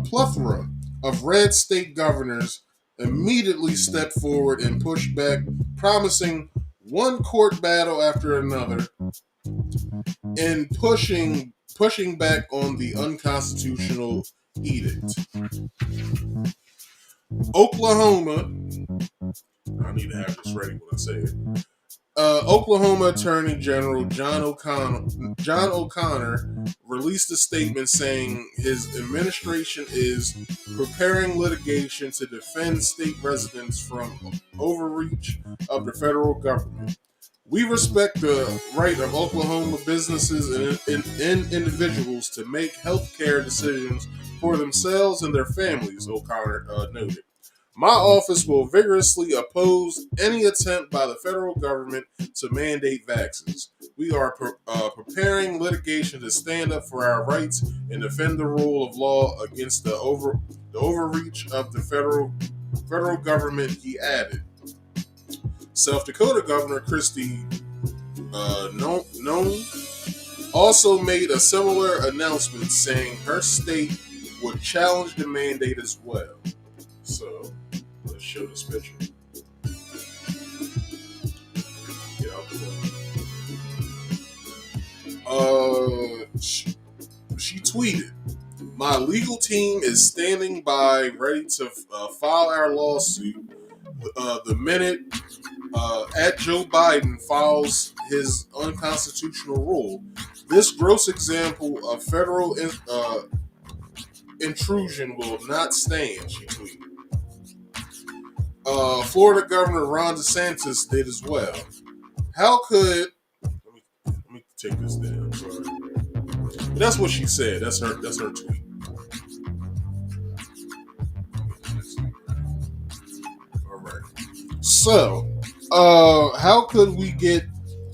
plethora of red state governors immediately stepped forward and pushed back, promising one court battle after another in pushing back on the unconstitutional edict. Oklahoma, I need to have this ready when I say it. Oklahoma Attorney General John O'Connor released a statement saying his administration is preparing litigation to defend state residents from overreach of the federal government. We respect the right of Oklahoma businesses and individuals to make healthcare decisions for themselves and their families, O'Connor noted. My office will vigorously oppose any attempt by the federal government to mandate vaccines. We are preparing litigation to stand up for our rights and defend the rule of law against the overreach of the federal government, he added. South Dakota Governor Kristi Noem also made a similar announcement saying her state would challenge the mandate as well. So, let's show this picture. Get out the way. She tweeted, "My legal team is standing by, ready to file our lawsuit the minute at Joe Biden files his unconstitutional rule. This gross example of federal intrusion will not stand," she tweeted. Florida Governor Ron DeSantis did as well. How could let me take this down? I'm sorry. But that's what she said. That's her tweet. All right. So, how could we get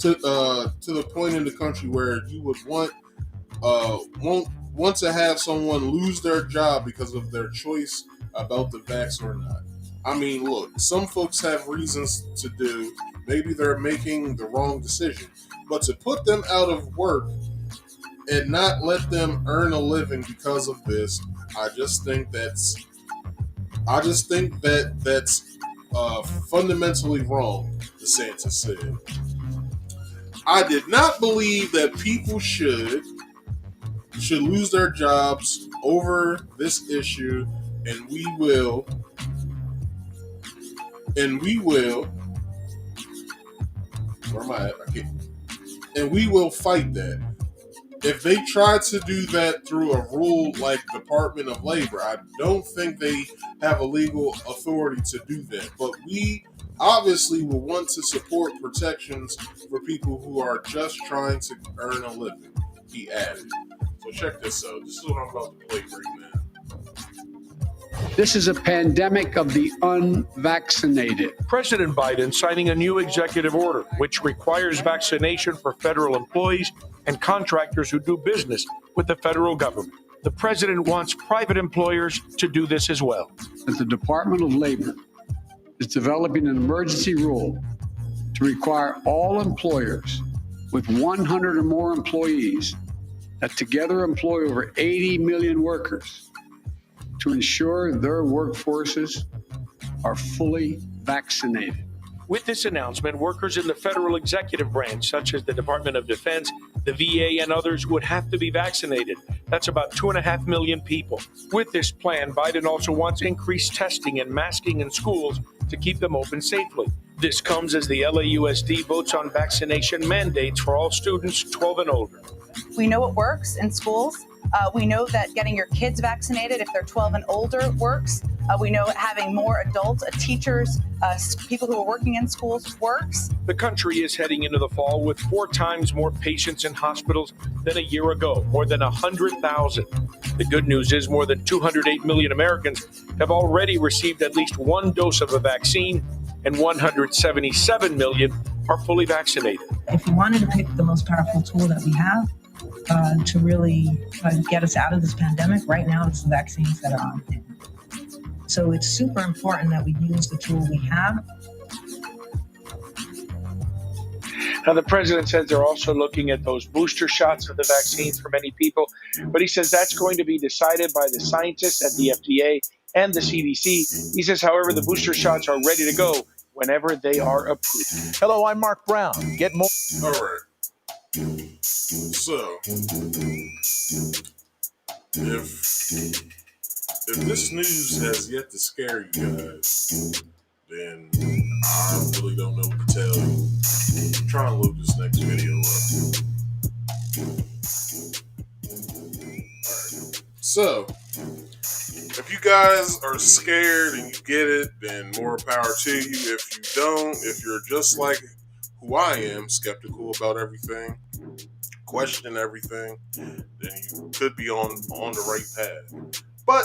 to the point in the country where you would want to have someone lose their job because of their choice about the vax or not? I mean, look, some folks have reasons to do. Maybe they're making the wrong decision. But to put them out of work and not let them earn a living because of this, I just think that's fundamentally wrong, DeSantis said. I did not believe that people should lose their jobs over this issue, and we will where am I at? And we will fight that. If they try to do that through a rule like Department of Labor, I don't think they have a legal authority to do that. But we obviously will want to support protections for people who are just trying to earn a living, he added. So check this out. This is what I'm about to play right now. This is a pandemic of the unvaccinated. President Biden signing a new executive order which requires vaccination for federal employees and contractors who do business with the federal government. The president wants private employers to do this as well. That the Department of Labor is developing an emergency rule to require all employers with 100 or more employees that together employ over 80 million workers to ensure their workforces are fully vaccinated. With this announcement, workers in the federal executive branch, such as the Department of Defense, the VA, and others, would have to be vaccinated. That's about 2.5 million people. With this plan, Biden also wants increased testing and masking in schools to keep them open safely. This comes as the LAUSD votes on vaccination mandates for all students 12 and older. We know it works in schools. We know that getting your kids vaccinated if they're 12 and older works. We know having more adults, teachers, people who are working in schools works. The country is heading into the fall with 4 times more patients in hospitals than a year ago, more than 100,000. The good news is more than 208 million Americans have already received at least one dose of a vaccine, and 177 million are fully vaccinated. If you wanted to pick the most powerful tool that we have, to really get us out of this pandemic, right now it's the vaccines that are on hand. So it's super important that we use the tool we have. Now, the president says they're also looking at those booster shots of the vaccines for many people, but he says that's going to be decided by the scientists at the FDA and the CDC. He says, however, the booster shots are ready to go whenever they are approved. Hello, I'm Mark Brown. Get more. All right. So, if this news has yet to scare you guys, then I really don't know what to tell you. I'm trying to load this next video up. Alright. So, if you guys are scared and you get it, then more power to you. If you don't, if you're just like who I am, skeptical about everything, question everything, then you could be on the right path. But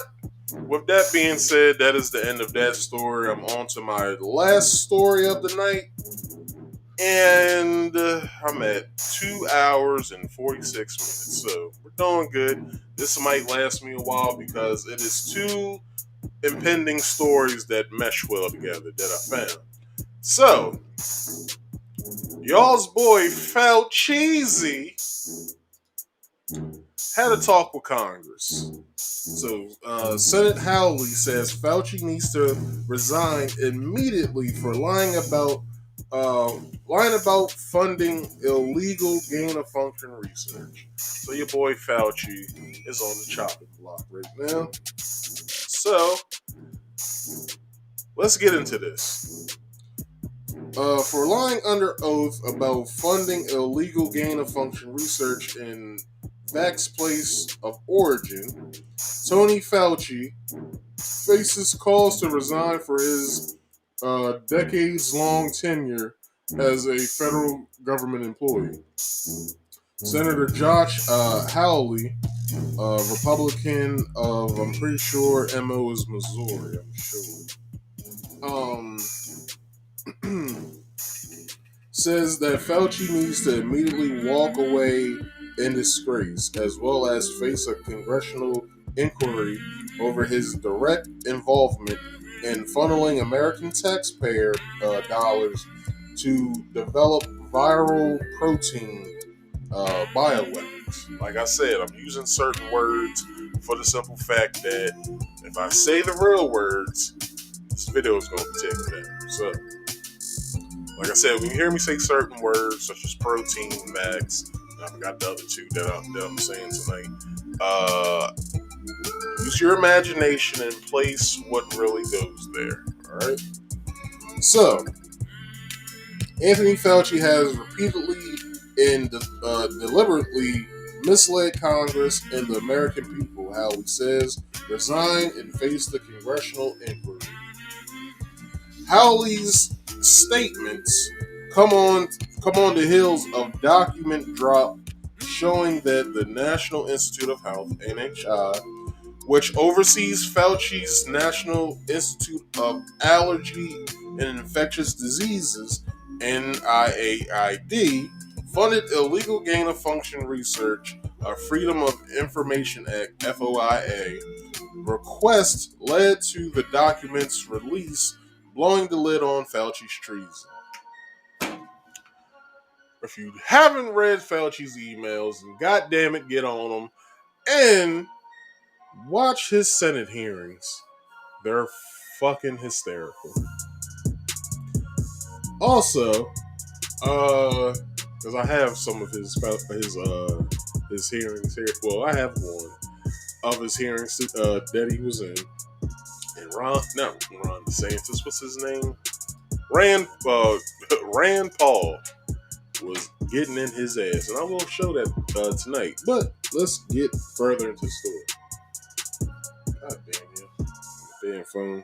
with that being said, that is the end of that story. I'm on to my last story of the night. And I'm at 2 hours and 46 minutes. So we're doing good. This might last me a while because it is 2 impending stories that mesh well together that I found. So, y'all's boy Fauci had a talk with Congress. So, Senate Howley says Fauci needs to resign immediately for lying about funding illegal gain-of-function research. So your boy Fauci is on the chopping block right now. So, let's get into this. For lying under oath about funding illegal gain-of-function research in Vax's place of origin, Tony Fauci faces calls to resign for his decades-long tenure as a federal government employee. Senator Josh Hawley, Republican of, I'm pretty sure, MO is Missouri, I'm sure. Says that Fauci needs to immediately walk away in disgrace, as well as face a congressional inquiry over his direct involvement in funneling American taxpayer dollars to develop viral protein bioweapons. Like I said, I'm using certain words for the simple fact that if I say the real words, this video is going to be taken down. So, like I said, when you hear me say certain words such as protein, max, I forgot the other 2 that I'm saying tonight. Use your imagination and place what really goes there. All right. So, Anthony Fauci has repeatedly and deliberately misled Congress and the American people. How he says, resign and face the congressional inquiry. Howley's statements come on the heels of document drop showing that the National Institute of Health, NHI, which oversees Fauci's National Institute of Allergy and Infectious Diseases, NIAID, funded illegal gain-of-function research, a Freedom of Information Act, FOIA, request led to the document's release, blowing the lid on Fauci's treason. If you haven't read Fauci's emails, and goddamn it, get on them and watch his Senate hearings. They're fucking hysterical. Also, because I have some of his hearings here. Well, I have one of his hearings that he was in. And Ron DeSantis, what's his name? Rand Paul was getting in his ass, and I will show that tonight. But let's get further into the story. God damn you, damn phone.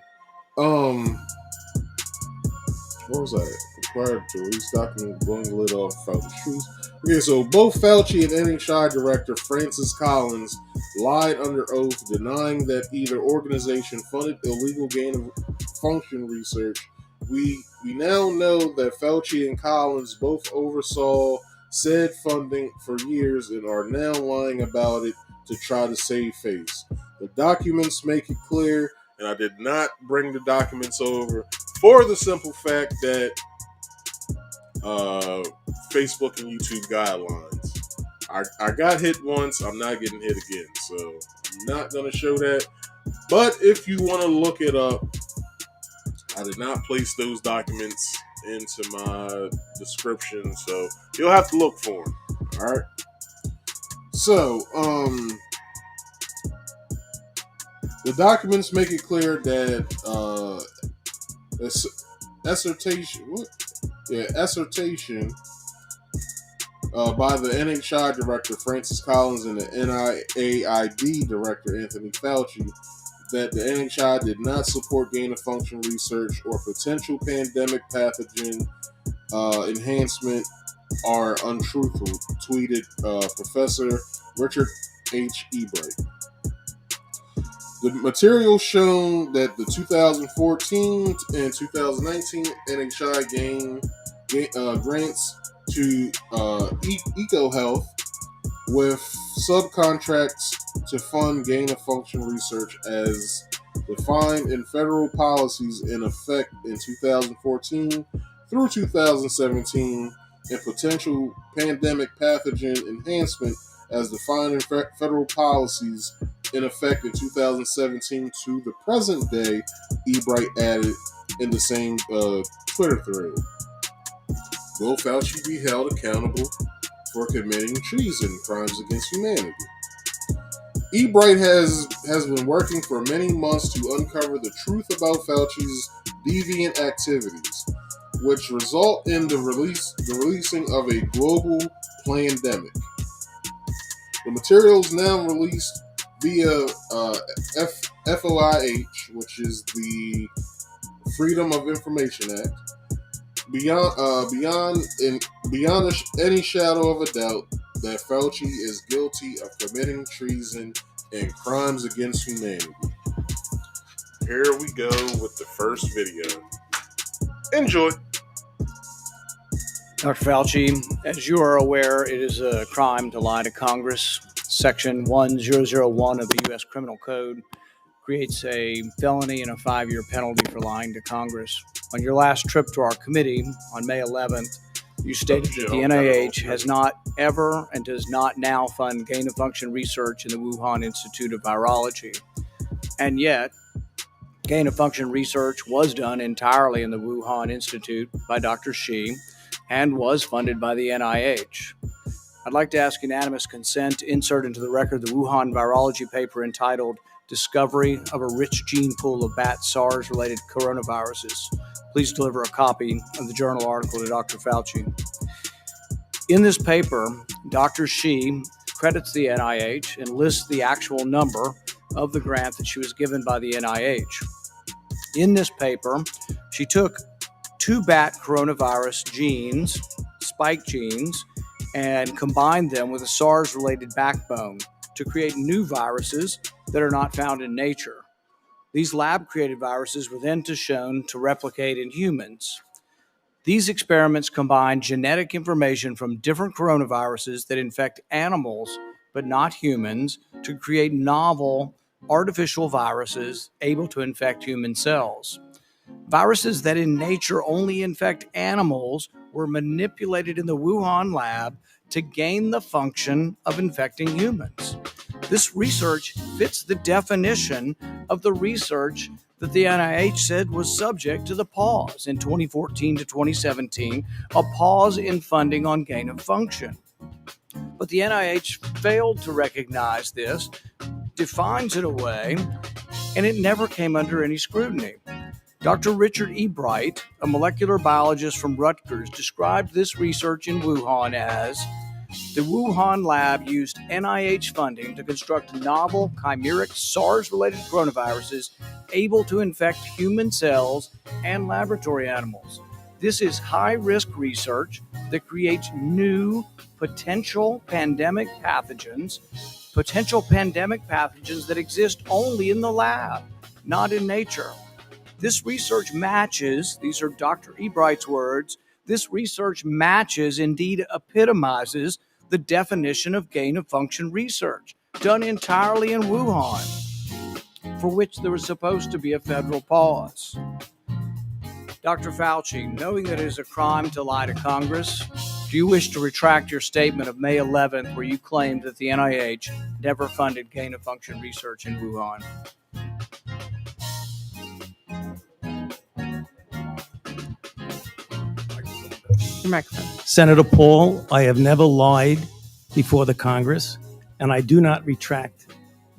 What was that? Required to release document blowing the lid off Fauci's truth. Okay, so both Fauci and NHI director Francis Collins lied under oath, denying that either organization funded illegal gain-of-function research. We now know that Fauci and Collins both oversaw said funding for years and are now lying about it to try to save face. The documents make it clear, and I did not bring the documents over for the simple fact that Facebook and YouTube guidelines. I got hit once, I'm not getting hit again, so I'm not going to show that. But if you want to look it up, I did not place those documents into my description, so you'll have to look for them. All right. So, the documents make it clear that assertion by the NHI director Francis Collins and the NIAID director Anthony Fauci that the NHI did not support gain-of-function research or potential pandemic pathogen enhancement are untruthful, tweeted Professor Richard H. Ebright. The material shown that the 2014 and 2019 NHI grants to EcoHealth with subcontracts to fund gain-of-function research as defined in federal policies in effect in 2014 through 2017 and potential pandemic pathogen enhancement as defined in federal policies in effect in 2017 to the present day, Ebright added in the same Twitter thread. Will Fauci be held accountable for committing treason, crimes against humanity? Ebright has been working for many months to uncover the truth about Fauci's deviant activities, which result in the releasing of a global pandemic. The materials now released via FOIH, which is the Freedom of Information Act, beyond any shadow of a doubt that Fauci is guilty of committing treason and crimes against humanity. Here we go with the first video. Enjoy. Dr. Fauci, as you are aware, it is a crime to lie to Congress. Section 1001 of the U.S. Criminal Code creates a felony and a 5-year penalty for lying to Congress. On your last trip to our committee on May 11th, you stated that the NIH has not ever and does not now fund gain-of-function research in the Wuhan Institute of Virology. And yet, gain-of-function research was done entirely in the Wuhan Institute by Dr. Shi and was funded by the NIH. I'd like to ask unanimous consent to insert into the record the Wuhan virology paper entitled Discovery of a Rich Gene Pool of Bat SARS-Related Coronaviruses. Please deliver a copy of the journal article to Dr. Fauci. In this paper, Dr. Shi credits the NIH and lists the actual number of the grant that she was given by the NIH. In this paper, she took 2 bat coronavirus genes, spike genes, and combined them with a SARS-related backbone to create new viruses that are not found in nature. These lab-created viruses were then shown to replicate in humans. These experiments combine genetic information from different coronaviruses that infect animals but not humans to create novel artificial viruses able to infect human cells. Viruses that in nature only infect animals were manipulated in the Wuhan lab to gain the function of infecting humans. This research fits the definition of the research that the NIH said was subject to the pause in 2014 to 2017, a pause in funding on gain of function. But the NIH failed to recognize this, defines it away, and it never came under any scrutiny. Dr. Richard Ebright, a molecular biologist from Rutgers, described this research in Wuhan as the Wuhan lab used NIH funding to construct novel chimeric SARS-related coronaviruses able to infect human cells and laboratory animals. This is high-risk research that creates new potential pandemic pathogens that exist only in the lab, not in nature. This research matches, these are Dr. Ebright's words, this research matches, indeed epitomizes, the definition of gain-of-function research done entirely in Wuhan, for which there was supposed to be a federal pause. Dr. Fauci, knowing that it is a crime to lie to Congress, do you wish to retract your statement of May 11th where you claimed that the NIH never funded gain-of-function research in Wuhan? Your microphone. Senator Paul, I have never lied before the Congress, and I do not retract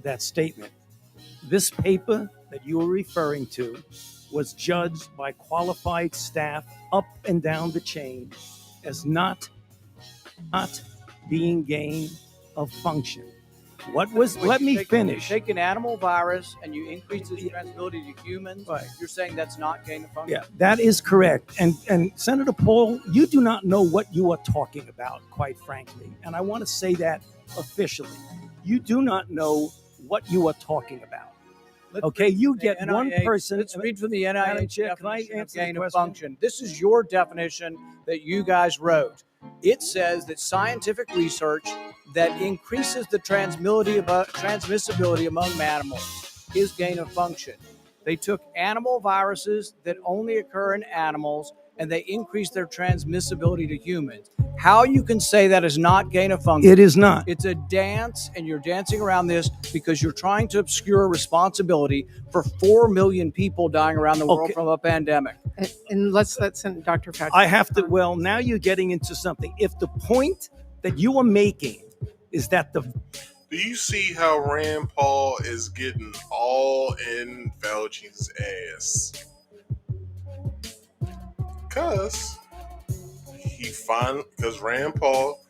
that statement. This paper that you are referring to was judged by qualified staff up and down the chain as not being gain of function. Let me finish. You take an animal virus and you increase its transmissibility to humans. Right. You're saying that's not gain of function? Yeah, that is correct. And Senator Paul, you do not know what you are talking about, quite frankly. And I want to say that officially. You do not know what you are talking about. Okay, you get NIH, one person. Let's read from the NIH Can I definition of answer gain the of question? function. This is your definition that you guys wrote. It says that scientific research that increases the transmissibility among mammals is gain of function. They took animal viruses that only occur in animals and they increased their transmissibility to humans. How you can say that is not gain of function? It is not. It's a dance, and you're dancing around this because you're trying to obscure responsibility for 4 million people dying around the world from a pandemic. And let's let Dr. Fauci. I have to, well, now you're getting into something. If the point that you are making is that the... Do you see how Rand Paul is getting all in Fauci's ass? Because Rand Paul,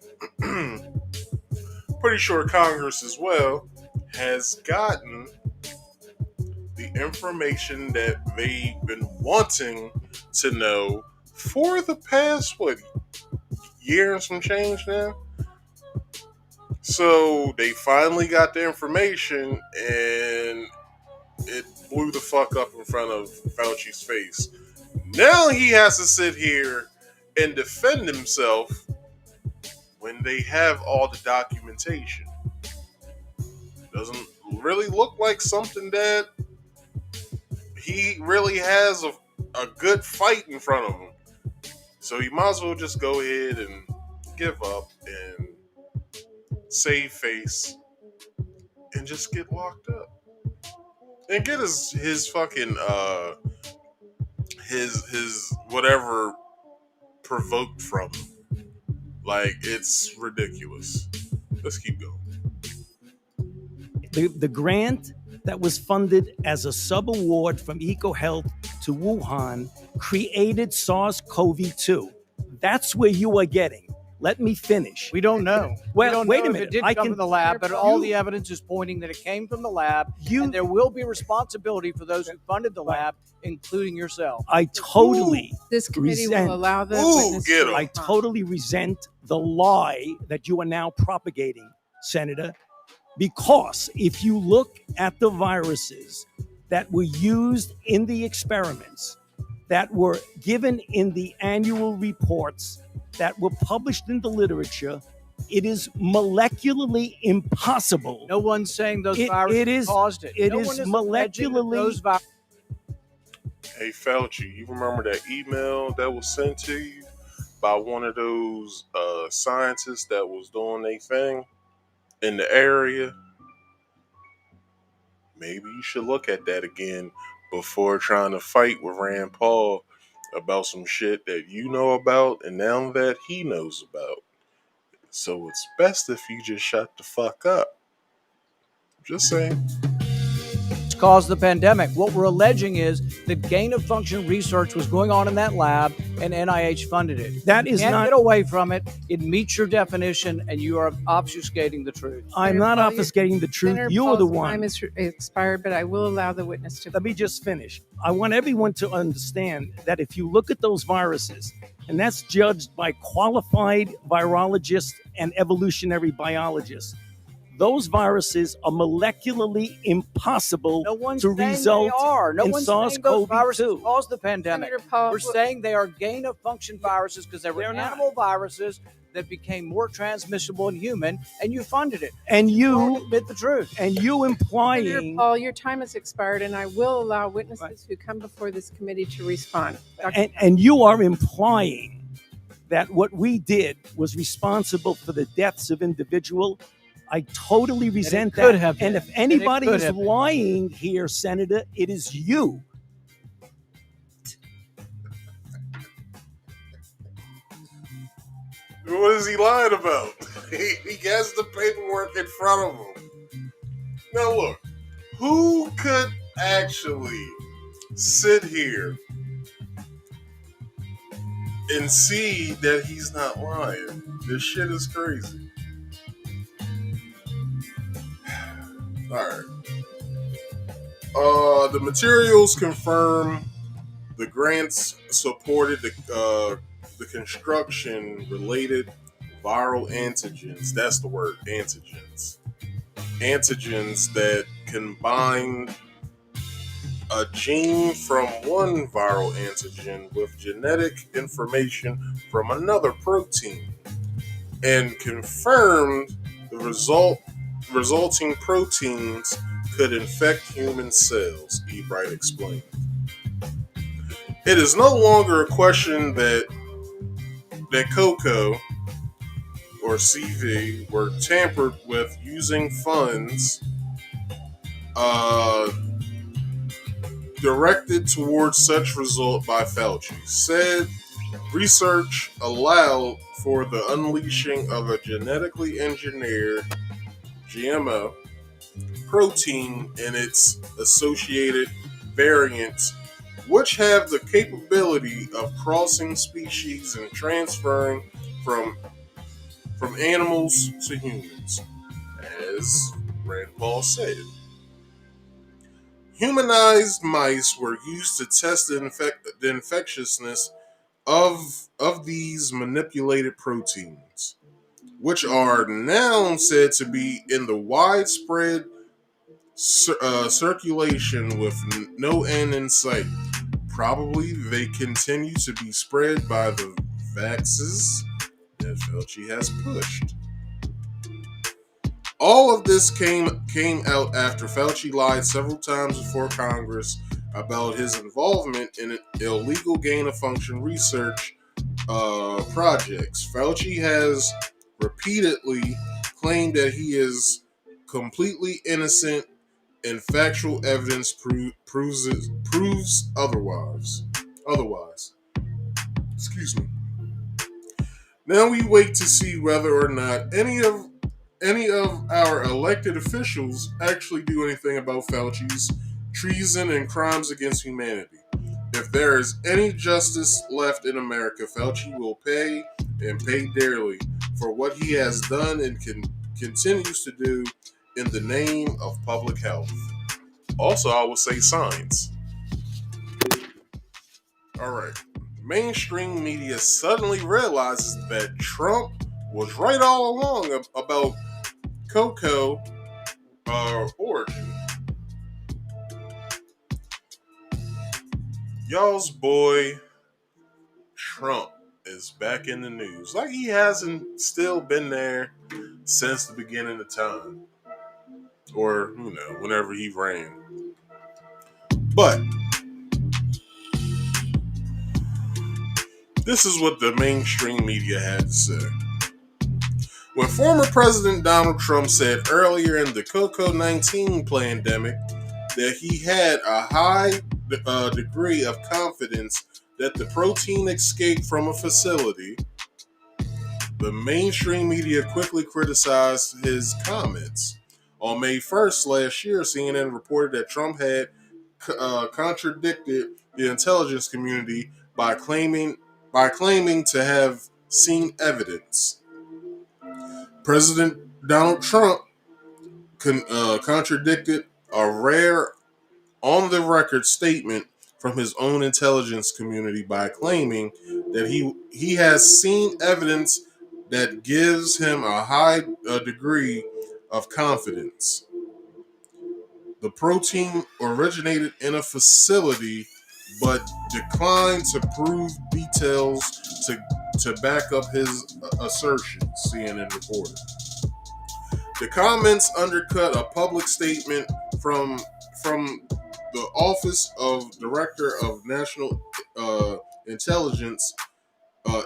pretty sure Congress as well, has gotten the information that they've been wanting to know for the past, year and some change now? So they finally got the information and it blew the fuck up in front of Fauci's face. Now he has to sit here and defend himself when they have all the documentation. Doesn't really look like something that he really has a good fight in front of him. So he might as well just go ahead and give up and save face and just get locked up. And get his fucking his whatever provoked from him. Like, it's ridiculous. Let's keep going. The grant that was funded as a sub-award from EcoHealth to Wuhan created SARS-CoV-2. That's where you are getting. Let me finish. We don't know. Well, wait a minute. It did come from the lab, but all the evidence is pointing that it came from the lab, and there will be responsibility for those who funded the lab, including yourself. I totally This committee resent. will allow the witness to I totally resent the lie that you are now propagating, Senator, because if you look at the viruses that were used in the experiments, that were given in the annual reports, that were published in the literature, it is molecularly impossible. No one's saying those viruses caused it. It is molecularly. Hey Fauci, you remember that email that was sent to you by one of those scientists that was doing their thing in the area? Maybe you should look at that again before trying to fight with Rand Paul about some shit that you know about and now that he knows about. So it's best if you just shut the fuck up. Just saying. Caused the pandemic. What we're alleging is that gain of function research was going on in that lab and NIH funded it. That is you can't not get away from it. It meets your definition and you are obfuscating the truth. I'm not obfuscating the truth. Senator You are the Paul's one. time is expired, but I will allow the witness to. Let me just finish. I want everyone to understand that if you look at those viruses, and that's judged by qualified virologists and evolutionary biologists, those viruses are molecularly impossible to result No in one's saying those SARS-CoV-2. viruses caused the pandemic. We're saying they are gain of function viruses because they were animal viruses that became more transmissible in human, and you funded it. And you admit the truth. And you implying. Senator Paul, your time has expired, and I will allow witnesses who come before this committee to respond. And you are implying that what we did was responsible for the deaths of individuals. I totally resent that. And if anybody is lying here, Senator, it is you. What is he lying about? He has the paperwork in front of him. Now look, who could actually sit here and see that he's not lying? This shit is crazy. Alright. The materials confirm the grants supported the construction-related viral antigens. That's the word, antigens. Antigens that combine a gene from one viral antigen with genetic information from another protein, and confirmed the resulting proteins could infect human cells, Ebright explained. It is no longer a question that cocoa or CV were tampered with using funds directed towards such result by Fauci. Said research allowed for the unleashing of a genetically engineered GMO protein and its associated variants, which have the capability of crossing species and transferring from animals to humans, as Rand Paul said. Humanized mice were used to test the infectiousness of these manipulated proteins, which are now said to be in the widespread circulation with no end in sight. Probably they continue to be spread by the vaxes that Fauci has pushed. All of this came out after Fauci lied several times before Congress about his involvement in illegal gain-of-function research projects. Fauci has repeatedly claimed that he is completely innocent, and factual evidence proves otherwise. Excuse me. Now we wait to see whether or not any of our elected officials actually do anything about Fauci's treason and crimes against humanity. If there is any justice left in America, Fauci will pay, and pay dearly, for what he has done and continues to do in the name of public health. Also, I will say science. Alright. Mainstream media suddenly realizes that Trump was right all along about cocoa origin. Y'all's boy Trump is back in the news. Like he hasn't still been there since the beginning of time. Or, whenever he ran. But this is what the mainstream media had to say. When former President Donald Trump said earlier in the COVID-19 pandemic that he had a high degree of confidence that the protein escaped from a facility, the mainstream media quickly criticized his comments. On May 1st last year, CNN reported that Trump had contradicted the intelligence community by claiming to have seen evidence. President Donald Trump contradicted a rare on-the-record statement from his own intelligence community by claiming that he has seen evidence that gives him a high degree of confidence. The protein originated in a facility, but declined to prove details to back up his assertions, CNN reported. The comments undercut a public statement from the Office of Director of National Intelligence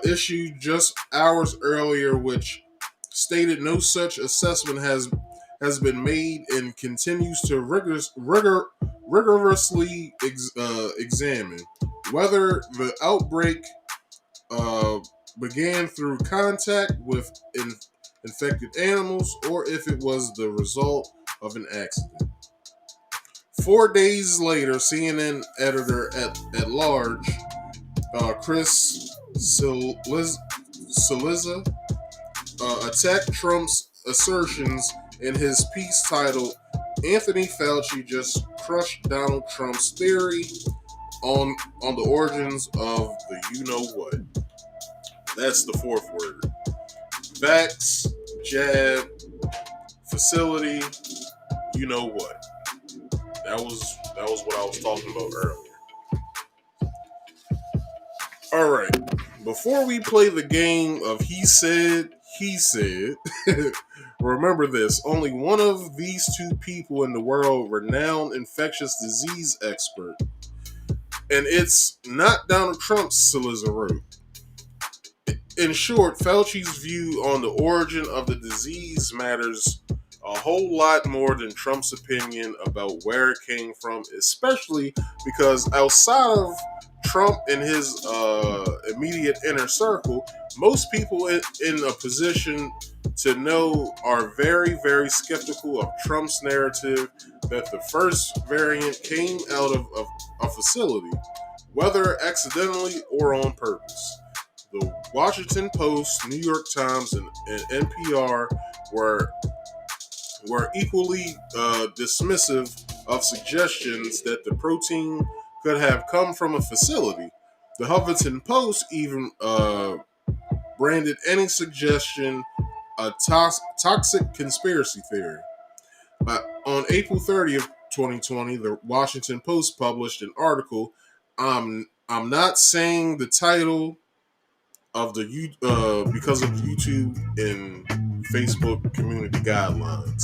issued just hours earlier, which stated no such assessment has been made and continues to rigorously examine whether the outbreak began through contact with infected animals or if it was the result of an accident. 4 days later, CNN editor at large, Chris Cillizza, attacked Trump's assertions in his piece titled "Anthony Fauci Just Crushed Donald Trump's Theory on the Origins of the You-Know-What." That's the fourth word. Vax, jab, facility, you know what. That was what I was talking about earlier. Alright. Before we play the game of he said, remember this. Only one of these two people in the world, renowned infectious disease expert. And it's not Donald Trump's Cillizza wrote. In short, Fauci's view on the origin of the disease matters a whole lot more than Trump's opinion about where it came from, especially because outside of Trump and his immediate inner circle, most people in a position to know are very, very skeptical of Trump's narrative that the first variant came out of a facility, whether accidentally or on purpose. The Washington Post, New York Times, and NPR were equally dismissive of suggestions that the protein could have come from a facility. The Huffington Post even branded any suggestion a toxic conspiracy theory. On April 30th, 2020, the Washington Post published an article. I'm not saying the title of the because of YouTube and Facebook community guidelines,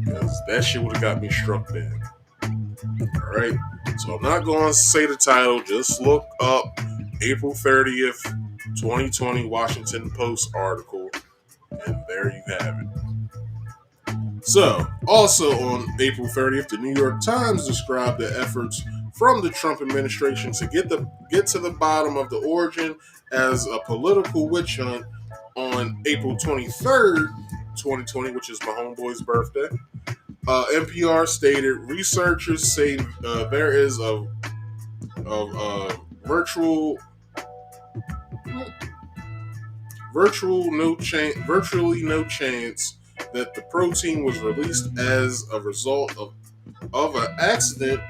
because that shit would have got me struck down. All right, so I'm not going to say the title. Just look up April 30th, 2020 Washington Post article, and there you have it. So, also on April 30th, the New York Times described the efforts from the Trump administration to get to the bottom of the origin as a political witch hunt. On April 23rd, 2020, which is my homeboy's birthday, NPR stated researchers say there is a virtually no chance that the protein was released as a result of an accident.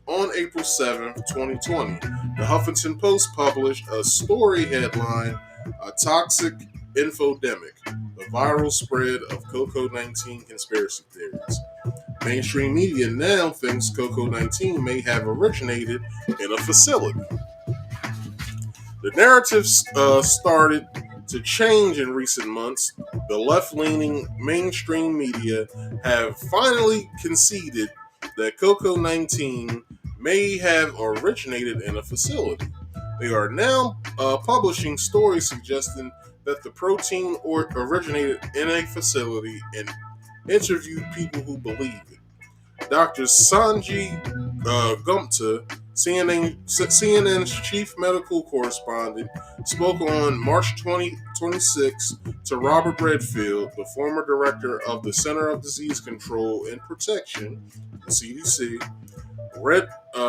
On April 7th, 2020, the Huffington Post published a story headline, "A Toxic Infodemic, the Viral Spread of COVID-19 Conspiracy Theories." Mainstream media now thinks COVID-19 may have originated in a facility. The narrative started to change in recent months. The left-leaning mainstream media have finally conceded that COVID-19 may have originated in a facility. They are now publishing stories suggesting that the protein originated in a facility and interviewed people who believe it. Dr. Sanjay Gupta, CNN's chief medical correspondent, spoke on March 2026 to Robert Redfield, the former director of the Center of Disease Control and Protection, the CDC.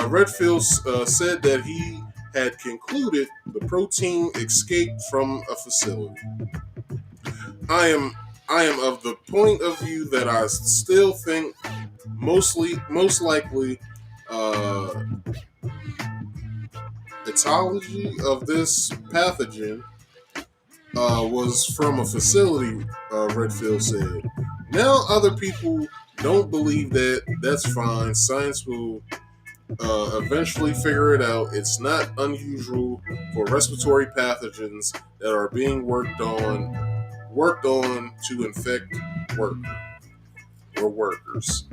Redfield said that he had concluded the protein escaped from a facility. I am of the point of view that I still think most likely etiology of this pathogen was from a facility, Redfield said. Now other people don't believe that. That's fine. Science will eventually figure it out. It's not unusual for respiratory pathogens that are being worked on to infect workers.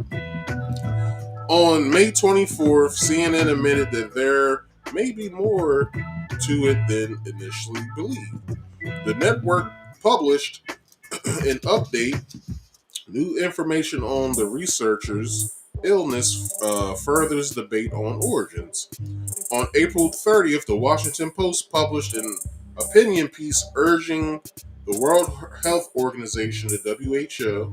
On May 24th, CNN admitted that there may be more to it than initially believed. The network published an update. New information on the researchers' illness furthers debate on origins. On April 30th, the Washington Post published an opinion piece urging the World Health Organization, the WHO,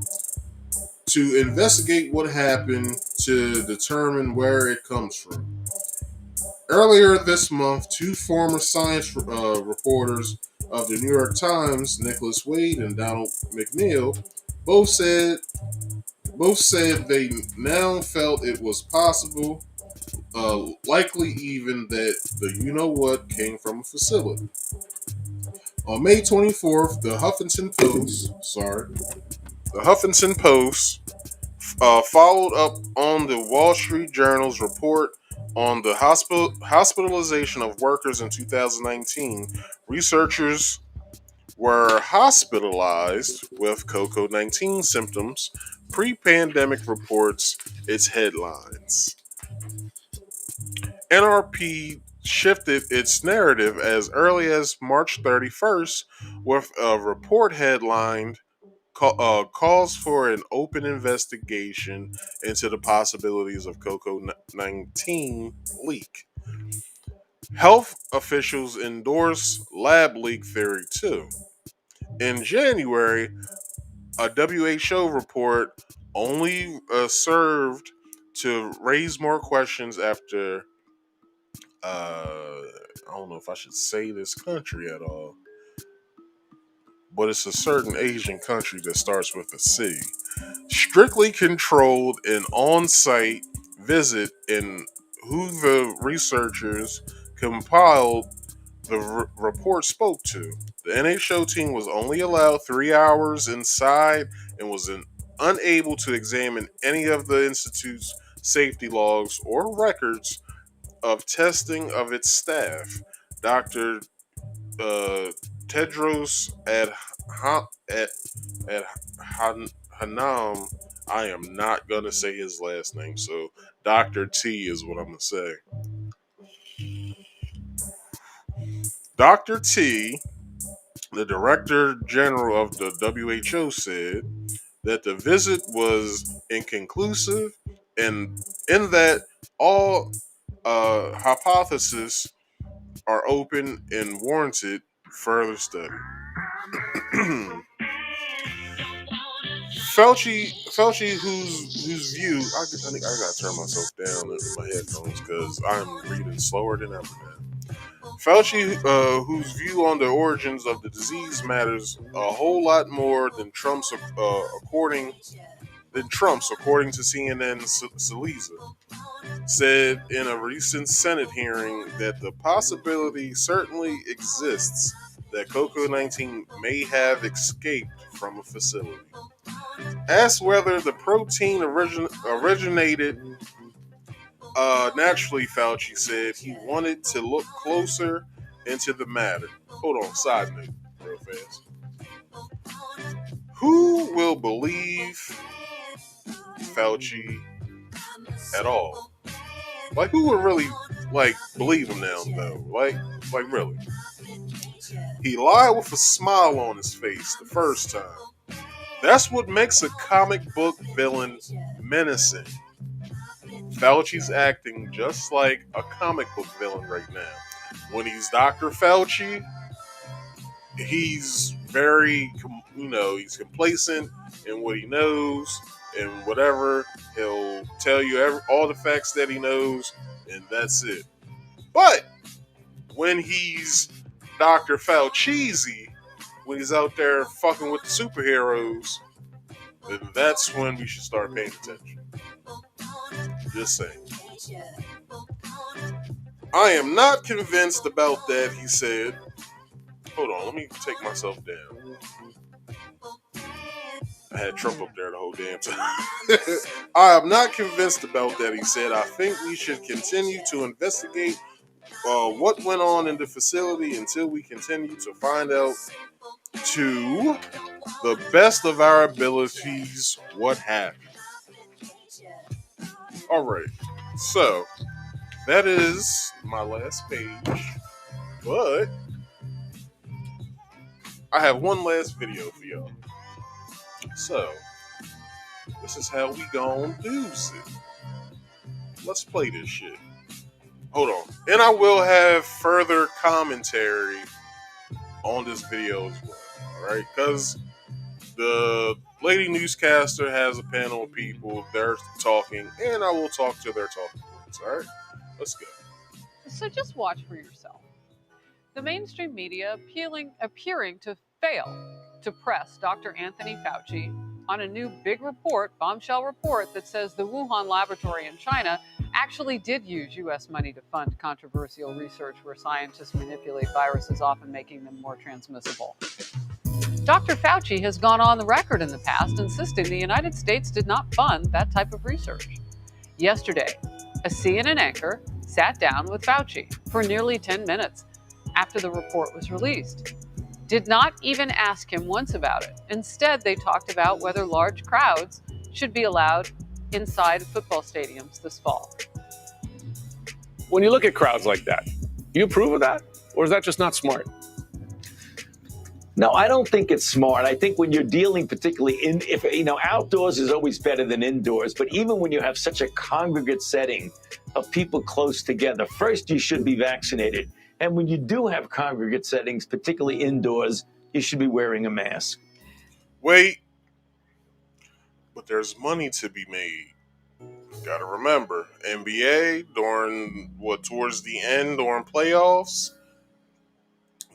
to investigate what happened to determine where it comes from. Earlier this month, two former science reporters of the New York Times, Nicholas Wade and Donald McNeil, both said they now felt it was possible, likely even, that the you-know-what came from a facility. On May 24th, the Huffington Post followed up on the Wall Street Journal's report on the hospitalization of workers in 2019. Researchers were hospitalized with COVID-19 symptoms. Pre-pandemic reports its headlines. NRP shifted its narrative as early as March 31st with a report headlined calls for an open investigation into the possibilities of COVID-19 leak. Health officials endorse lab leak theory too. In January, a WHO report only served to raise more questions after I don't know if I should say this country at all, but it's a certain Asian country that starts with a C. Strictly controlled an on-site visit in who the researchers compiled the report spoke to. The NHO team was only allowed 3 hours inside and was unable to examine any of the institute's safety logs or records of testing of its staff. Dr. Tedros Adhanom, I am not going to say his last name, so Dr. T is what I'm going to say. Dr. T, the Director General of the WHO, said that the visit was inconclusive and in that all hypotheses are open and warranted further study. Fauci, whose view, I think I gotta turn myself down in my headphones because I'm reading slower than ever, man. Fauci, whose view on the origins of the disease matters a whole lot more than Trump's, according to CNN Saliza, said in a recent Senate hearing that the possibility certainly exists that COVID-19 may have escaped from a facility. Asked whether the protein originated naturally, Fauci said he wanted to look closer into the matter. Hold on, side note, real fast. Who will believe Fauci at all? Like, who would really, believe him now, though? Like really? He lied with a smile on his face the first time. That's what makes a comic book villain menacing. Fauci's acting just like a comic book villain right now. When he's Dr. Fauci, he's very, he's complacent in what he knows and whatever. He'll tell you all the facts that he knows, and that's it. But when he's Dr. Fauci, when he's out there fucking with the superheroes, then that's when we should start paying attention. Just saying. I am not convinced about that, he said. Hold on, let me take myself down. I had Trump up there the whole damn time. I am not convinced about that, he said. I think we should continue to investigate what went on in the facility until we continue to find out to the best of our abilities what happened. Alright, so that is my last page, but I have one last video for y'all. So, this is how we gon' do it. Let's play this shit. Hold on. And I will have further commentary on this video as well. All right, because the lady newscaster has a panel of people. They're talking, and I will talk to their talking points. All right, let's go. So just watch for yourself. The mainstream media appearing to fail to press Dr. Anthony Fauci on a new big report, bombshell report, that says the Wuhan laboratory in China actually did use U.S. money to fund controversial research where scientists manipulate viruses, often making them more transmissible. Dr. Fauci has gone on the record in the past insisting the United States did not fund that type of research. Yesterday, a CNN anchor sat down with Fauci for nearly 10 minutes after the report was released. Did not even ask him once about it. Instead, they talked about whether large crowds should be allowed inside football stadiums this fall. When you look at crowds like that, do you approve of that? Or is that just not smart? No, I don't think it's smart. I think when you're dealing particularly outdoors is always better than indoors, but even when you have such a congregate setting of people close together, first you should be vaccinated. And when you do have congregate settings, particularly indoors, you should be wearing a mask. Wait, but there's money to be made. Gotta remember, NBA towards the end during playoffs,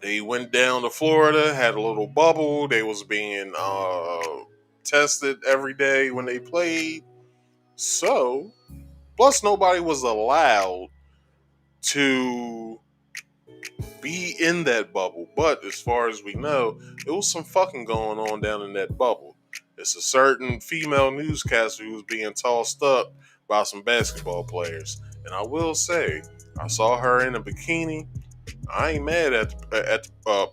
they went down to Florida, had a little bubble. They was being tested every day when they played. So, plus nobody was allowed to be in that bubble. But as far as we know, it was some fucking going on down in that bubble. It's a certain female newscaster who was being tossed up by some basketball players. And I will say, I saw her in a bikini. I ain't mad at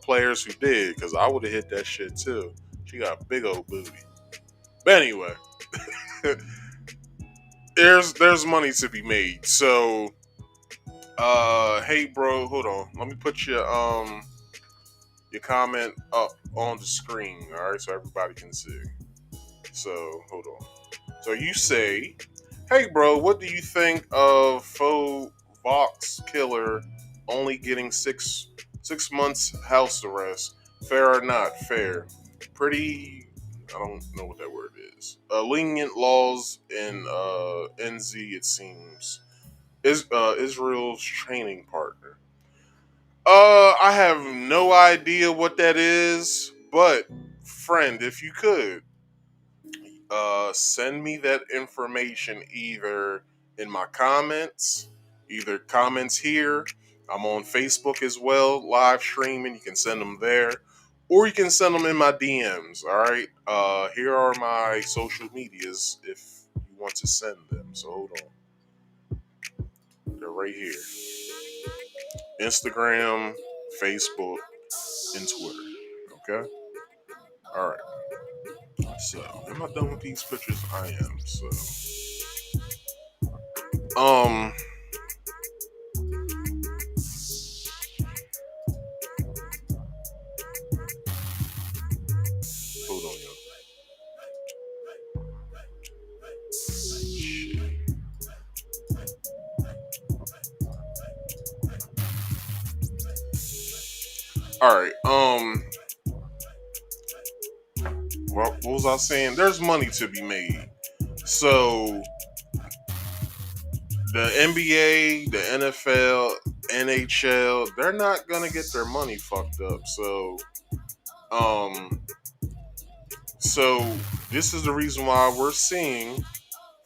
players who did, because I would have hit that shit too. She got a big old booty. But anyway, there's money to be made. So, hey bro, hold on. Let me put your comment up on the screen, all right, so everybody can see. So hold on. So you say, hey bro, what do you think of faux Vox killer only getting six months house arrest? Fair or not fair? Pretty, I don't know what that word is. Lenient laws in NZ, it seems. Israel's training partner. I have no idea what that is, but friend, if you could, send me that information either in my comments, either comments here. I'm on Facebook as well, live streaming. You can send them there, or you can send them in my DMs. All right. Here are my social medias if you want to send them. So hold on. They're right here. Instagram, Facebook, and Twitter. Okay? Alright. So, am I done with these pictures? I am. So, hold on, y'all. Alright, well, what was I saying? There's money to be made. So, the NBA, the NFL, NHL, they're not gonna get their money fucked up. So this is the reason why we're seeing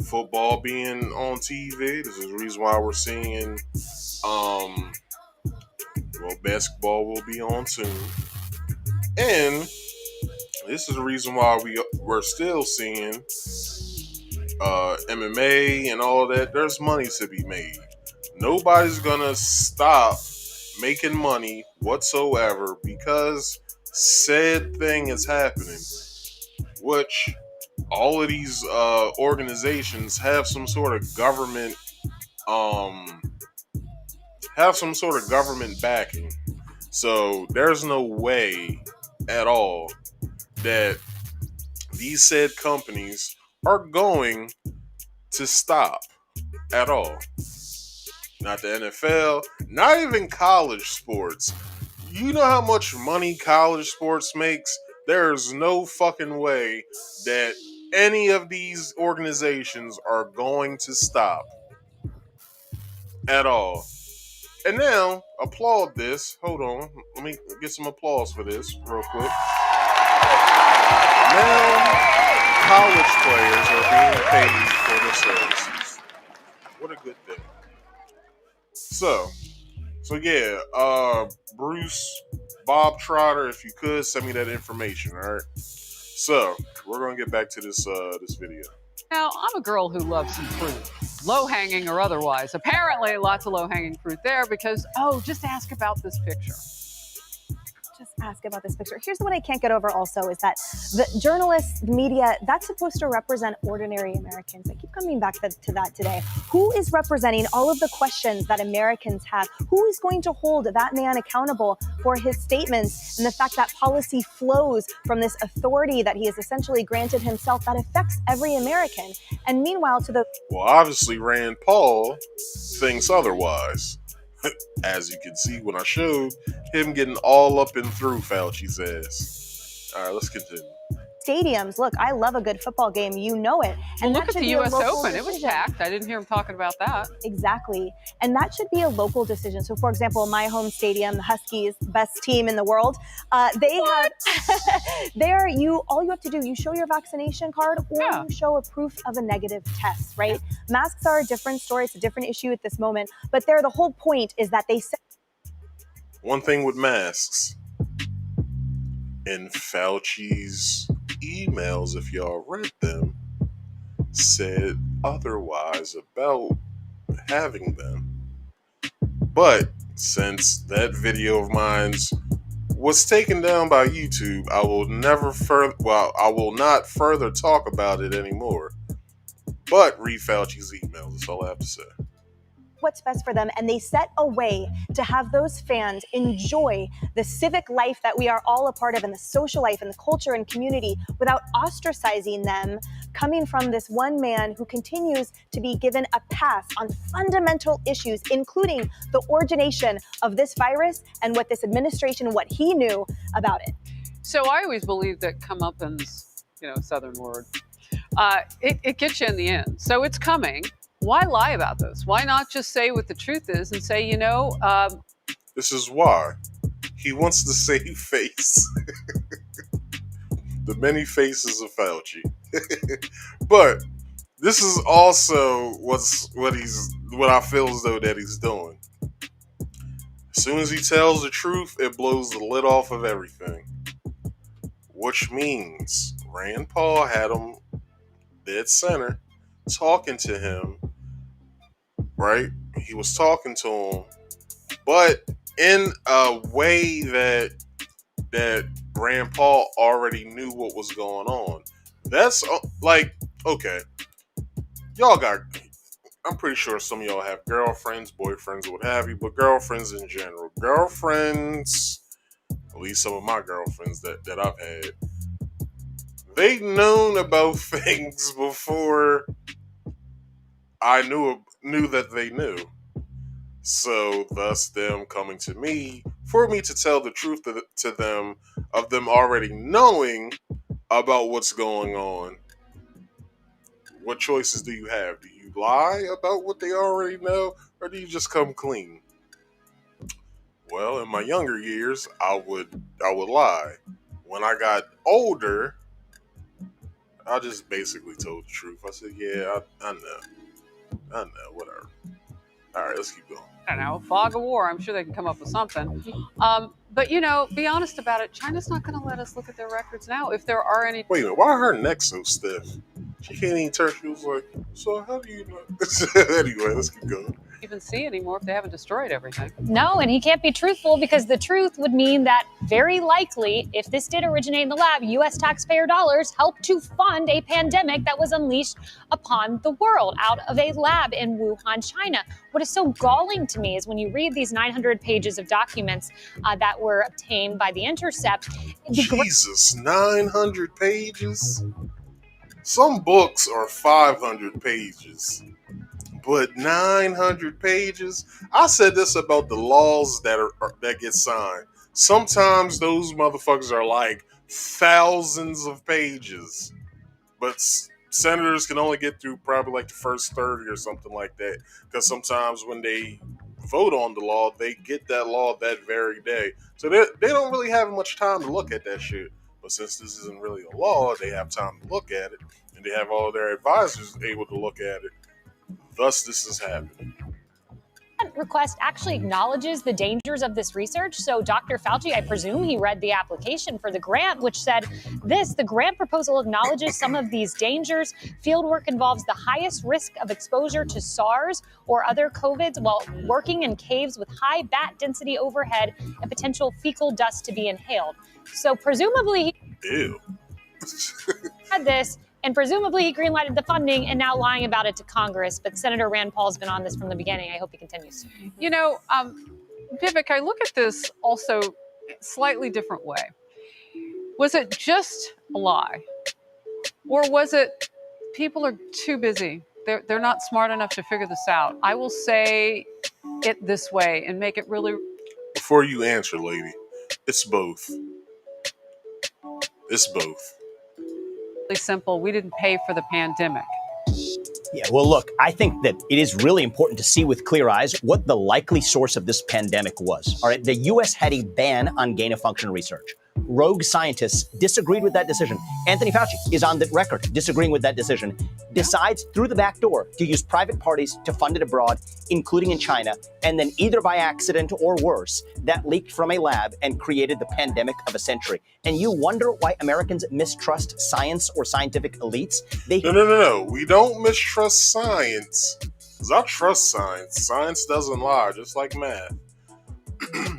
football being on TV. This is the reason why we're seeing, basketball will be on soon. And this is the reason why we're still seeing MMA and all that. There's money to be made. Nobody's gonna stop making money whatsoever because said thing is happening, which all of these organizations have some sort of government backing. So there's no way at all that these said companies are going to stop at all. Not the NFL, not even college sports. You know how much money college sports makes? There's no fucking way that any of these organizations are going to stop at all. And now, applaud this. Hold on. Let me get some applause for this real quick. Now, college players are being paid for their services. What a good thing. So yeah, Bruce, Bob Trotter, if you could, send me that information, alright? So, we're gonna get back to this video. Now, I'm a girl who loves some fruit, low-hanging or otherwise. Apparently, lots of low-hanging fruit there because, just ask about this picture. Just ask about this picture. Here's what I can't get over also is that the journalists, the media, that's supposed to represent ordinary Americans. I keep coming back to that today. Who is representing all of the questions that Americans have? Who is going to hold that man accountable for his statements and the fact that policy flows from this authority that he has essentially granted himself that affects every American? And meanwhile, Well, obviously Rand Paul thinks otherwise. As you can see when I showed him getting all up and through Fauci's ass. All right, let's continue. stadiums, look, I love a good football game. You know it. And look at the U.S. Open. It was packed. I didn't hear him talking about that. Exactly. And that should be a local decision. So, for example, my home stadium, the Huskies, best team in the world, they have there. All you have to do, you show your vaccination card or you show a proof of a negative test, right? Masks are a different story. It's a different issue at this moment. But the whole point is that they said. One thing with masks, in Fauci's emails, if y'all read them, said otherwise about having them. But since that video of mine was taken down by YouTube, I will not further talk about it anymore. But read Fauci's emails, that's all I have to say. What's best for them, and they set a way to have those fans enjoy the civic life that we are all a part of and the social life and the culture and community without ostracizing them, coming from this one man who continues to be given a pass on fundamental issues, including the origination of this virus and what this administration, what he knew about it. So I always believed that comeuppance, Southern word, it gets you in the end. So it's coming. Why lie about this? Why not just say what the truth is and say, This is why. He wants to save face. The many faces of Fauci. But this is also what I feel as though that he's doing. As soon as he tells the truth, it blows the lid off of everything. Which means Rand Paul had him dead center talking to him. Right? He was talking to him, but in a way that Rand Paul already knew what was going on. That's okay. I'm pretty sure some of y'all have girlfriends, boyfriends, what have you, but girlfriends in general. Girlfriends, at least some of my girlfriends that I've had, they've known about things before I knew that they knew. So thus them coming to me for me to tell the truth to them of them already knowing about what's going on. What choices do you have? Do you lie about what they already know, or do you just come clean? Well, in my younger years, I would lie. When I got older, I just basically told the truth. I said, yeah, I know, whatever. All right, let's keep going. I don't know, fog of war. I'm sure they can come up with something. But, be honest about it. China's not going to let us look at their records now if there are any. Wait a minute, why her neck so stiff? She can't even turn. She was like, so how do you know? Anyway, let's keep going. Even see anymore if they haven't destroyed everything. No, and he can't be truthful because the truth would mean that very likely, if this did originate in the lab, U.S. taxpayer dollars helped to fund a pandemic that was unleashed upon the world out of a lab in Wuhan, China. What is so galling to me is when you read these 900 pages of documents that were obtained by The Intercept. Jesus, 900 pages? Some books are 500 pages. But 900 pages? I said this about the laws that get signed. Sometimes those motherfuckers are like thousands of pages, but senators can only get through probably like the first 30 or something like that, because sometimes when they vote on the law, they get that law that very day, so they don't really have much time to look at that shit. But since this isn't really a law, they have time to look at it, and they have all their advisors able to look at it. Thus, this is happening. Request actually acknowledges the dangers of this research. So Dr. Fauci, I presume he read the application for the grant, which said this: the grant proposal acknowledges some of these dangers. Fieldwork involves the highest risk of exposure to SARS or other COVIDs while working in caves with high bat density overhead and potential fecal dust to be inhaled. So presumably he had this, and presumably he greenlighted the funding and now lying about it to Congress. But Senator Rand Paul's been on this from the beginning. I hope he continues. You know, Vivek, I look at this also slightly different way. Was it just a lie? Or was it people are too busy? They're not smart enough to figure this out. I will say it this way and make it really... Before you answer, lady, it's both. It's both. Simple. We didn't pay for the pandemic. Yeah, well, look, I think that it is really important to see with clear eyes what the likely source of this pandemic was. All right, the U.S. had a ban on gain-of-function research. Rogue scientists disagreed with that decision. Anthony Fauci is on the record disagreeing with that decision, decides through the back door to use private parties to fund it abroad, including in China, and then either by accident or worse, that leaked from a lab and created the pandemic of a century. And you wonder why Americans mistrust science or scientific elites? No. We don't mistrust science. Because I trust science. Science doesn't lie, just like math.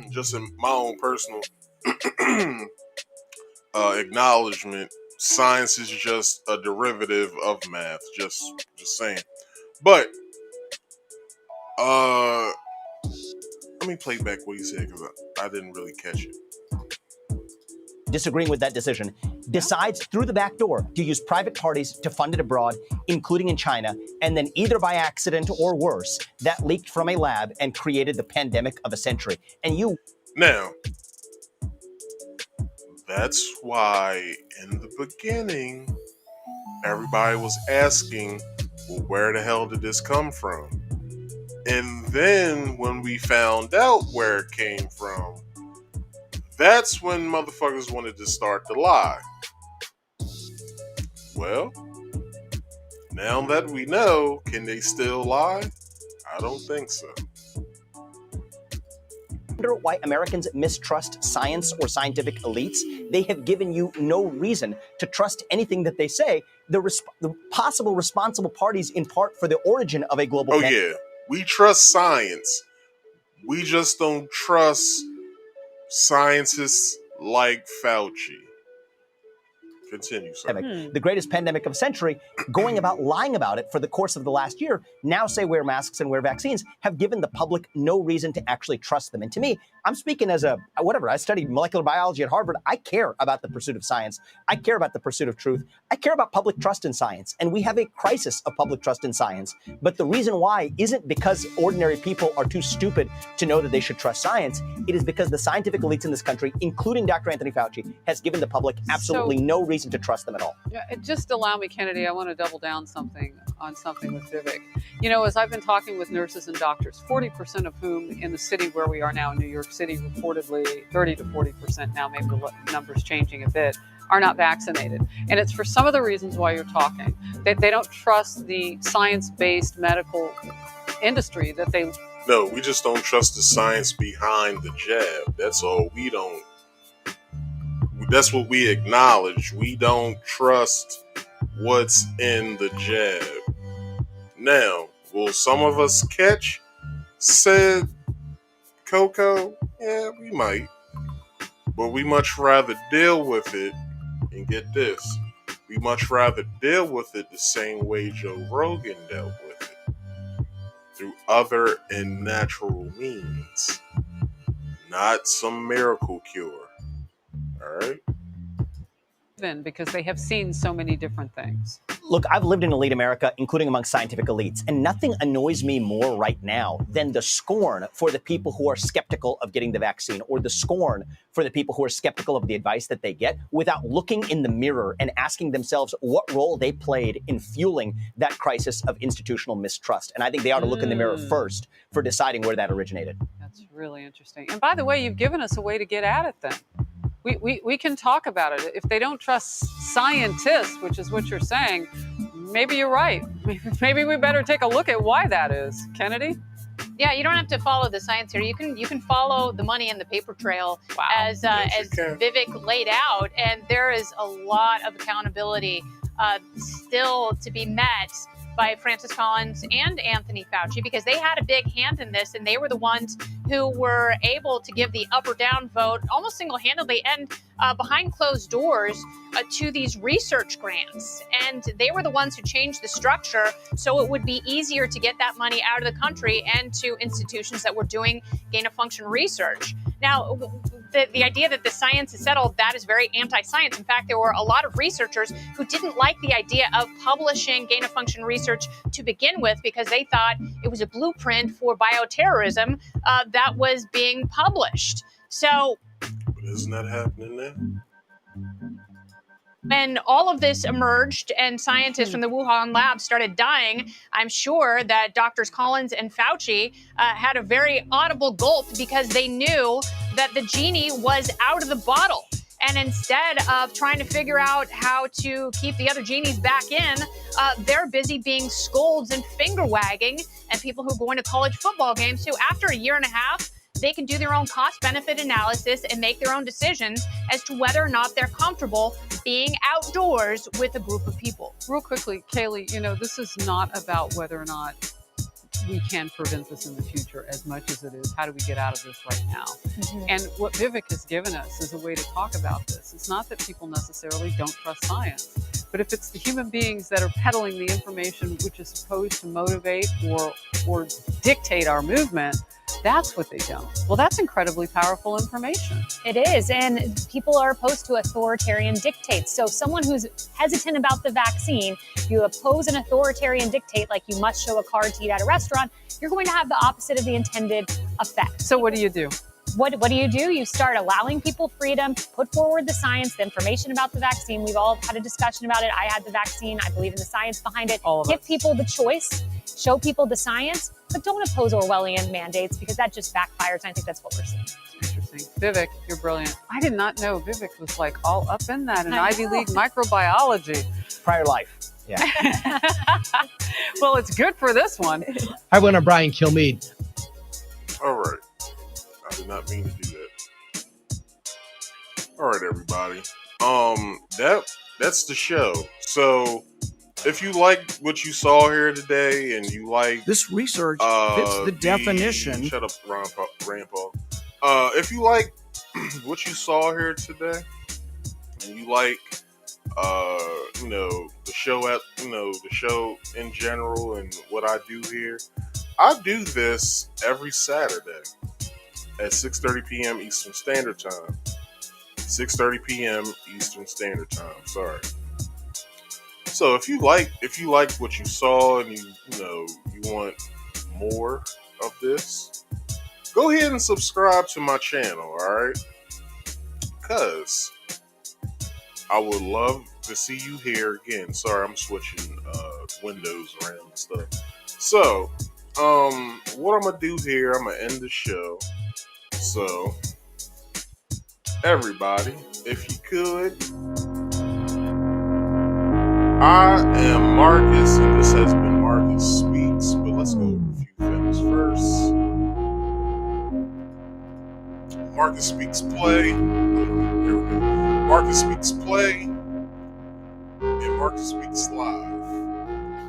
Just in my own personal acknowledgement, science is just a derivative of math. Just saying. But let me play back what he said, because I didn't really catch it. Disagreeing with that decision, decides through the back door to use private parties to fund it abroad, including in China, and then either by accident or worse, that leaked from a lab and created the pandemic of a century. And you... Now, that's why in the beginning, everybody was asking, well, where the hell did this come from? And then when we found out where it came from, that's when motherfuckers wanted to start to lie. Well, now that we know, can they still lie? I don't think so. Wonder why Americans mistrust science or scientific elites? They have given you no reason to trust anything that they say. The possible responsible parties, in part, for the origin of a global pandemic. Yeah, we trust science. We just don't trust scientists like Fauci. Continue, sir. The greatest pandemic of a century, going about lying about it for the course of the last year, now say wear masks and wear vaccines, have given the public no reason to actually trust them. And to me, I'm speaking as a, whatever, I studied molecular biology at Harvard. I care about the pursuit of science. I care about the pursuit of truth. I care about public trust in science. And we have a crisis of public trust in science. But the reason why isn't because ordinary people are too stupid to know that they should trust science. It is because the scientific elites in this country, including Dr. Anthony Fauci, has given the public absolutely no reason to trust them at all. Yeah, just allow me, Kennedy, I want to double down on something with Vivek. You know, as I've been talking with nurses and doctors, 40% of whom in the city where we are now, in New York City, reportedly 30 to 40% now, maybe the number's changing a bit, are not vaccinated. And it's for some of the reasons why you're talking. They don't trust the science-based medical industry that they... No, we just don't trust the science behind the jab. That's all. We don't. That's what we acknowledge. We don't trust what's in the jab. Now, will some of us catch said Coco? Yeah, we might. But we much rather deal with it, and get this, we much rather deal with it the same way Joe Rogan dealt with it. Through other and natural means. Not some miracle cure. All right? Because they have seen so many different things. Look, I've lived in elite America, including among scientific elites, and nothing annoys me more right now than the scorn for the people who are skeptical of getting the vaccine, or the scorn for the people who are skeptical of the advice that they get, without looking in the mirror and asking themselves what role they played in fueling that crisis of institutional mistrust. And I think they ought to look in the mirror first for deciding where that originated. That's really interesting. And by the way, you've given us a way to get at it then. We can talk about it. If they don't trust scientists, which is what you're saying, maybe you're right. Maybe we better take a look at why that is. Kennedy? Yeah, you don't have to follow the science here. You can follow the money and the paper trail as Vivek laid out, and there is a lot of accountability still to be met by Francis Collins and Anthony Fauci, because they had a big hand in this, and they were the ones who were able to give the up or down vote almost single-handedly and behind closed doors to these research grants. And they were the ones who changed the structure so it would be easier to get that money out of the country and to institutions that were doing gain-of-function research. Now, the idea that the science is settled, that is very anti-science. In fact, there were a lot of researchers who didn't like the idea of publishing gain-of-function research to begin with, because they thought it was a blueprint for bioterrorism that was being published. So, But isn't that happening now? when all of this emerged and scientists from the Wuhan lab started dying, I'm sure that Drs. Collins and Fauci had a very audible gulp, because they knew that the genie was out of the bottle. And instead of trying to figure out how to keep the other genies back in, they're busy being scolds and finger wagging, and people who are going to college football games who, after a year and a half, they can do their own cost-benefit analysis and make their own decisions as to whether or not they're comfortable being outdoors with a group of people. Real quickly, Kaylee, this is not about whether or not we can prevent this in the future as much as it is how do we get out of this right now. Mm-hmm. And what Vivek has given us is a way to talk about this. It's not that people necessarily don't trust science, but if it's the human beings that are peddling the information which is supposed to motivate or dictate our movement, that's what they don't. Well, that's incredibly powerful information. It is, and people are opposed to authoritarian dictates. So someone who's hesitant about the vaccine, you oppose an authoritarian dictate, like you must show a card to eat at a restaurant, you're going to have the opposite of the intended effect. So what do you do? What do? You start allowing people freedom, put forward the science, the information about the vaccine. We've all had a discussion about it. I had the vaccine. I believe in the science behind it. Give people the choice, show people the science, but don't oppose Orwellian mandates, because that just backfires. And I think that's what we're seeing. Interesting. Vivek, you're brilliant. I did not know Vivek was like all up in that in Ivy League microbiology. Prior life. Yeah. Well, it's good for this one. I went on Brian Kilmeade. All right. I did not mean to do that. All right, everybody. That's the show. So, if you like what you saw here today, and you like this research fits the definition. Shut up, Grandpa. If you like what you saw here today, and you like the show in general and what I do here, I do this every Saturday at 6:30 p.m. Eastern Standard Time. 6:30 p.m. Eastern Standard Time. Sorry. So if you like what you saw and you want more of this, go ahead and subscribe to my channel, all right? Because I would love to see you here again. Sorry, I'm switching windows around and stuff. So, what I'm gonna do here, I'm gonna end the show. So, everybody, if you could, I am Marcus, and this has been Marcus Speaks. But let's go over a few things first. Marcus Speaks Play. Here we go. Marcus Speaks Play and Marcus Speaks Live.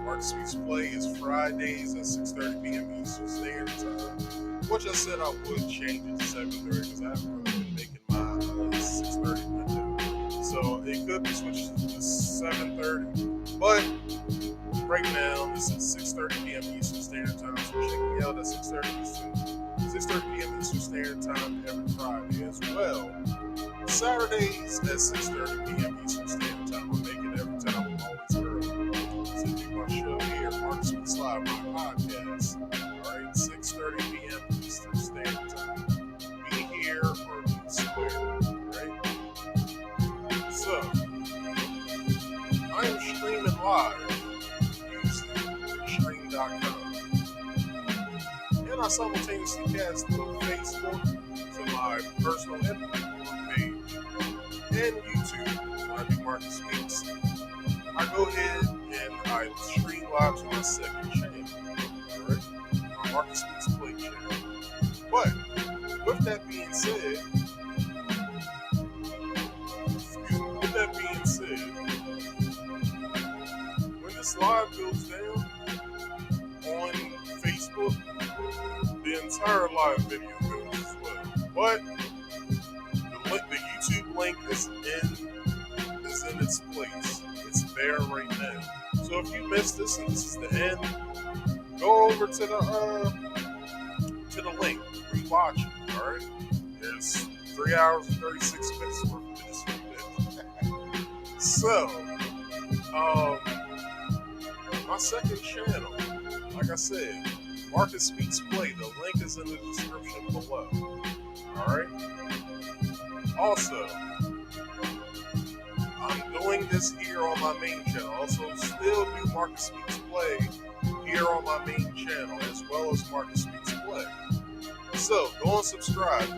Marcus Speaks Play is Fridays at 6:30 p.m. Eastern Standard Time. Which I said I would change it to 7:30 because I haven't really been making my 6:30 window. So it could be switched to 7:30. But right now it's at 6:30 p.m. Eastern Standard Time. So check me out at 6:30 p.m. Eastern Standard Time every Friday as well. Saturdays at 6:30 p.m. Eastern Standard Time. I'll make it every time. I'm always early. So, I am streaming live using stream.com. And I simultaneously cast through Facebook to my personal and group page and YouTube when I do Marcus Speaks. I go ahead and I stream live to my second channel, alright? My Marcus Speaks Play channel. But, with that being said, when this live goes down on Facebook, the entire live video goes as well. But the YouTube link is in its place. It's there right now. So if you missed this and this is the end, go over to the link, rewatch it. All right, there's 3 hours and 36 minutes worth of this video. So, my second channel, like I said, Marcus Speaks Play. The link is in the description below. Alright? Also, I'm doing this here on my main channel. Also, still do Marcus Speaks Play here on my main channel, as well as Marcus Speaks Play. So, go and subscribe.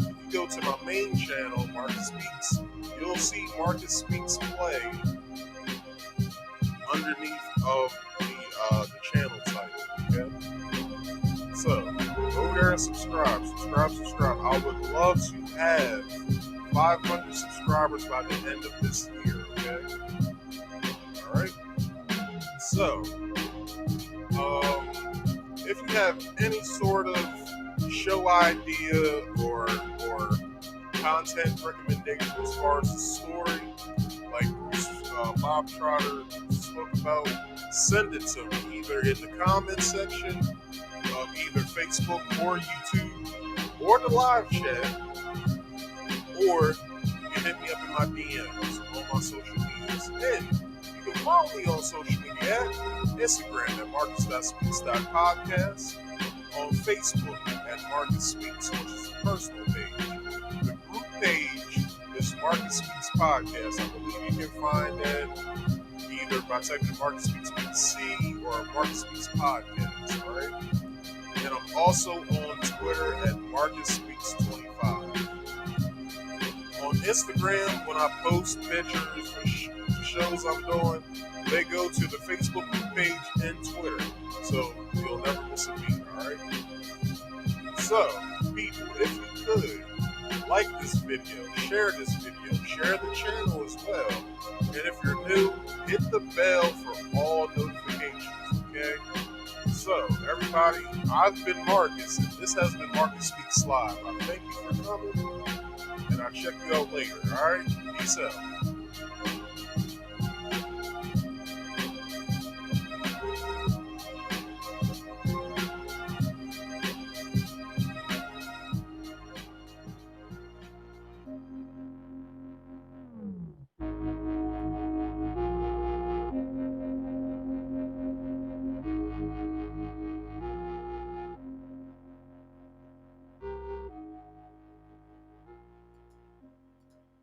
If you go to my main channel, Marcus Speaks, you'll see Marcus Speaks Play underneath of the channel title, okay? So, go there and subscribe. I would love to have 500 subscribers by the end of this year, okay? Alright? So, if you have any sort of show idea or content recommendation as far as the story, like Bob Trotter spoke about, send it to me either in the comment section of either Facebook or YouTube or the live chat, or you can hit me up in my DMs on my social medias. And you can follow me on social media at Instagram at marcus.speaks.podcast, on Facebook at Marcus Speaks, which is a personal page. The group page is Marcus Speaks Podcast. I believe you can find that either by typing Marcus Speaks PC or Marcus Speaks Podcast, alright? And I'm also on Twitter at Marcus Speaks 25. On Instagram, when I post pictures for shows I'm doing, they go to the Facebook group page and Twitter. So you'll never miss a beat, alright? So, people, if you could, like this video, share this video, share the channel as well. And if you're new, hit the bell for all notifications, okay? So, everybody, I've been Marcus, and this has been Marcus Speaks Live. I thank you for coming, and I'll check you out later, alright? Peace out.